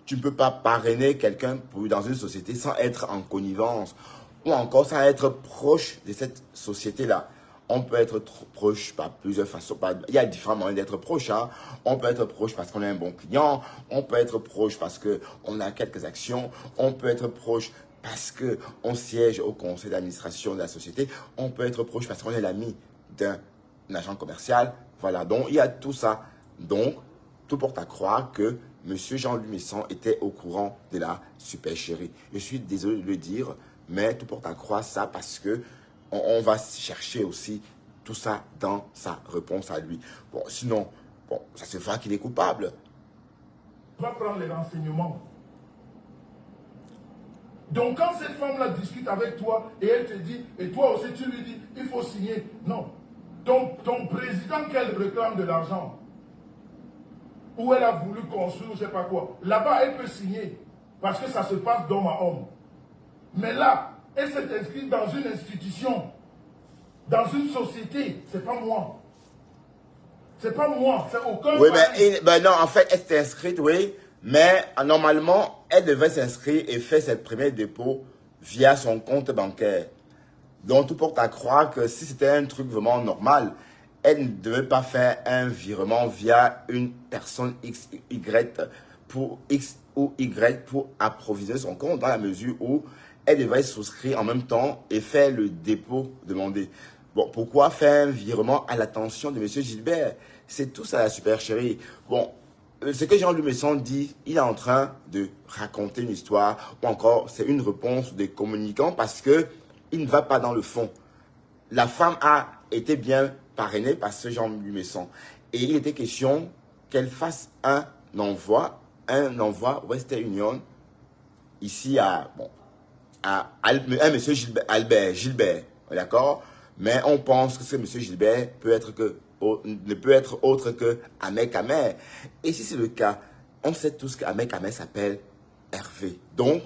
Tu ne peux pas parrainer quelqu'un dans une société sans être en connivence ou encore sans être proche de cette société-là. On peut être proche par plusieurs façons. Il y a différents moyens d'être proche. Hein. On peut être proche parce qu'on est un bon client. On peut être proche parce qu'on a quelques actions. On peut être proche parce qu'on siège au conseil d'administration de la société. On peut être proche parce qu'on est l'ami d'un agent commercial. Voilà, donc il y a tout ça. Donc, tout porte à croire que M. Jean-Louis Messon était au courant de la supercherie. Je suis désolé de le dire, mais tout porte à croire ça parce que on va chercher aussi tout ça dans sa réponse à lui. Bon, sinon, bon, ça se voit qu'il est coupable. On va prendre les renseignements. Donc, quand cette femme-là discute avec toi et elle te dit, et toi aussi tu lui dis, il faut signer. Non. Ton président qu'elle réclame de l'argent, où elle a voulu construire, je ne sais pas quoi, là-bas, elle peut signer, parce que ça se passe d'homme à homme. Mais là, elle s'est inscrite dans une institution, dans une société, c'est pas moi. C'est pas moi, c'est aucun... Oui, mais non, en fait, elle s'est inscrite, oui, mais normalement, elle devait s'inscrire et faire ses premiers dépôts via son compte bancaire. Donc, tout porte à croire que si c'était un truc vraiment normal, elle ne devait pas faire un virement via une personne X ou Y pour approvisionner son compte dans la mesure où elle devrait souscrire en même temps et faire le dépôt demandé. Bon, pourquoi faire un virement à l'attention de M. Gilbert? C'est tout ça la supercherie. Bon, ce que Jean-Louis Messon dit, il est en train de raconter une histoire ou encore c'est une réponse des communicants parce que il ne va pas dans le fond. La femme a été bien parrainée par ce Jean-Louis Messon. Et il était question qu'elle fasse un envoi Western Union, ici à un monsieur Gilbert, d'accord? Mais on pense que ce monsieur Gilbert ne peut être autre que Ahmed Camer. Et si c'est le cas, on sait tous qu'Ahmed Camer s'appelle Hervé. Donc,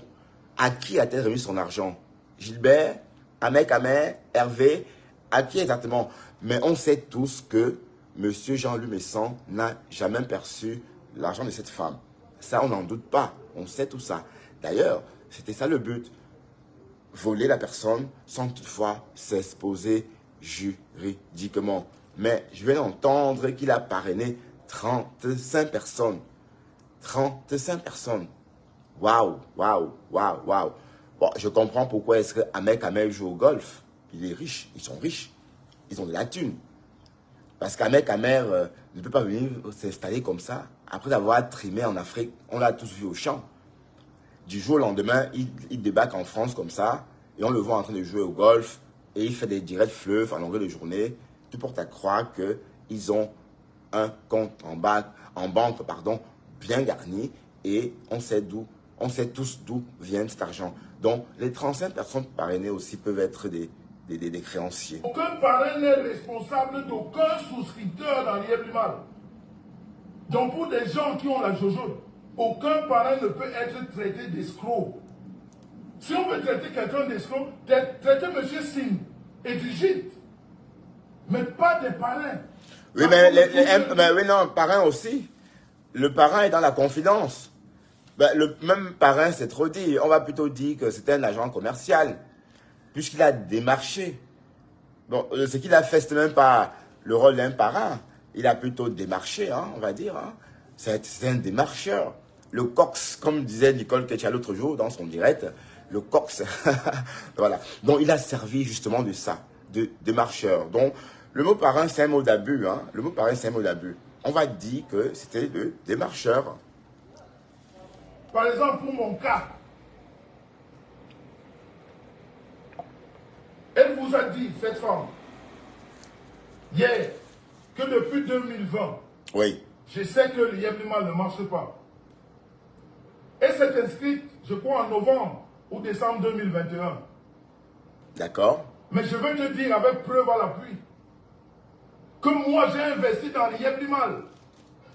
à qui a-t-elle remis son argent? Gilbert, Ahmed Camer, Hervé, à qui exactement? Mais on sait tous que M. Jean-Louis Messon n'a jamais perçu l'argent de cette femme. Ça, on n'en doute pas. On sait tout ça. D'ailleurs, c'était ça le but. Voler la personne sans toutefois s'exposer juridiquement. Mais je viens d'entendre qu'il a parrainé 35 personnes. 35 personnes. Waouh, waouh, waouh, waouh. Bon, je comprends pourquoi est-ce que Ahmed Kamel joue au golf. il est riche, ils sont riches, ils ont de la thune. Parce qu'un mec, ne peut pas venir s'installer comme ça. Après avoir trimé en Afrique, on l'a tous vu au champ. Du jour au lendemain, il débarque en France comme ça, et on le voit en train de jouer au golf, et il fait des directs fleuves en longueur de journée. Tout porte à croire qu'ils ont un compte en banque, bien garni, et on sait tous d'où vient cet argent. Donc, les 35 personnes parrainées aussi peuvent être des créanciers. Aucun parrain n'est responsable d'aucun souscripteur dans l'IEP-Mal. Donc, pour des gens qui ont la jojo, aucun parrain ne peut être traité d'escroc. Si on veut traiter quelqu'un d'escroc, traiter M. Singh et du gîte, mais pas des parrains. Oui, mais oui, non, parrain aussi. Le parrain est dans la confidence. Ben, le même parrain, c'est trop dit. On va plutôt dire que c'était un agent commercial, puisqu'il a démarché. Bon, ce qu'il a fait, ce n'est même pas le rôle d'un parrain. Il a plutôt démarché, hein, on va dire. Hein. C'est un démarcheur. Le cox, comme disait Nicole Ketcha l'autre jour dans son direct, le cox, voilà. Donc, il a servi justement de ça, de démarcheur. Donc, le mot parrain, c'est un mot d'abus. Hein. Le mot parrain, c'est un mot d'abus. On va dire que c'était le démarcheur. Par exemple, pour mon cas, elle vous a dit, cette femme, hier, que depuis 2020, oui, je sais que l'IEP-Mal ne marche pas. Elle s'est inscrite, je crois, en novembre ou décembre 2021. D'accord. Mais je veux te dire avec preuve à l'appui que moi j'ai investi dans l'IEP-Mal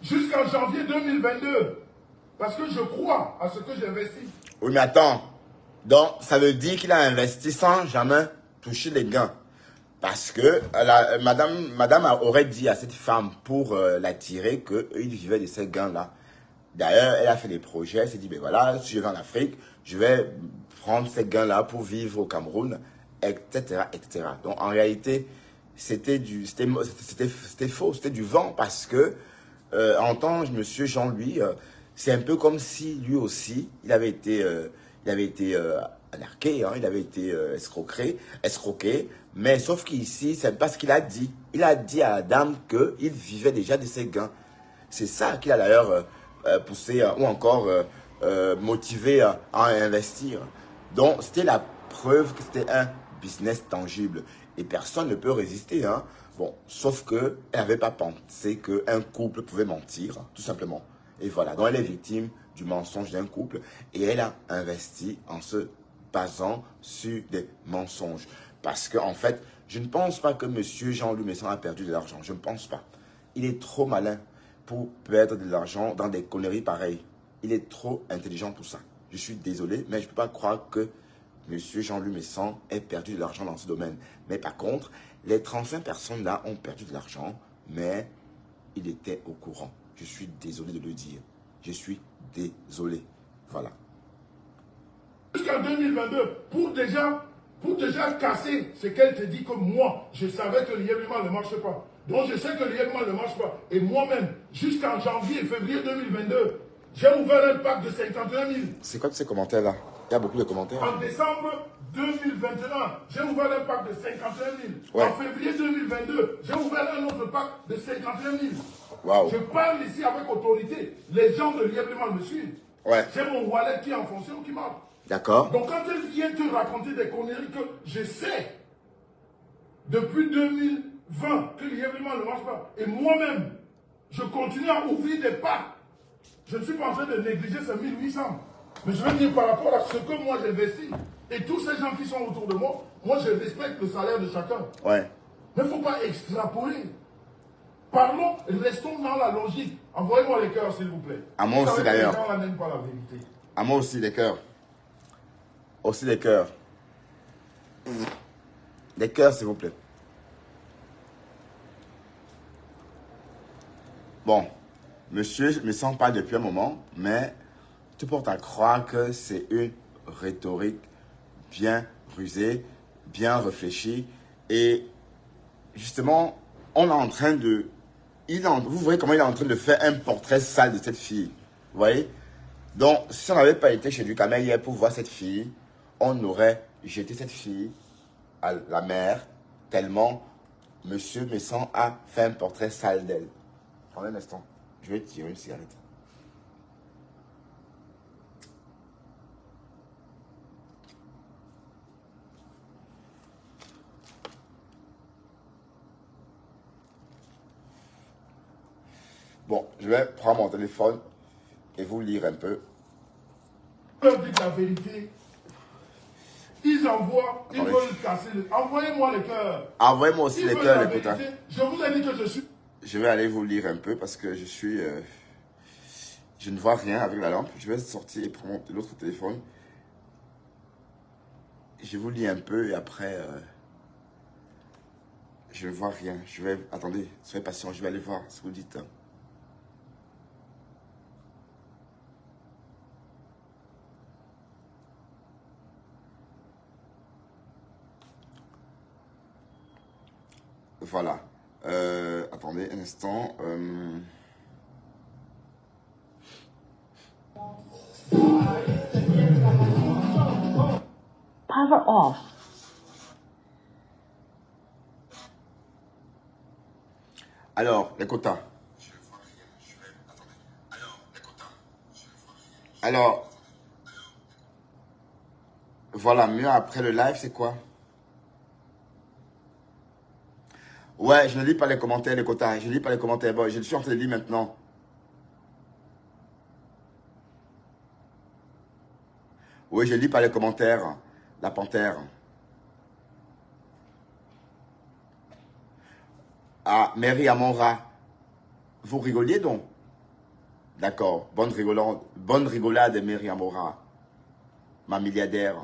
jusqu'en janvier 2022. Parce que je crois à ce que j'ai investi. Oui, mais attends. Donc, ça veut dire qu'il a investi sans jamais toucher les gains. Parce que madame aurait dit à cette femme pour l'attirer qu'il vivait de ces gains-là. D'ailleurs, elle a fait des projets. Elle s'est dit, ben voilà, si je vais en Afrique, je vais prendre ces gains-là pour vivre au Cameroun, etc., etc. Donc, en réalité, c'était faux, c'était du vent. Parce que, en tant que monsieur Jean-Louis, c'est un peu comme si lui aussi, il avait été anarqué, hein, il avait été escroqué, mais sauf qu'ici, c'est pas ce qu'il a dit. Il a dit à la dame qu'il vivait déjà de ses gains. C'est ça qu'il a d'ailleurs poussé ou encore motivé à investir. Donc, c'était la preuve que c'était un business tangible. Et personne ne peut résister. Hein. Bon, sauf qu'elle n'avait pas pensé qu'un couple pouvait mentir, tout simplement. Et voilà, donc elle est victime du mensonge d'un couple et elle a investi en se basant sur des mensonges. Parce qu'en fait, je ne pense pas que M. Jean-Louis Messon a perdu de l'argent. Je ne pense pas. Il est trop malin pour perdre de l'argent dans des conneries pareilles. Il est trop intelligent pour ça. Je suis désolé, mais je ne peux pas croire que M. Jean-Louis Messon ait perdu de l'argent dans ce domaine. Mais par contre, les 35 personnes là ont perdu de l'argent, mais il était au courant. Je suis désolé de le dire. Je suis désolé. Voilà. Jusqu'en 2022, pour déjà casser ce qu'elle te dit que moi, je savais que l'IEP-Mal ne marche pas. Donc je sais que l'IEP-Mal ne marche pas. Et moi-même, jusqu'en janvier, février 2022, j'ai ouvert un pack de 51 000. C'est quoi ces commentaires-là? Il y a beaucoup de commentaires. En décembre 2021, j'ai ouvert un pack de 51 000. Ouais. En février 2022, j'ai ouvert un autre pack de 51 000. Wow. Je parle ici avec autorité. Les gens de l'IEP-Mal me suivent. Ouais. J'ai mon wallet qui est en fonction, qui marche. D'accord. Donc quand elle vient te raconter des conneries que je sais, depuis 2020, que l'IEP-Mal ne marche pas, et moi-même, je continue à ouvrir des packs. Je ne suis pas en train de négliger ces 1800. Mais je veux dire par rapport à ce que moi j'investis, et tous ces gens qui sont autour de moi, moi je respecte le salaire de chacun. Ouais. Mais il ne faut pas extrapoler. Parlons, restons dans la logique. Envoyez-moi les cœurs, s'il vous plaît. À moi aussi, d'ailleurs. Les gens n'aiment pas la vérité. À moi aussi, les cœurs. Aussi les cœurs. Les cœurs, s'il vous plaît. Bon, monsieur, je me sens pas depuis un moment, mais tu portes à croire que c'est une rhétorique bien rusée, bien réfléchie. Et justement, on est en train de... vous voyez comment il est en train de faire un portrait sale de cette fille. Vous voyez? Donc, si on n'avait pas été chez Ducamel hier pour voir cette fille, on aurait jeté cette fille à la mère, tellement Monsieur Messon a fait un portrait sale d'elle. Attendez un instant, je vais tirer une cigarette. Bon, je vais prendre mon téléphone et vous lire un peu. Leur dites la vérité. Ils envoient, ils Attendez. veulent casser le... Envoyez-moi le cœur. Envoyez-moi aussi Ils les veulent cœurs, la les coutins. vérité. Je vous ai dit que je suis... Je vais aller vous lire un peu parce que je suis... je ne vois rien avec la lampe. Je vais sortir et prendre l'autre téléphone. Je vous lis un peu et après... je ne vois rien. Je vais... Attendez, soyez patient. Je vais aller voir ce que vous dites. Voilà. Attendez un instant. Power off. Alors, les quotas. Alors, voilà, mieux après le live, c'est quoi? Ouais, je ne lis pas les commentaires, les quotas. Je ne lis pas les commentaires. Bon, je suis en train de lire maintenant. Oui, je lis pas les commentaires. La panthère. Ah, Mary Amora. Vous rigoliez donc? D'accord. Bonne rigolade, Mary Amora. Ma milliardaire.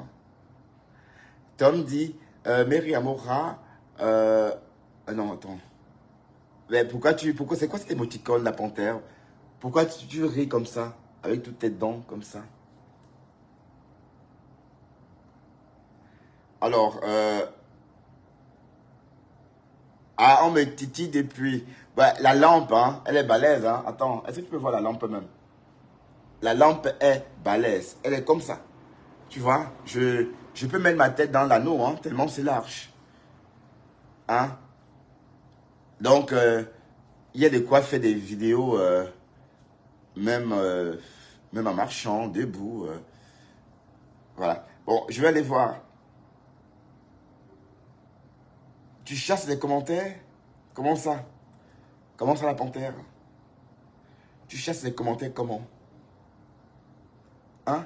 Tom dit, Mary Amora, non, attends. Mais pourquoi c'est quoi cette émoticône, la panthère? Pourquoi tu ris comme ça, avec toutes tes dents comme ça? Alors, ah, on me titille depuis. Ouais, la lampe, hein, elle est balèze, hein. Attends, est-ce que tu peux voir la lampe même? La lampe est balèze. Elle est comme ça. Tu vois, je peux mettre ma tête dans l'anneau, hein, tellement c'est large. Hein? Donc, il y a de quoi faire des vidéos, même en marchant, debout. Voilà. Bon, je vais aller voir. Tu chasses les commentaires? Comment ça? Comment ça, la panthère? Tu chasses les commentaires comment? Hein?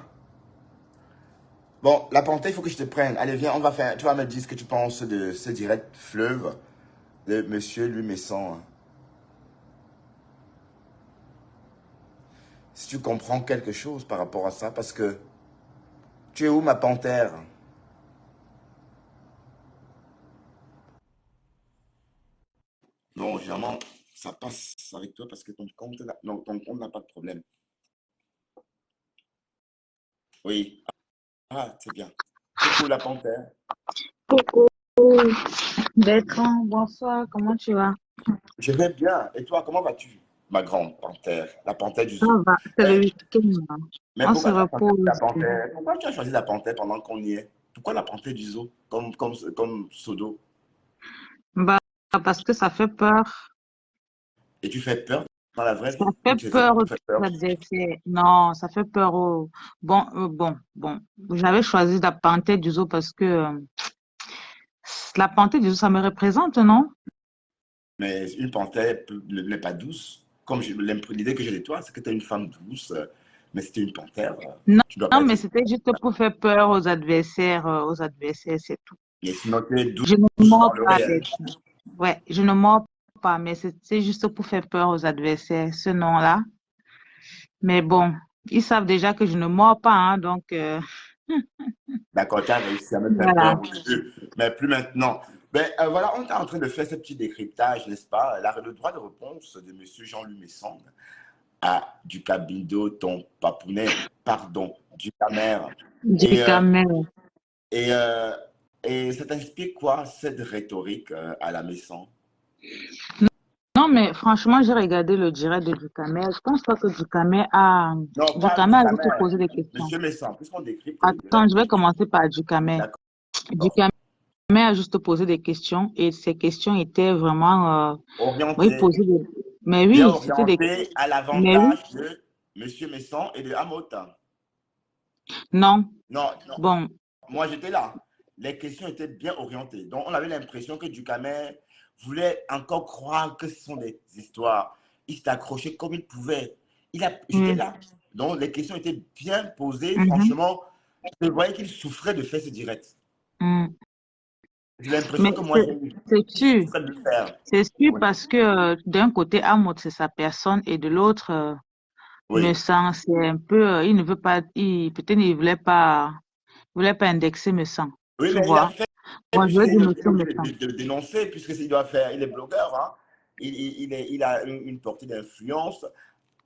Bon, la panthère, il faut que je te prenne. Allez, viens, on va faire... Tu vas me dire ce que tu penses de ce direct fleuve de Monsieur Louis Messon. Si tu comprends quelque chose par rapport à ça, parce que... Tu es où, ma panthère? Non, généralement, ça passe avec toi parce que ton compte n'a pas de problème. Oui. Ah, c'est bien. Coucou, la panthère. Coucou, Bertrand, bonsoir, comment tu vas? Je vais bien. Et toi, comment vas-tu, ma grande panthère? La panthère du Ça zoo. va, c'est le Mais, week-end, hein. mais On se pourquoi tu as choisi la repose. panthère? Pourquoi tu as choisi la panthère pendant qu'on y est? Pourquoi la panthère du zoo comme pseudo? Bah, parce que ça fait peur. Et tu fais peur dans la vraie Ça vie? Ou fait peur tu aux fais peur? adversaires. Non, ça fait peur aux... Bon. J'avais choisi la panthère du zoo parce que la panthère du zoo, ça me représente, non? Mais une panthère n'est pas douce. L'idée que j'ai de toi, c'est que tu es une femme douce, mais si tu es une panthère, Non, tu ne dois non, pas être mais une c'était juste pour faire peur aux adversaires, c'est tout. mais sinon tu es Je ne douce dans mords le pas, réel. Bertrand. Ouais, je ne mords pas, mais c'est juste pour faire peur aux adversaires, ce nom-là. Mais bon, ils savent déjà que je ne mords pas, hein, donc D'accord, tu as réussi à me faire voilà. peur au début, mais plus maintenant. Ben, voilà, on est en train de faire ce petit décryptage, n'est-ce pas? Le droit de réponse de Monsieur Jean-Louis Messon à du Cabindo, ton papounet, pardon, du Camer. Du Et, camel. et, euh, et ça t'inspire quoi, cette rhétorique à la Messon? Non, mais franchement, j'ai regardé le direct de Ducamer. Je pense pas que Non, pas du Ducamer a juste Camer, posé des questions. Monsieur Messon, puisqu'on décrypte le Attends, direct je de vais Messon. commencer par Ducamer. D'accord. Ducamer a juste posé des questions et ces questions étaient vraiment, oui, Orienté, posées mais bien oui, c'était des, orienté à mais oui, l'avantage de Monsieur Messon et de Hamotte. non, Non, non, bon, moi j'étais là. Les questions étaient bien orientées. Donc on avait l'impression que Ducamer voulait encore croire que ce sont des histoires. Il s'est accroché comme il pouvait. J'étais oui, là. Donc les questions étaient bien posées. mhm, Franchement, je voyais qu'il souffrait de faire ce direct. mhm. J'ai l'impression Mais que moi j'ai eu. c'est Il sûr, souffrait de le faire. c'est sûr Oui. parce que d'un côté, Amod, c'est sa personne et de l'autre, me Oui. sent, c'est un peu, il ne veut pas, peut-être il voulait pas indexer me sent, Oui, tu mais il a vois. fait, Moi, je veux dire puisqu'il me est sent, me obligé sent. de dénoncer, puisqu'il doit faire, il est blogueur, hein. Il a une portée d'influence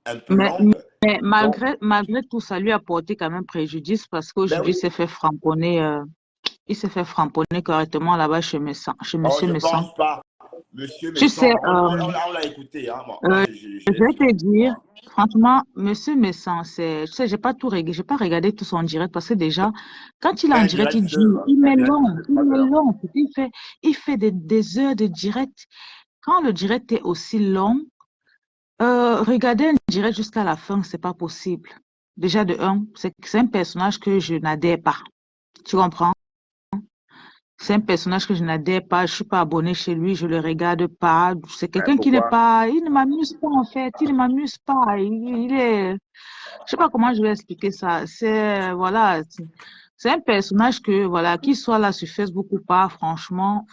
un peu Mais, longue. mais Donc, malgré tout, ça lui a porté quand même préjudice parce ben qu'aujourd'hui, oui. il s'est fait framponner correctement là-bas chez Oh, Monsieur je Messon. pense pas. Monsieur Tu sais, Messon, on l'a écouté, hein. Moi euh, je je l'ai vais te suivi. dire, franchement, Monsieur Messon, tu sais, j'ai pas regardé tout son direct parce que déjà, quand il est C'est en un direct, il dit, directeur. il C'est un met directeur long, de il 3 met heures. long. Il fait des heures de direct. Quand le direct est aussi long, regarder un direct jusqu'à la fin, c'est pas possible. Déjà, de un, c'est un personnage que je n'adhère pas. Tu comprends? C'est un personnage que je n'adhère pas. Je suis pas abonnée chez lui, je le regarde pas. C'est quelqu'un qui n'est Pourquoi? pas, il ne m'amuse pas en fait. Il ne m'amuse pas. Il est, je sais pas comment je vais expliquer ça. C'est, voilà, c'est un personnage que, voilà, qu'il soit là sur Facebook ou pas, franchement,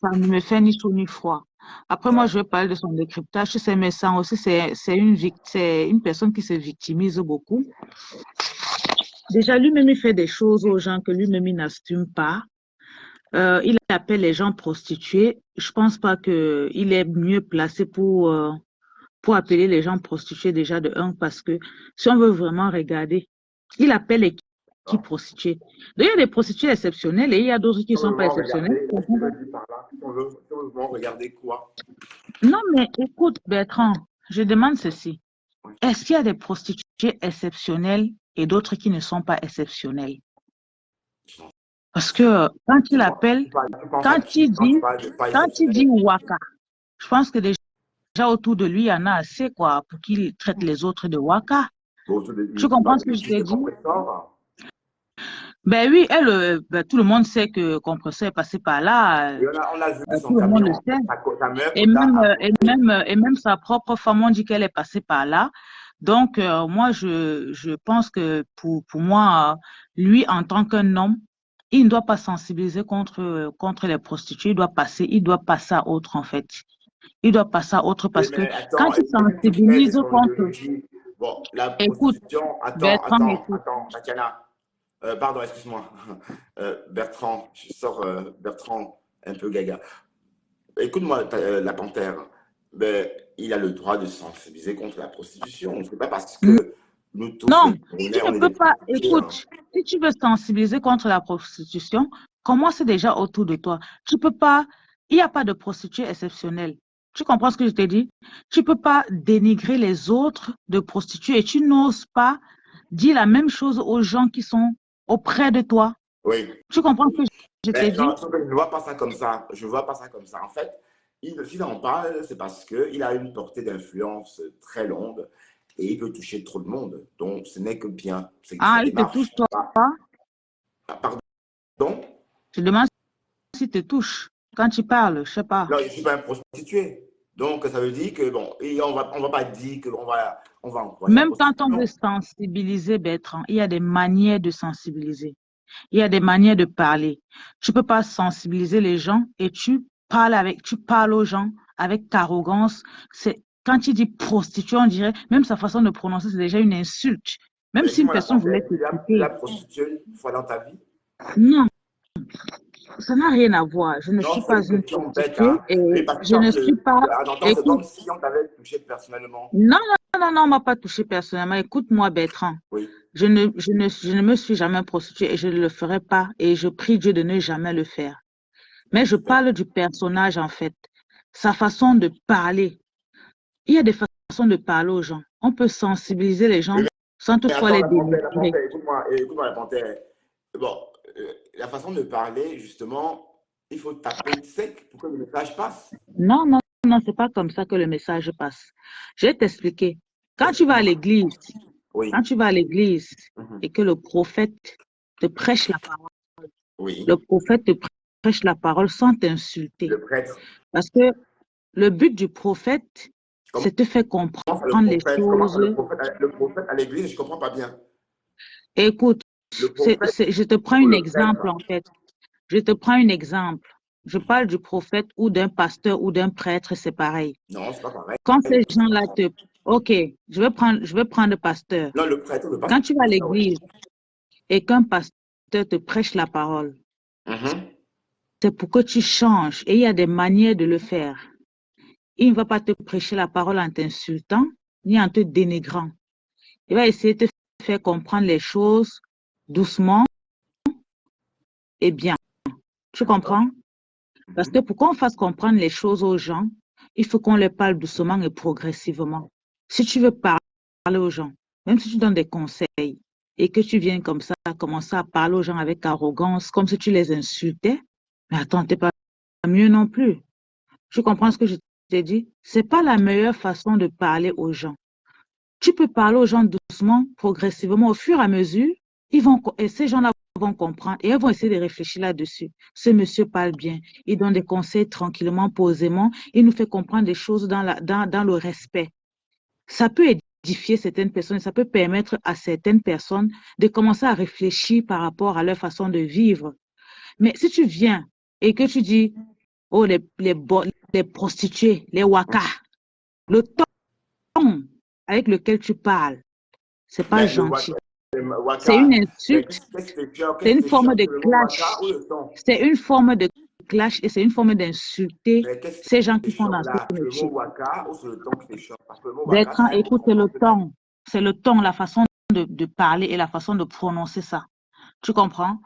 ça ne me fait ni chaud ni froid. Après, moi, Ouais. je vais parler de son décryptage. C'est méchant aussi. C'est une personne qui se victimise beaucoup. Déjà, lui-même, il fait des choses aux gens que lui-même, il n'assume pas. Il appelle les gens prostituées. Je pense pas que il est mieux placé pour appeler les gens prostituées déjà de un, parce que si on veut vraiment regarder, il appelle les qui Non. prostituées. Donc, il y a des prostituées exceptionnelles et il y a d'autres qui Si ne on sont veut pas vraiment exceptionnelles. regarder, qu'est-ce qu'il veut dire par là? Si on veut vraiment regarder quoi? Non, mais écoute, Bertrand, je demande ceci. Oui. Est-ce qu'il y a des prostituées exceptionnelles et d'autres qui ne sont pas exceptionnelles? Non. Parce que quand il appelle, Tu penses à quand qui il quand tu dit, parles de pas quand il dit exceptionnel? Waka, je pense que déjà autour de lui, il y en a assez, quoi, pour qu'il traite les autres de Waka. Autour de Tu lui, tu comprends parles ce de que je qui? t'ai De dit? compresseur? Ben oui, elle, ben, tout le monde sait que Compresseur est passé par là, Et on a vu son tout le monde le camion. sait. Ta mère que tu as apporté. Et même sa propre femme, on dit qu'elle est passée par là. Donc, moi, je pense que pour moi, lui, en tant qu'un homme, il ne doit pas sensibiliser contre les prostituées, il doit passer à autre, en fait. Il doit passer à autre Oui, parce que mais attends, quand il qu'est-ce que tu fais de sensibilise son contre, idéologie? Bon, la écoute, prostitution. Bertrand, écoute, Tatiana. Pardon, excuse-moi. Bertrand, je sors Bertrand un peu gaga. Écoute-moi, la panthère. Ben, il a le droit de sensibiliser contre la prostitution. C'est pas parce que nous tous, les non, tu Camerounais, ne on est peux des pas, prostituées, hein. écoute, si tu veux sensibiliser contre la prostitution, commence déjà autour de toi. Tu peux pas, il n'y a pas de prostituée exceptionnelle. Tu comprends ce que je t'ai dit? Tu peux pas dénigrer les autres de prostituées et tu n'oses pas dire la même chose aux gens qui sont auprès de toi. Oui. Tu comprends ce que je t'ai Mais non, dit? je ne vois pas ça comme ça. Je ne vois pas ça comme ça. En fait, s'il en parle, c'est parce qu'il a une portée d'influence très longue et il veut toucher trop de monde. Donc, ce n'est que bien. C'est sa Ah, il te touche, démarche. toi. Pardon? Je demande s'il te touche quand tu parles, je sais pas. Non, je ne suis pas un prostitué. Donc, ça veut dire que, bon, et on va pas dire on va encourager la Même quand on veut prostitution. sensibiliser, Bertrand, il y a des manières de sensibiliser. Il y a des manières de parler. Tu peux pas sensibiliser les gens et tu parles aux gens avec arrogance. C'est, quand tu dis prostituée, on dirait, même sa façon de prononcer, c'est déjà une insulte. Même Mais si une dis-moi, la personne voulait panthère, tu t'écouter. as prostitué une fois dans ta vie? Non, ça n'a rien à voir. Je ne suis Non, c'est pas une une question bête, prostituée hein. et Oui, parce que je ne suis pas, à l'entendre, c'est comme écoute, si on t'avait touché personnellement. non, non, on m'a pas touché personnellement. Écoute-moi, Bertrand. Oui. Je ne me suis jamais prostituée et je ne le ferai pas et je prie Dieu de ne jamais le faire. Mais je Super. parle du personnage en fait, sa façon de parler. Il y a des façons de parler aux gens. On peut sensibiliser les gens Oui, sans mais toutefois attends, les la dénigrer. panthère, écoute-moi, la panthère. Bon, la façon de parler, justement, il faut taper sec pour que le message passe. Non, non, non, c'est pas comme ça que le message passe. Je vais t'expliquer. Quand tu vas à Explique-moi. l'église, Oui. quand tu vas à l'église Mhm. et que le prophète te prêche la parole, Oui. le prophète te prêche la parole sans t'insulter. Le prêtre. Parce que le but du prophète, Comment c'est de te faire ça, comprendre les comment ça, choses. le prophète à l'église, je ne comprends pas bien. Écoute, Le prophète je te prends ou un le prêtre? exemple en fait. Je te prends un exemple. Je parle du prophète ou d'un pasteur ou d'un prêtre, c'est pareil. Non, c'est pas pareil. Quand ces gens-là te... Ok, je vais prendre le pasteur. Non, le prêtre ou le Quand pasteur. tu vas à Ah oui. l'église et qu'un pasteur te prêche la parole, Mhm. c'est pour que tu changes et il y a des manières de le faire. Il ne va pas te prêcher la parole en t'insultant ni en te dénigrant. Il va essayer de te faire comprendre les choses doucement et bien. Tu D'accord. comprends? Parce que pour qu'on fasse comprendre les choses aux gens, il faut qu'on les parle doucement et progressivement. Si tu veux parler aux gens, même si tu donnes des conseils et que tu viens comme ça, commencer à parler aux gens avec arrogance, comme si tu les insultais, mais attends, t'es pas mieux non plus. Tu comprends ce que je t'ai dit? C'est pas la meilleure façon de parler aux gens. Tu peux parler aux gens doucement, progressivement, au fur et à mesure, et ces gens-là vont comprendre et ils vont essayer de réfléchir là-dessus. Ce monsieur parle bien, il donne des conseils tranquillement, posément, il nous fait comprendre des choses dans le respect. Ça peut édifier certaines personnes, ça peut permettre à certaines personnes de commencer à réfléchir par rapport à leur façon de vivre. Mais si tu viens et que tu dis, oh, les prostituées, les wakas, le ton avec lequel tu parles, c'est pas Mais gentil. le C'est une waka, mais insulte, qu'est-ce c'est que une tu forme cherches, de le mot clash. waka ou le son? C'est une forme de clash et c'est une forme d'insulter Mais qu'est-ce ces gens qui qui te sont choque dans ce là? C'est le mot métier. waka ou c'est le ton qui te choque? Parce que le mot waka, Bertrand, ça a un écoute, sens professionnel. c'est le ton, la façon de parler et la façon de prononcer ça. Tu comprends?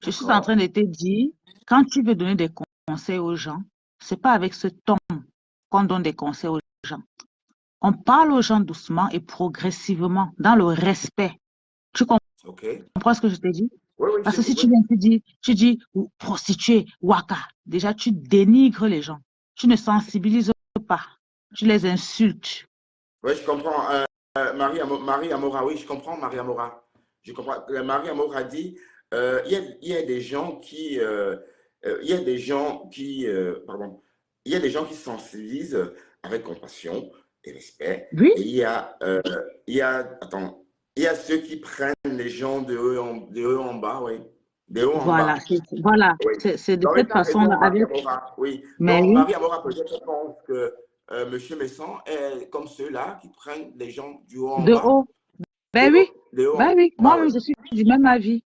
Je suis en train D'accord. de te dire, quand tu veux donner des conseils aux gens, c'est pas avec ce ton qu'on donne des conseils aux gens. On parle aux gens doucement et progressivement, dans le respect. Tu Ok. comprends ce que je t'ai dit? Oui, oui, Parce que si j'écoute. tu Oui. viens, tu dis prostituée, waka, déjà tu dénigres les gens. Tu ne sensibilises pas. Tu les insultes. Oui, je comprends. Marie Amora, oui, je comprends Marie Amora. Je comprends. Marie Amora dit, il y a des gens qui, il y a des gens qui, pardon, il y a des gens qui se sensibilisent avec compassion et respect, Oui, et attends, il y a ceux qui prennent les gens de haut en bas, oui, de haut en voilà, bas. voilà, Oui. c'est de Donc, cette tu as façon-là raison, Marie avec. Amora. Oui. Mais Donc, oui, Marie Amora peut-être pense que Monsieur Messon est comme ceux-là qui prennent les gens du haut en de bas. haut. Ben oui, De haut en ben oui. bas, Moi-même, oui. je suis du même avis.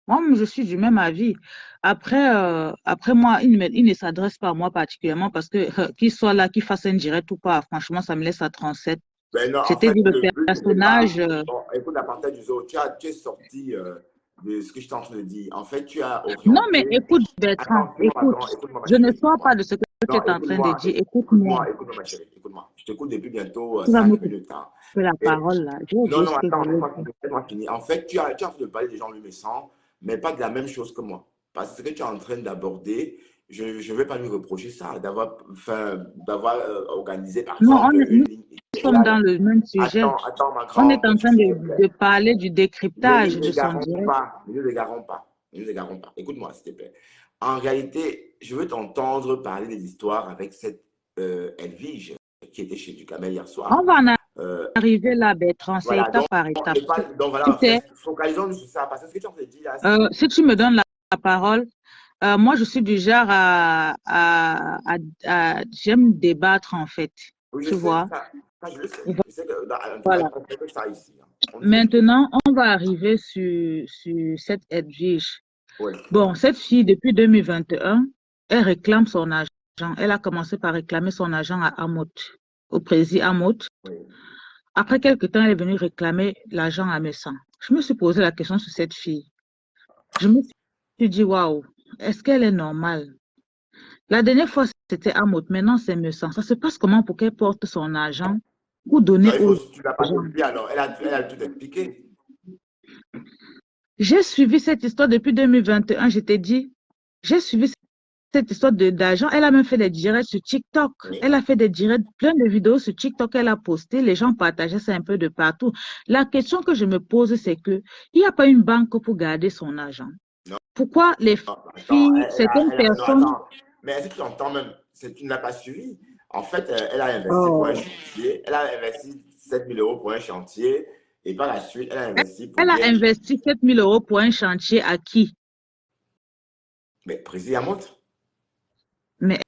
Moi-même, je suis du même avis. Après moi, il ne s'adresse pas à moi particulièrement parce que qu'il soit là, qu'il fasse un direct ou pas, franchement, ça me laisse à 37. Ben non, en J'étais fait, dit le le but n'était personnage. pas. Bon, écoute, à partir du zoo, tu es sorti de ce que je suis en train de dire. En fait, tu as Non, mais orienté. écoute, Bertrand, Attends, écoute. écoute-moi, ma Je ne chérie, sors pas écoute-moi. de ce que tu Non, es en train de dire. Écoute-moi. écoute-moi, ma chérie, écoute-moi. Je t'écoute depuis bientôt Tu vas me 5 minutes. Hein. couper la Et parole là. J'ai non, oublié non, ce que je attends, voulais dire. laisse-moi finir. En fait, tu es en train de parler des gens luminescents, mais pas de la même chose que moi. Parce que ce que tu es en train d'aborder, je ne vais pas lui reprocher ça, d'avoir organisé, par Non, exemple, une nous ligne sommes dans éditoriale. le même sujet. Attends, ma On est grande, en train s'il te plaît. de parler du Ne décryptage nous de son égarons direct. pas, ne nous égarons pas, ne nous égarons pas. Écoute-moi, s'il te plaît. En réalité, je veux t'entendre parler des histoires avec cette Edwige qui était chez Ducamel hier On soir. va en Euh, arriver là, Bertrand. C'est voilà, étape par étape. donc Tu voilà, sais, focalisons-nous sur ça. Parce que ce que tu as dit là, c'est. si tu me donnes la parole, moi, je suis du genre j'aime débattre en fait. Oui, je Tu sais, vois? ça, je le sais. Je sais que, en tout cas, Voilà. on fait que ça ici. Hein. On ne fait que ça. Maintenant, on va arriver sur cette Edwige. Oui. Bon, cette fille, depuis 2021, elle réclame son argent. Elle a commencé par réclamer son argent à Amot, au président Amot. Oui. Après quelques temps, elle est venue réclamer l'argent à Messan. Je me suis posé la question sur cette fille. Je me suis dit, waouh, est-ce qu'elle est normale? La dernière fois, c'était Amot, maintenant c'est Messan. Ça se passe comment pour qu'elle porte son argent pour Non, donner aux tu l'as pas gens? compris alors. Elle a tout expliqué. J'ai suivi cette histoire depuis 2021, je t'ai dit. J'ai suivi cette histoire d'argent. Elle a même fait des directs sur TikTok. Oui. Elle a fait des directs, plein de vidéos sur TikTok. Elle a posté. Les gens partageaient ça un peu de partout. La question que je me pose, c'est que il n'y a pas une banque pour garder son argent. Non. Pourquoi les Attends, filles, certaines non, personnes... attends. Mais est-ce que tu entends même? Tu ne l'as pas suivi. En fait, elle a investi pour un Oh. chantier. Elle a investi 7 000 euros pour un chantier. Et par la suite, elle a investi pour Elle a bien. investi 7 000 euros pour un chantier à qui? Mais Président Yamout, Mais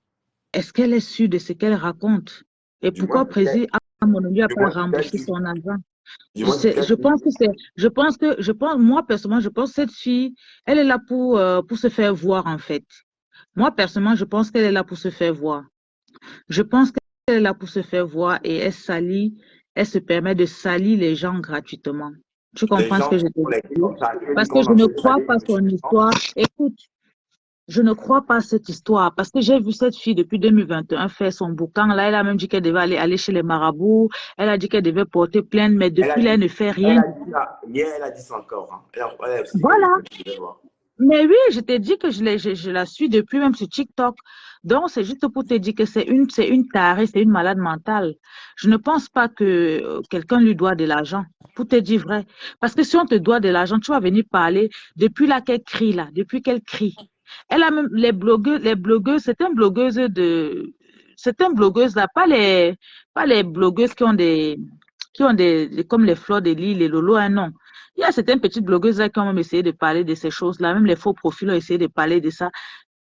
est-ce qu'elle est sûre de ce qu'elle raconte? Et du moins pourquoi Président Amon ne lui a du pas moins remboursé son argent? du moins peut-être Moi personnellement, je pense que cette fille, elle est là pour se faire voir en fait. Moi personnellement, je pense qu'elle est là pour se faire voir. Je pense qu'elle est là pour se faire voir et elle se permet de salir les gens gratuitement. Tu les comprends ce gens que je te sont les dis? comme ça. Tu as dit Parce que qu'on je en ne fait crois salir pas son histoire. Écoute, je ne crois pas à cette histoire parce que j'ai vu cette fille depuis 2021 faire son boucan. Là, elle a même dit qu'elle devait aller chez les marabouts. Elle a dit qu'elle devait porter plainte, mais Elle a depuis là, elle dit, ne fait elle rien. a dit ça. Hier, elle a dit ça encore. Hein. Elle a aussi Voilà. que tu devais voir. Mais oui, je t'ai dit que je la suis depuis même sur TikTok. Donc, c'est juste pour te dire que c'est une tarée, c'est une malade mentale. Je ne pense pas que quelqu'un lui doit de l'argent. Pour te dire vrai. Parce que si on te doit de l'argent, tu vas venir parler depuis là qu'elle crie là, depuis qu'elle crie. Elle a même les blogueuses, c'est une blogueuse là, pas les blogueuses qui ont comme les fleurs de lys, les lolos, hein, non. Il y a certaines petites blogueuses là qui ont même essayé de parler de ces choses-là, même les faux profils ont essayé de parler de ça,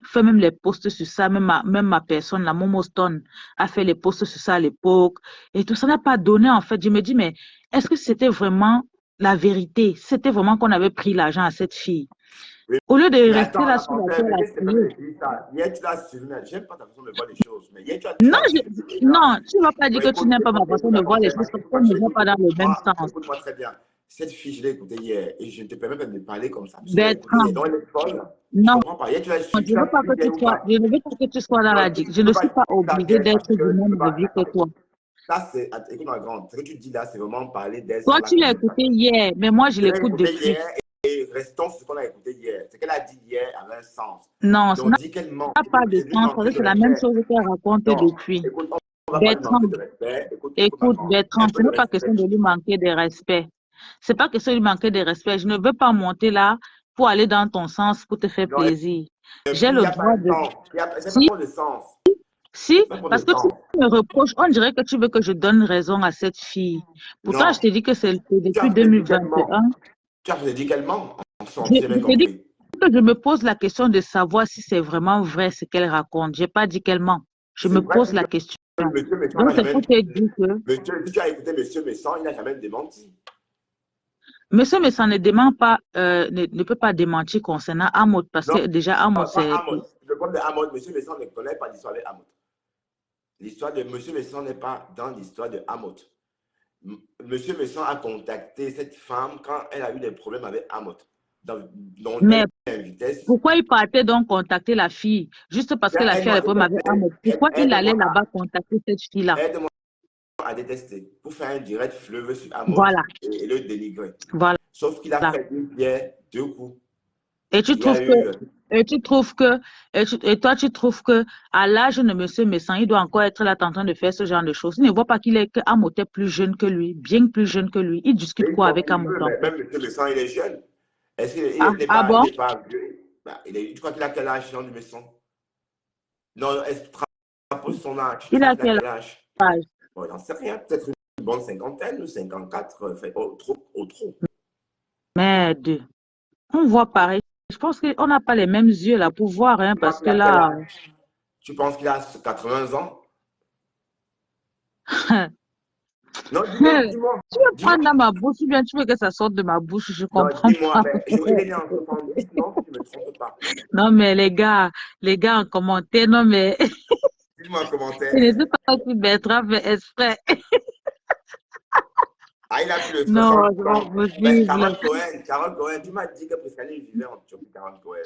fait même les posts sur ça, même ma personne, la Momo Stone, a fait les posts sur ça à l'époque, et tout ça n'a pas donné en fait. Je me dis, mais est-ce que c'était vraiment la vérité? C'était vraiment qu'on avait pris l'argent à cette fille? Oui. Au lieu de Mais rester attends, là la sur la panthère, terre mais à qu'est-ce que c'est crier. que tu dis ça? Hier, tu l'as suivi, mais j'aime pas ta façon de voir les choses. Mais hier, tu Non, l'as suivi déjà. non, tu ne vas pas dire Ouais, que tu n'aimes pas ma façon de voir les choses parce qu'on ne va pas dans le même sens. écoute-moi très bien. Cette fille, je l'ai écoutée hier et je ne te permets pas de me parler comme ça. Parce que je l'ai écoutée hier, Bertrand, donc elle est folle. Je non, comprends pas. Hier, tu l'as je suivi, tu ne veux l'as pas suivi que tu hier ou sois, pas? je ne veux pas que tu sois dans Non, la écoute, digue. tu Je ne ne peux pas suis pas expliquer ça obligée hier d'être parce que du tu même peux pas. avis que Attends, toi. ça, c'est. Écoute-moi, grande. Ce que tu dis là, c'est vraiment parler d'elle Toi, sans la tu l'as connaître. écouté hier, mais moi, je Je l'ai l'écoute écouté depuis. hier et restons sur ce qu'on a écouté hier. Ce qu'elle a dit hier avait un sens. Non, ça Donc, n'a dit qu'elle ment. pas de C'est lui sens, parce manquer que de c'est la même respect. chose qu'elle raconte Non, depuis. écoute, on ne va pas lui Bertrand, manquer de respect. Écoute ma écoute, grande. Bertrand, Un ce peu de n'est pas question respect. de lui manquer de respect. C'est pas question de lui manquer de respect. Je ne veux pas monter là pour aller dans ton sens, pour te faire Non, plaisir. et J'ai puis, il le n'y a pas droit de de... sens. C'est pas Si, pour le sens. si, C'est pas pour parce le que tu sens. me reproches, on dirait que tu veux que je donne raison à cette fille. Pourtant, je Non. te dis que c'est Tu depuis as dit qu'elle ment. 2021. Tu as dit qu'elle ment. Je, J'ai bien je te dis compris. que je me pose la question de savoir si c'est vraiment vrai ce qu'elle raconte. J'ai pas dit qu'elle ment. Je C'est me vrai pose la que question. Monsieur Messon Donc, n'a c'est jamais. pour te dire que Monsieur, si tu as écouté Monsieur Messon, il n'a jamais démenti. Monsieur Messan ne dément pas, ne peut pas démentir concernant Amos, parce Non, que déjà Amos, pas Amos. Le problème de Amos, Monsieur Messon ne connaît pas l'histoire de Amos. L'histoire de Monsieur Messon n'est pas dans l'histoire de Amos. Monsieur Messon a contacté cette femme quand elle a eu des problèmes avec Amos. Donc elle mais est en vitesse. pourquoi il partait donc contacter la fille? Juste parce que la fille a des problèmes avec Amos. Pourquoi il allait là-bas contacter cette fille-là? Aide-moi à détester pour faire un direct fleuve sur Amos Voilà, et le dénigrer. voilà. Sauf qu'il a fait une pierre deux coups. Et tu Il y a trouves que, eu. et toi, tu trouves que à l'âge de Monsieur Messan, il doit encore être là en train de faire ce genre de choses. Il ne voit pas qu'il est que Amos est plus jeune que lui, bien plus jeune que lui. Il discute quoi avec Amos? Même M. Messon, il est jeune. Est-ce qu'il n'est Ah pas, bon? vieux? Bah, tu crois qu'il a quel âge, Jean du Messon? Non, est-ce que tu rappelles son âge? Il Il a a quel quel âge? âge? Bon, j'en sais rien. Peut-être une bonne cinquantaine ou 54. Au trop. Merde. On voit pareil. Je pense qu'on n'a pas les mêmes yeux là pour voir, hein, Tu penses parce qu'il que a quel là, âge? Tu penses qu'il a 80 ans? Non, dis-moi. tu veux prendre dans ma bouche ou bien tu veux que ça sorte de ma bouche, je Non, comprends dis-moi. pas. Il est né en 70, non, si je ne me trompe pas. Non, mais les gars en commentaire, non, mais Dis-moi un commentaire. je ne sais pas si Bertrand fait exprès. Ah, il a plus de Non, 60 c'est pas ans. Ben, possible. Carole Cohen, tu m'as dit que Priscilla vivait en Turquie, Carole Cohen.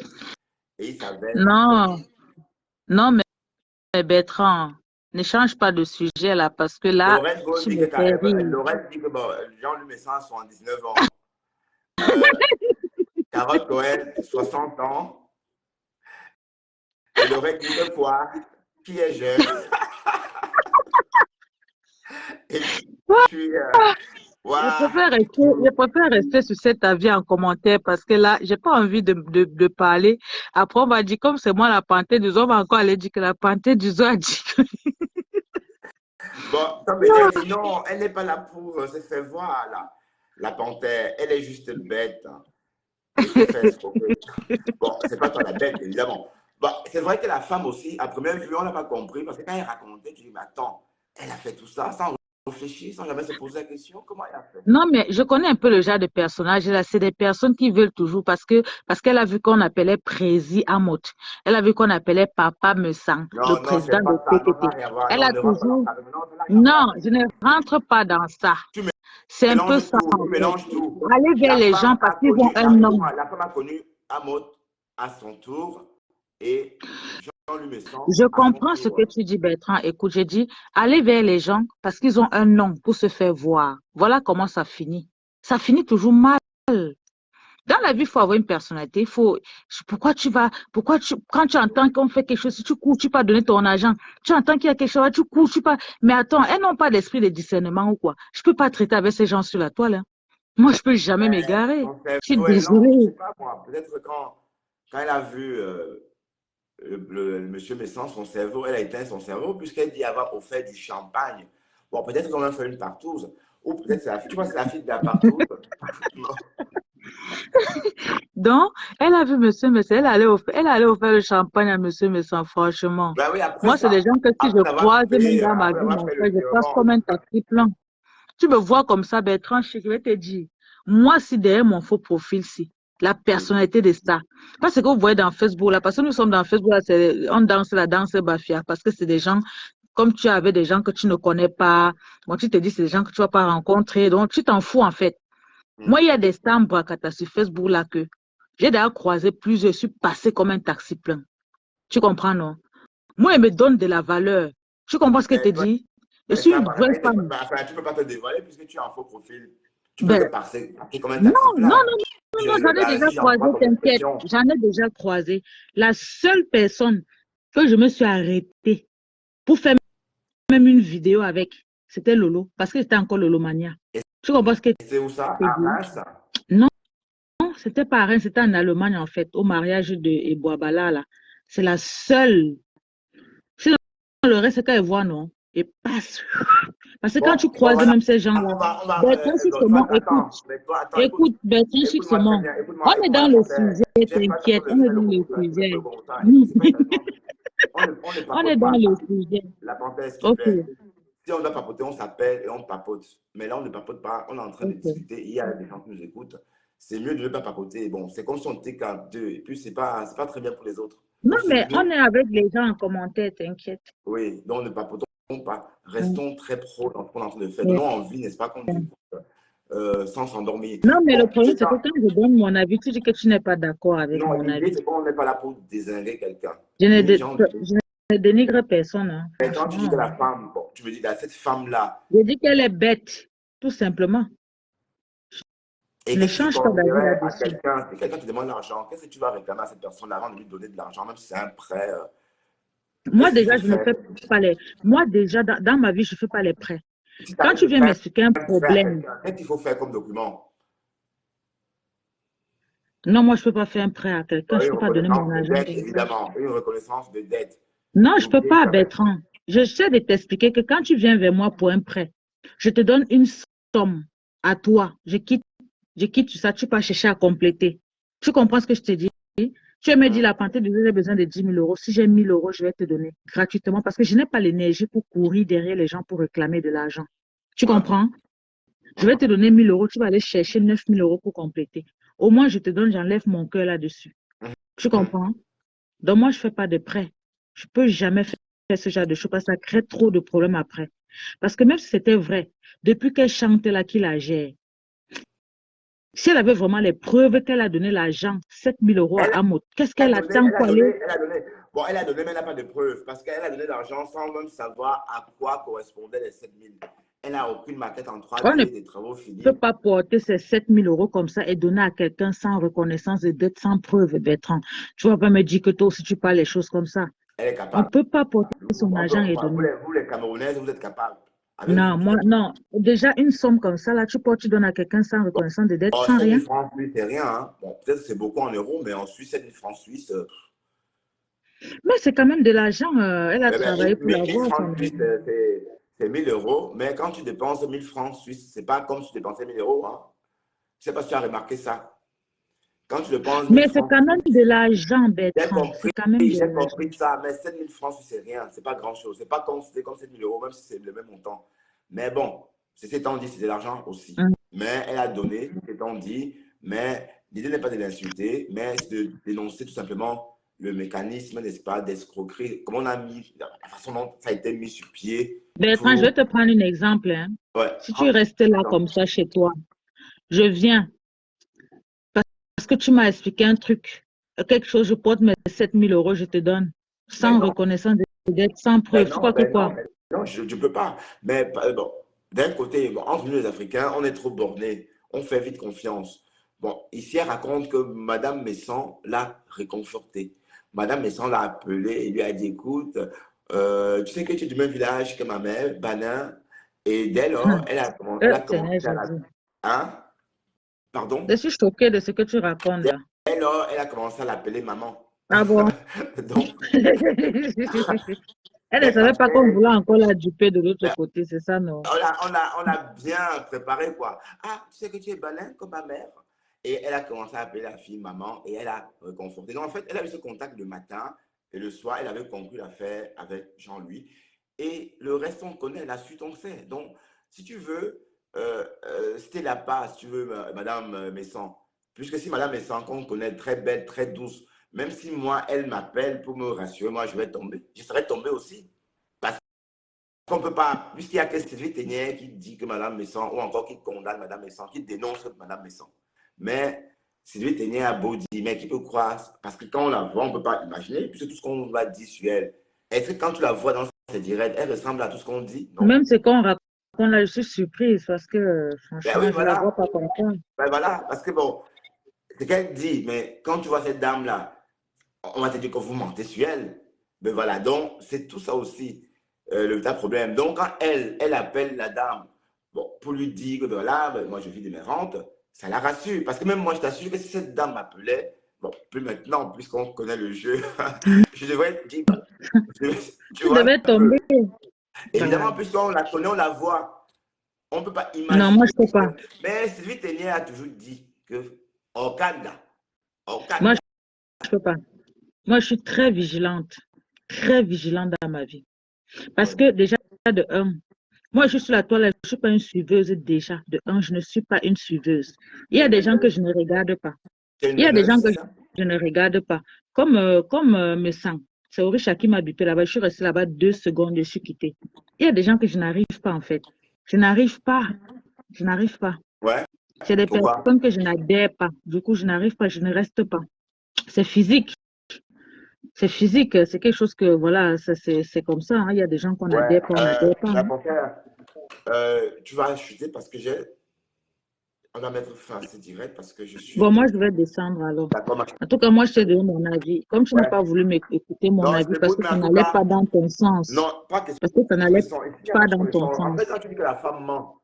Et il savait. Non, non, mais Bertrand, ne change pas de sujet là, parce que là, Lorraine Ball tu dit me fais rire. Lorraine dit que bon, Jean-Louis Messon a 79 ans. Carole Cohen, 60 ans, elle aurait une fois qui est jeune. Et puis, waouh, Je préfère rester sur cet avis en commentaire parce que là, j'ai pas envie de parler. Après, on va dire, comme c'est moi la panthère du zoo, on va encore aller dire que la panthère du zoo a dit que... bon, Tom et Jerry dit non, elle n'est pas là pour se faire voir, là. La panthère, elle est juste bête, hein, et se fait escroquer. Bon, c'est pas toi la bête, évidemment. Bon, c'est vrai que la femme aussi, à première vue, on n'a pas compris, parce que quand elle racontait, tu dis, mais attends, elle a fait tout ça sans réfléchir, sans jamais se poser la question, comment elle a fait? Non, mais je connais un peu le genre de personnage. Là, c'est des personnes qui veulent toujours parce qu'elle a vu qu'on appelait Prési Amot. Elle a vu qu'on appelait Papa Messang, le Non, non, président c'est de pas ça, non, ça TTT. n'a rien à voir. Elle Non, a ne rentre pas dans toujours... ça. Non, ça n'a rien à Non, voir. je ne rentre pas dans ça. Tu C'est un peu mélanges ça, tout, en tu fait. mélanges tout. Aller vers La les gens femme parce a qu'ils ont connu, un nom. la femme a connu Amot à son tour et Jean-Luc Messon Je à son comprends ce que tour. tu dis, Bertrand. Écoute, j'ai dit, aller vers les gens parce qu'ils ont un nom pour se faire voir. Voilà comment ça finit. Ça finit toujours mal. Dans la vie, il faut avoir une personnalité. Quand tu entends qu'on fait quelque chose, si tu cours, tu peux donner ton argent. Tu entends qu'il y a quelque chose, tu cours, tu pas. Mais attends, elles n'ont pas d'esprit de discernement ou quoi. Je peux pas traiter avec ces gens sur la toile, hein. Moi, je peux jamais m'égarer. Son Je suis cerveau est lent, je ne sais désolée. pas moi. Peut-être quand elle a vu le monsieur Messon, son cerveau, elle a éteint son cerveau puisqu'elle dit avoir offert du champagne. Bon, peut-être qu'ils ont même fait une partouze. Ou peut-être c'est la fille, tu vois, c'est la fille de la partouze. Non. Donc, elle a vu Monsieur Messi, elle allait offrir le champagne à Monsieur Messi, franchement. Ben oui, après Moi, c'est des ça, gens que si je après avoir croise même fait, dans ma après vie, avoir mon fait frère, le je passe virement, comme un taxi plan. Tu me vois comme ça, Bertrand, je vais te dire. Moi, si derrière mon faux profil, si, la personnalité de ça. Parce que vous voyez dans Facebook, là, parce que nous sommes dans Facebook, là, on danse la danse Bafia, parce que c'est des gens, comme tu avais des gens que tu ne connais pas, bon, tu te dis, c'est des gens que tu vas pas rencontrer, donc tu t'en fous, en fait. Moi, il y a des stars Brakata sur Facebook, là, que j'ai d'ailleurs croisé plusieurs, je suis passé comme un taxi plein. Tu comprends, non? Moi, elle me donne de la valeur. Tu comprends ce que je te mais, dis? Je mais suis ça, une vraie femme. enfin, tu ne peux pas te dévoiler puisque tu es en faux profil. Tu peux que Ben, passer comme un non, taxi non, plat. non, non, Si je non, j'en ai regarde, déjà si j'en croisé, crois ton t'inquiète. expression, J'en ai déjà croisé. La seule personne que je me suis arrêtée pour faire même une vidéo avec, c'était Lolo, parce que c'était encore Lolo Mania. et Tu comprends ce que c'est où ça? je te À dis? Reims? Non, c'était pas à Rennes, c'était en Allemagne, en fait, au mariage de Eboabala, là. C'est la seule. Sinon, le reste, c'est quand ils voient, non? Et passe. Parce que quand tu Bon, bon, croises voilà. même ces gens-là, Bertrand Toi, Chixomon, écoute, attends, mais toi, attends, écoute. écoute, Bertrand Écoute-moi très Chixomon, bien, on est écoute-moi dans la le panthère. sujet, J'aime pas trop t'inquiète, on est faire dans le le gros, sujet. le gros temps. Écoute, c'est pas intéressant. On ne On est papote dans pas. le sujet. La panthère, ce qu'il Ok, fait. Si on doit papoter, on s'appelle et on papote. Mais là, on ne papote pas, on est en train de ok. discuter. Il y a des gens qui nous écoutent. C'est mieux de ne pas papoter. Bon, c'est comme si on était qu'à deux. Et puis, c'est pas très bien pour les autres. Non, Donc, c'est mais on mieux. est avec les gens en commentaire, t'inquiète. Oui, donc ne papotons pas. Mm, Restons très pro dans ce qu'on est en train de faire. mm. Donnons envie, n'est-ce pas, qu'on dit, sans s'endormir. Non, mais le Bon, tu problème, sais c'est que quand. quand je donne mon avis, tu dis que tu n'es pas d'accord avec Non, mon l'idée, avis. c'est qu'on n'est pas là pour désinguer quelqu'un. Je ne, Ni dé- Jean. je ne dénigre personne, hein, Mais quand tu dis que franchement. la femme, bon, tu me dis, là, cette femme-là, Je dis qu'elle est bête, tout simplement. et Je ne qu'est-ce que tu change pas d'avis conseillerais à là-dessus. quelqu'un, si quelqu'un te demande de l'argent, qu'est-ce que tu vas réclamer à cette personne avant de lui donner de l'argent, même si c'est un prêt, Moi, qu'est-ce qu'il déjà, faut je ne faire? fais pas les... Moi, déjà, dans ma vie, je ne fais pas les prêts. Si tu Quand arrives tu de viens faire m'expliquer un un prêt à problème, quelqu'un, qu'est-ce qu'il faut faire comme document? non, moi, je ne peux pas faire un prêt à quelqu'un. Je ne Une peux pas donner mon reconnaissance de argent dette, comme ça. évidemment, une reconnaissance de dette. Non, je ne peux N'oubliez pas, jamais. Bertrand. Je sais de t'expliquer que quand tu viens vers moi pour un prêt, je te donne une somme à toi. Je quitte ça, tu peux chercher à compléter. Tu comprends ce que je te dis? Tu me dis, Hum, la panthère, j'ai besoin de 10 000 euros. Si j'ai 1 000 euros, je vais te donner gratuitement parce que je n'ai pas l'énergie pour courir derrière les gens pour réclamer de l'argent. Tu ouais, comprends? Je vais te donner 1 000 euros, tu vas aller chercher 9 000 euros pour compléter. Au moins, je te donne, j'enlève mon cœur là-dessus. Tu hum. comprends? Donc, moi, je ne fais pas de prêt. Je ne peux jamais faire ce genre de choses parce que ça crée trop de problèmes après. Parce que même si c'était vrai, depuis qu'elle chante là, qui la gère, si elle avait vraiment les preuves qu'elle a donné l'argent, 7 000 euros à Elle Amot, qu'est-ce a qu'elle donné, attend elle a pour donné, aller? elle a donné. Bon, elle a donné, mais elle n'a pas de preuves parce qu'elle a donné l'argent sans même savoir à quoi correspondaient les 7 000. Elle n'a aucune maquette en On ne 3D, des travaux finis. peut pas porter ces 7 000 € comme ça et donner à quelqu'un sans reconnaissance de dette, sans preuve, Bertrand. Tu vas pas me dire que toi aussi tu parles les choses comme ça. Elle est On ne capable. peut pas porter son On peut- argent et vous, donner. vous, les Camerounaises, vous êtes capables. Avec Non, vous, moi, non. Déjà, une somme comme ça, là, tu donnes à quelqu'un sans reconnaissance de dette, oh, sans 7 000 rien. francs suisses, c'est rien. Hein. Bon, peut-être que c'est beaucoup en euros, mais en Suisse, 7 000 francs suisses. Mais c'est quand même de l'argent. Elle a Eh ben, travaillé pour 1000 l'avoir, francs son suisses, argent. c'est 1 000 euros. Mais quand tu dépenses 1 000 francs suisses, c'est pas comme si tu dépensais 1 000 euros. Hein. Je sais pas si tu as remarqué ça. Quand tu dépenses 1 000 Mais c'est francs quand même suisses, de l'argent, Bertrand. C'est quand même de j'ai l'argent. compris ça, mais 7 000 francs suisses, c'est rien. C'est pas grand-chose. C'est pas comme, c'est comme 7 000 euros, même si c'est le même montant. Mais bon, c'est étant dit, c'est de l'argent aussi. Hum. Mais elle a donné, c'est étant dit. Mais l'idée n'est pas de l'insulter, mais c'est de dénoncer tout simplement le mécanisme, n'est-ce pas, d'escroquerie. Comment on a mis, la façon dont ça a été mis sur pied Bertrand, je vais pour. te prendre un exemple. Hein. Ouais, Si tu restais là comme ça chez toi, je viens parce que tu m'as expliqué un truc, quelque chose, je porte mes 7 000 €, je te donne, mais sans non, reconnaissance de dette, sans preuve. Tu crois que quoi? non, je ne peux pas. Mais bon, d'un côté, bon, entre nous les Africains, on est trop bornés. On fait vite confiance. Bon, ici, elle raconte que Madame Messon l'a réconforté. Madame Messon l'a appelé et lui a dit, écoute, tu sais que tu es du même village que ma mère, Banin. Et dès lors, elle a Seigneur commencé à la. Jésus. Hein? Pardon? Je suis choquée de ce que tu racontes là. Dès lors, elle a commencé à l'appeler maman. Ah bon? Donc, Elle ne mais savait parce pas qu'on que voulait encore la duper de l'autre côté, c'est ça, non? on a bien préparé, quoi. Ah, tu sais que tu es balin comme ma mère. Et elle a commencé à appeler la fille maman et elle a réconforté. Donc, en fait, elle a eu ce contact le matin et le soir, elle avait conclu l'affaire avec Jean-Louis. Et le reste, on connaît, la suite, on sait. Donc, si tu veux, c'était la passe, si tu veux, Madame Messon. Puisque si Madame Messon, qu'on connaît, très belle, très douce, même si moi, elle m'appelle pour me rassurer, moi, je vais tomber. Je serais tombé aussi. On ne peut pas, puisqu'il n'y a que Sylvie Ténière qui dit que Mme Messon, ou encore qui condamne Mme Messon, qui dénonce Mme Messon. Mais Sylvie Ténière a beau dire, mais qui peut croire, parce que quand on la voit, on ne peut pas imaginer, puisque tout ce qu'on va dire sur elle, est-ce que quand tu la vois dans ses directs, elle ressemble à tout ce qu'on dit? Non. Même ce qu'on raconte là, je suis surprise parce que franchement, Ben oui, je ne la voilà. vois pas comme ça. Ben voilà, parce que bon, c'est qu'elle dit, mais quand tu vois cette dame-là, on va te dire que vous mentez sur elle. Ben voilà, donc c'est tout ça aussi. Le vrai problème. Donc, quand elle appelle la dame bon, pour lui dire que voilà, ben, moi je vis de mes rentes, ça la rassure. Parce que même moi, je t'assure que si cette dame m'appelait, bon, plus maintenant, puisqu'on connaît le jeu, je devrais dire, tu Tu vois, devais tomber. évidemment, puisqu'on la connaît, on la voit, on ne peut pas Non, moi, imaginer. je ne peux pas. Mais Sylvie Ténière a toujours dit que Okada, Moi, je ne peux pas. Moi, je suis très vigilante dans ma vie. Parce que déjà, de un, moi, je suis sur la toile, je ne suis pas une suiveuse déjà. De un, je ne suis pas une suiveuse. Il y a des gens que je ne regarde pas. c'est une Il y a des meneuse, gens que c'est ça? je ne regarde pas. Comme me sent. C'est Orisha qui m'a bipé là-bas. Je suis restée là-bas 2 secondes, je suis quittée. Il y a des gens que je n'arrive pas, en fait. Je n'arrive pas. Je n'arrive pas. Ouais. C'est des Pourquoi? personnes que je n'adhère pas. Du coup, je n'arrive pas, je ne reste pas. C'est physique. C'est physique. C'est quelque chose que, voilà, c'est comme ça. Hein. Il y a des gens qu'on Ouais, adhère pas, on n'adhère pas. la Hein. panthère, tu vas chuter parce que on va mettre fin à ce direct parce que je suis Bon, moi, je vais descendre alors. d'accord. En tout cas, moi, je t'ai donné mon avis. Comme tu n'as Ouais. pas voulu m'écouter mon Non, je avis parce t'écoute, que mais ça en tout n'allait cas, pas dans ton sens. non, pas question Parce que ça de n'allait son. Ici, il n'y a pas pas de dans ton son. En sens. fait, quand tu dis que la femme ment,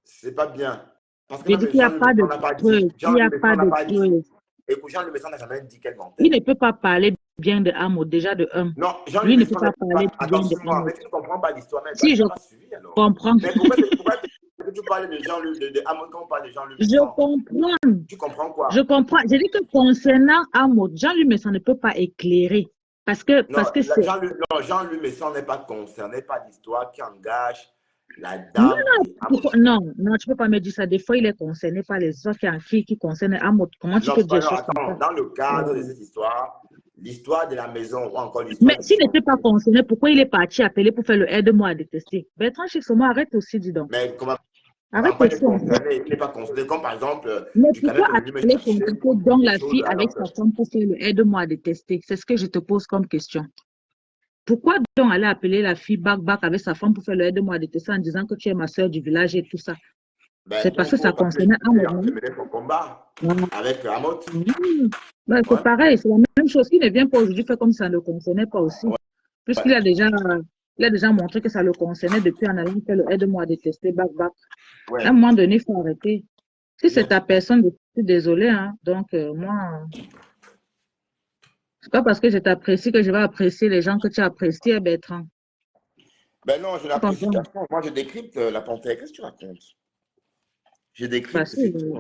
c'est pas bien. Parce que Je même dis qu'il n'y a Jean-Luc pas de Mélenchon n'a pas preuve. dit. Il n'y a Jean-Luc pas Mélenchon n'a de pas dit. preuve. Écoute, Jean-Luc Mélenchon n'a jamais dit qu'elle Il mentait. ne peut pas parler bien de Amo, déjà de un. Non, Lui Jean-Luc ne peut Mélenchon pas n'est parler pas. bien Attends, de suis-moi, Amo. mais tu ne comprends pas l'histoire. Mais toi, Si tu je n'as pas suivi alors. comprends, Mais pourquoi que tu parles de Jean-Luc, de Amon, quand on parle de Jean-Luc je Mélenchon? comprends. Tu comprends quoi? Je comprends. J'ai dit que concernant Amo, Jean-Luc Messon ne peut pas éclairer. Parce que c'est. Jean-Luc Messon n'est pas concerné par l'histoire qui engage la Non, dame et Amos. non, tu ne peux pas me dire ça. Des fois, il est concerné par les histoires qui concernent Amo. Comment tu Non, peux dire des non, choses comme attends, ça? dans le cadre de cette histoire, l'histoire de la maison ou encore l'histoire Mais du s'il n'était pas chantier. concerné, pourquoi il est parti appeler pour faire le aide-moi à détester? Bertrand Chixomo, arrête aussi, dis donc. Mais comment Arrête pas être aussi. concerné? Il n'est pas concerné. Comme par exemple, Mais du pourquoi Canada est venu me aller chercher contacter pour dire donc des la choses fille avec alors que. sa femme pour faire le aide-moi à détester? C'est ce que je te pose comme question. Pourquoi donc aller appeler la fille bac avec sa femme pour faire le aide-moi à détester en disant que tu es ma soeur du village et tout ça? Ben, C'est parce que ça parce que concernait il a Ahmed, non? mené son combat Voilà. avec Amot. Ben, Ouais, c'est pareil, c'est la même chose. Il ne vient pas aujourd'hui faire comme ça ne le concernait pas aussi. ouais, Puisqu'il ouais. il a déjà montré que ça le concernait depuis en allant faire le aide-moi à détester bac. À un Ouais. moment donné, il faut arrêter. Si c'est Bien. ta personne, je suis désolée, hein. Donc, moi, c'est pas parce que je t'apprécie que je vais apprécier les gens que tu apprécies, Bertrand. Ben non, je Tu l'apprécie comprends? personne. Moi, je décrypte la panthère. Qu'est-ce que tu racontes? Je Parce décrypte, que c'est tout.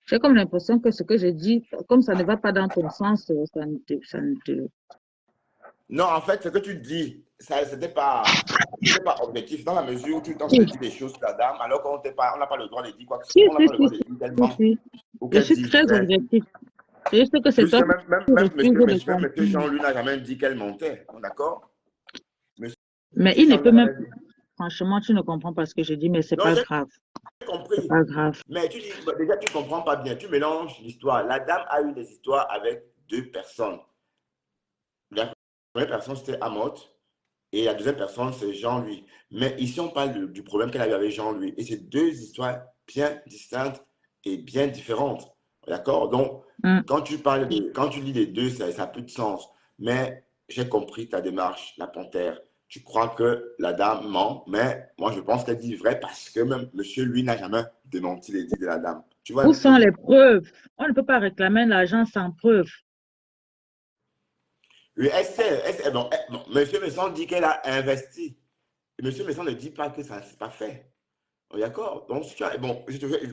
j'ai comme l'impression que ce que je dis, comme ça ne va pas dans ton sens, ça ne te... Non, en fait, ce que tu dis, ça, c'était pas objectif dans la mesure où tu es en train de dire des choses sur la dame, alors qu'on on n'a pas le droit de dire quoi que ce Si, soit. On n'a si, pas le si, droit de si, dire qu'elle si, ment si. ou Je qu'elle suis dit très vrai. objectif. C'est juste que c'est Puisque toi qui refuses de même comprendre. Jean-Louis n'a jamais dit qu'elle mentait. D'accord? Monsieur Mais il ne Jean-Louis peut n'a même... jamais dit. Franchement, tu ne comprends pas ce que je dis, mais c'est Non, pas j'ai grave. C'est compris. pas grave. Mais tu dis, bah, déjà, tu ne comprends pas bien. Tu mélanges l'histoire. La dame a eu des histoires avec deux personnes. La première personne, c'était Amot. Et la deuxième personne, c'est Jean-Louis. Mais ici, on parle du problème qu'elle a eu avec Jean-Louis. Et c'est deux histoires bien distinctes et bien différentes. D'accord? Donc, Hum. quand tu lis les deux, ça a peu de sens. Mais j'ai compris ta démarche, la panthère. Tu crois que la dame ment, mais moi, je pense qu'elle dit vrai parce que même monsieur, lui, n'a jamais démenti les dits de la dame. Tu vois un Où peu? sont les preuves? On ne peut pas réclamer l'argent sans preuve. Oui, bon, monsieur Messon dit qu'elle a investi. Et monsieur Messon ne dit pas que ça ne s'est pas fait. D'accord? Donc, si tu as, bon,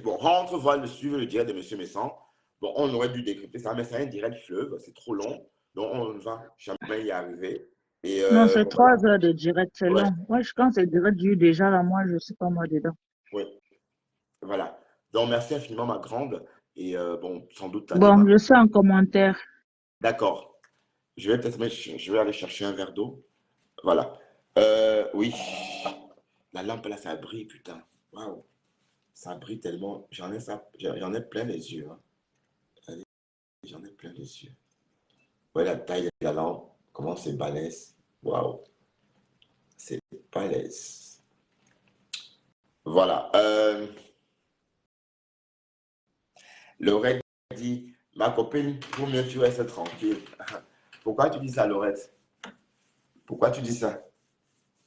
bon, rentre voir le suivre le direct de M. Messan. Bon, on aurait dû décrypter ça, mais c'est un direct fleuve, c'est trop long. Donc, on ne va jamais y arriver. Et Non, c'est bon, voilà. 3 heures de direct, c'est Ouais, long. Moi, quand c'est direct dure déjà, là, moi, je ne suis pas moi dedans. ouais, voilà. Donc, merci infiniment, ma grande. Et bon, sans doute à Bon, demain. je suis en commentaire. D'accord. Je vais aller chercher un verre d'eau. Voilà. Oui. La lampe là, ça brille, putain. Waouh. Ça brille tellement. J'en ai plein les yeux, hein. Allez, j'en ai plein les yeux. Ouais, la taille de la lampe, comment c'est balèze. Waouh, c'est balèze. Voilà. Laurette dit, ma copine, pour mieux tu restes tranquille. Pourquoi tu dis ça, Laurette? Pourquoi tu dis ça,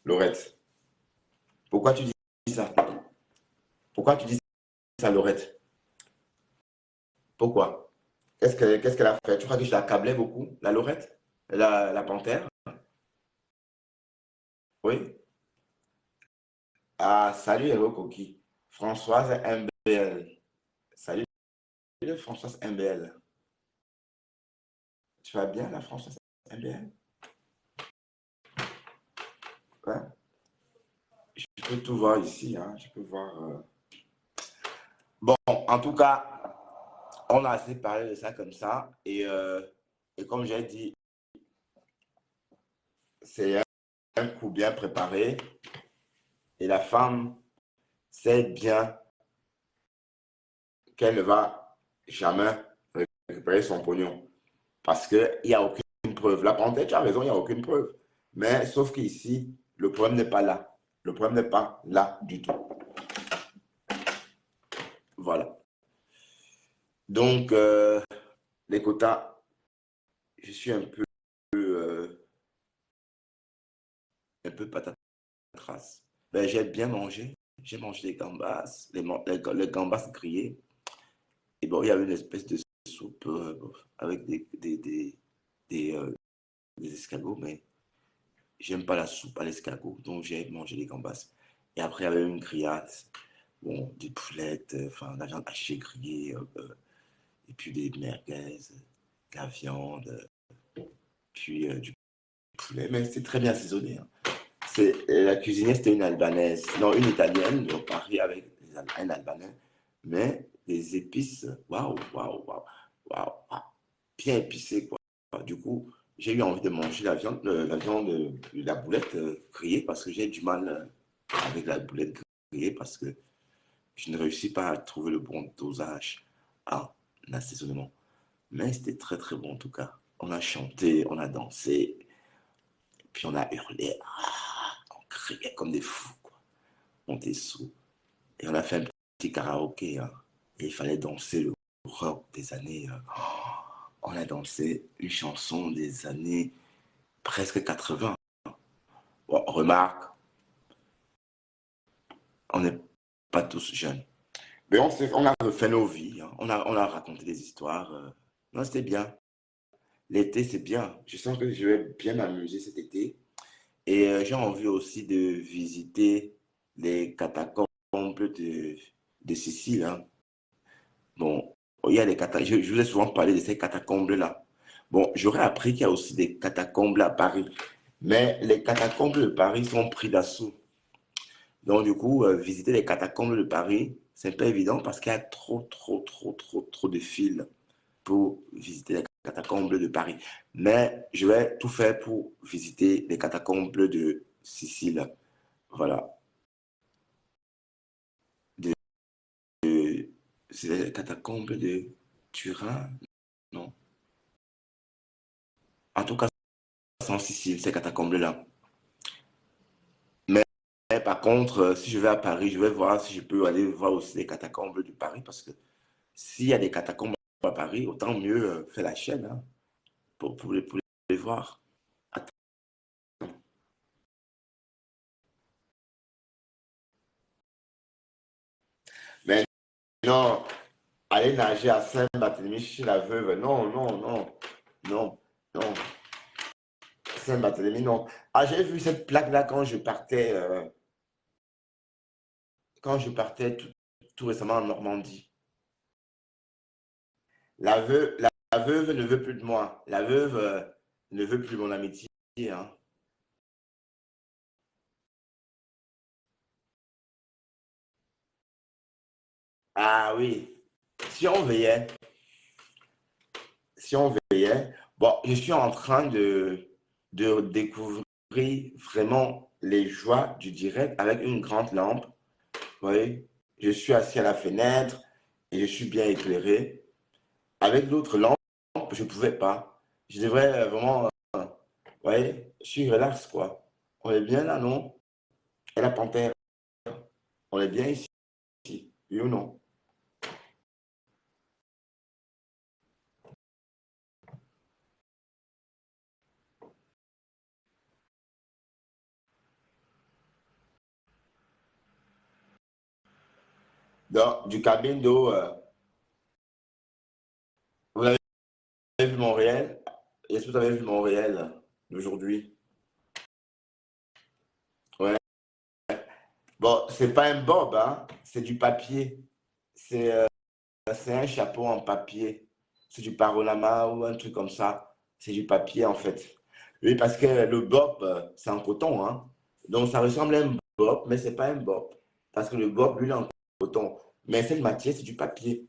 Laurette? Pourquoi tu dis ça? Pourquoi tu dis ça, Laurette? Pourquoi? Qu'est-ce qu'elle a fait? Tu crois que je la câblais beaucoup, la Laurette? La panthère? Oui? Ah, salut, Hello Coquille. Françoise MBL. Salut, Françoise MBL. Tu vas bien, la Françoise MBL? Ouais. Je peux tout voir ici, hein. Je peux voir. Bon, en tout cas, on a assez parlé de ça comme ça. Et comme j'ai dit, c'est un coup bien préparé. Et la femme sait bien qu'elle ne va jamais récupérer son pognon. Parce qu'il n'y a aucune preuve. La panthère, tu as raison, il n'y a aucune preuve. Mais sauf qu'ici, le problème n'est pas là. Le problème n'est pas là du tout. Voilà. Donc, les quotas, je suis un peu patatras. Ben, j'ai bien mangé. J'ai mangé des gambas, les gambas grillées. Et bon, il y avait une espèce de soupe avec des escargots, mais j'aime pas la soupe à l'escargot, donc j'ai mangé les gambas. Et après, il y avait une grillade, bon, des poulettes, enfin, la viande hachée grillée, et puis des merguez, de la viande, puis du poulet, mais c'est très bien assaisonné, hein. La cuisinière, c'était une Albanaise, non, une Italienne, donc mariée avec un Albanais, mais des épices, waouh, waouh, waouh, waouh, waouh, bien épicé, quoi. Du coup, j'ai eu envie de manger la boulette grillée, parce que j'ai du mal avec la boulette grillée, parce que je ne réussis pas à trouver le bon dosage en assaisonnement. Mais c'était très, très bon, en tout cas. On a chanté, on a dansé. Puis on a hurlé, on criait comme des fous, quoi. On était sous. Et on a fait un petit karaoké, hein. Et il fallait danser le rock des années. On a dansé une chanson des années presque 80. Bon, remarque, on n'est pas tous jeunes. Mais on a refait nos vies, hein. On a raconté des histoires. Non, c'était bien. L'été, c'est bien. Je sens que je vais bien m'amuser cet été. Et j'ai envie aussi de visiter les catacombes de Sicile, hein. Bon, il y a des catacombes. Je vous ai souvent parlé de ces catacombes-là. Bon, j'aurais appris qu'il y a aussi des catacombes à Paris. Mais les catacombes de Paris sont pris d'assaut. Donc, du coup, visiter les catacombes de Paris, c'est pas évident parce qu'il y a trop de fils pour visiter les catacombes de Paris. Mais je vais tout faire pour visiter les catacombes de Sicile. Voilà. C'est les catacombes de Turin? Non. En tout cas, c'est en Sicile, ces catacombes-là. Mais par contre, si je vais à Paris, je vais voir si je peux aller voir aussi les catacombes de Paris parce que s'il y a des catacombes à Paris, autant mieux faire la chaîne, hein, pour les voir. Attends. Mais non, aller nager à Saint-Barthélemy chez la veuve, non, non, non, non, non. Saint-Barthélemy, non. Ah, j'ai vu cette plaque-là quand je partais tout récemment en Normandie. La veuve ne veut plus de moi. La veuve ne veut plus mon amitié, hein. Ah oui, si on veillait, si on veillait, bon, je suis en train de découvrir vraiment les joies du direct avec une grande lampe. Vous voyez, je suis assis à la fenêtre et je suis bien éclairé. Avec l'autre lampe, je ne pouvais pas. Je devrais vraiment, vous voyez, je suis relax, quoi. On est bien là, non? Et la panthère, on est bien ici, oui ou non? Donc, du cabine d'eau, vous avez vu mon réel? Est-ce que vous avez vu mon réel d'aujourd'hui? Ouais. Bon, c'est pas un bob, hein? C'est du papier. C'est un chapeau en papier. C'est du parolama ou un truc comme ça. C'est du papier, en fait. Oui, parce que le bob, c'est en coton, hein? Donc, ça ressemble à un bob, mais c'est pas un bob. Parce que le bob, lui, il est en coton. Mais cette matière, c'est du papier.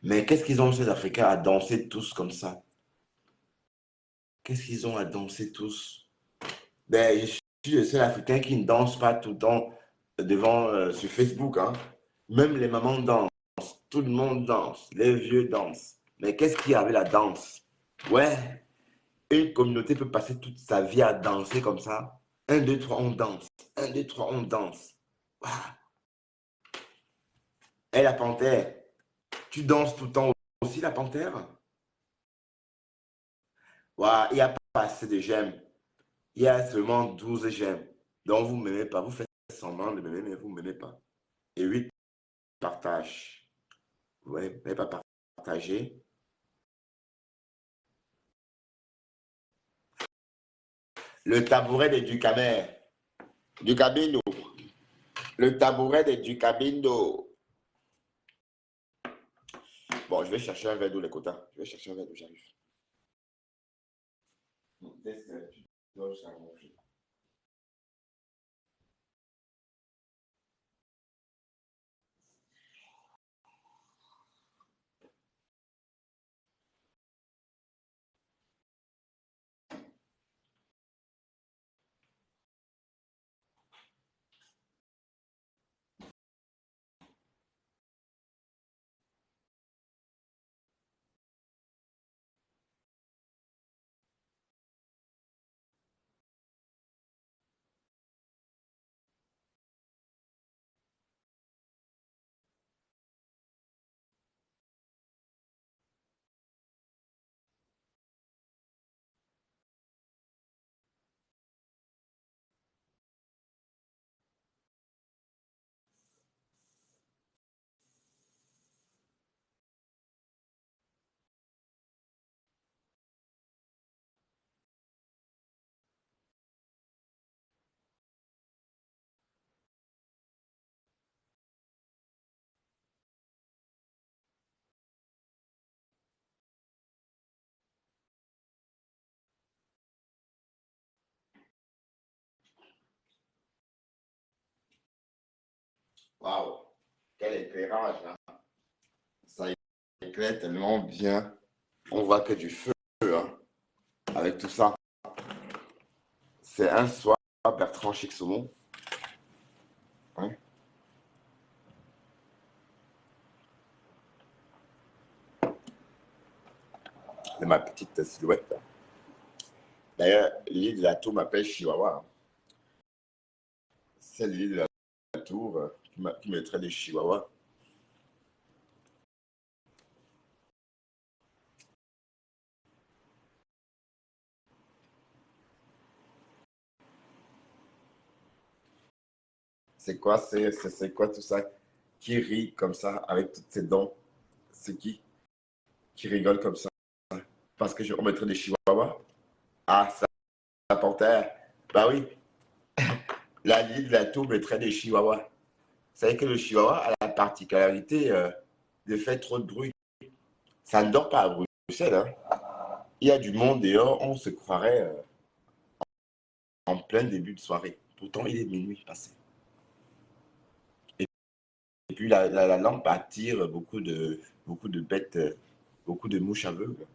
Mais qu'est-ce qu'ils ont, ces Africains, à danser tous comme ça? Qu'est-ce qu'ils ont à danser tous? Ben, je suis le seul Africain qui ne danse pas tout le temps devant, sur Facebook, hein. Même les mamans dansent, tout le monde danse, les vieux dansent. Mais qu'est-ce qu'il y a avec la danse? Ouais, une communauté peut passer toute sa vie à danser comme ça. Un, deux, trois, on danse. Un, deux, trois, on danse. Waouh. Et la panthère, tu danses tout le temps aussi, la panthère? Waouh, il n'y a pas assez de j'aime. Il y a seulement 12 j'aime. Donc vous ne m'aimez pas. Vous faites semblant de m'aimer, mais vous ne m'aimez pas. Et 8 partages. Vous n'avez pas partagé. Le tabouret de Ducamer. Du Cabino. Le tabouret de Ducabindo. Bon, je vais chercher un verre d'eau, les quotas. Je vais chercher un verre d'eau, j'arrive. Waouh, quel éclairage, hein. Ça éclaire tellement bien. On voit que du feu, hein, avec tout ça. C'est un soir, Bertrand Chic Saumon. Hein. C'est ma petite silhouette. D'ailleurs, l'île de la Tour m'appelle Chihuahua. C'est l'île de la Tour qui mettrait des Chihuahuas. C'est quoi, c'est quoi tout ça? Qui rit comme ça avec toutes ses dents? C'est qui rigole comme ça? Parce que on mettrait des chihuahuas? Ah, ça, la panthère. Bah oui, la l'île de la Tour mettrait des chihuahuas. Vous savez que le chihuahua a la particularité de faire trop de bruit. Ça ne dort pas à Bruxelles, hein. Il y a du monde dehors, on se croirait en plein début de soirée. Pourtant, il est minuit passé. Et puis la lampe attire beaucoup de bêtes, beaucoup de mouches aveugles.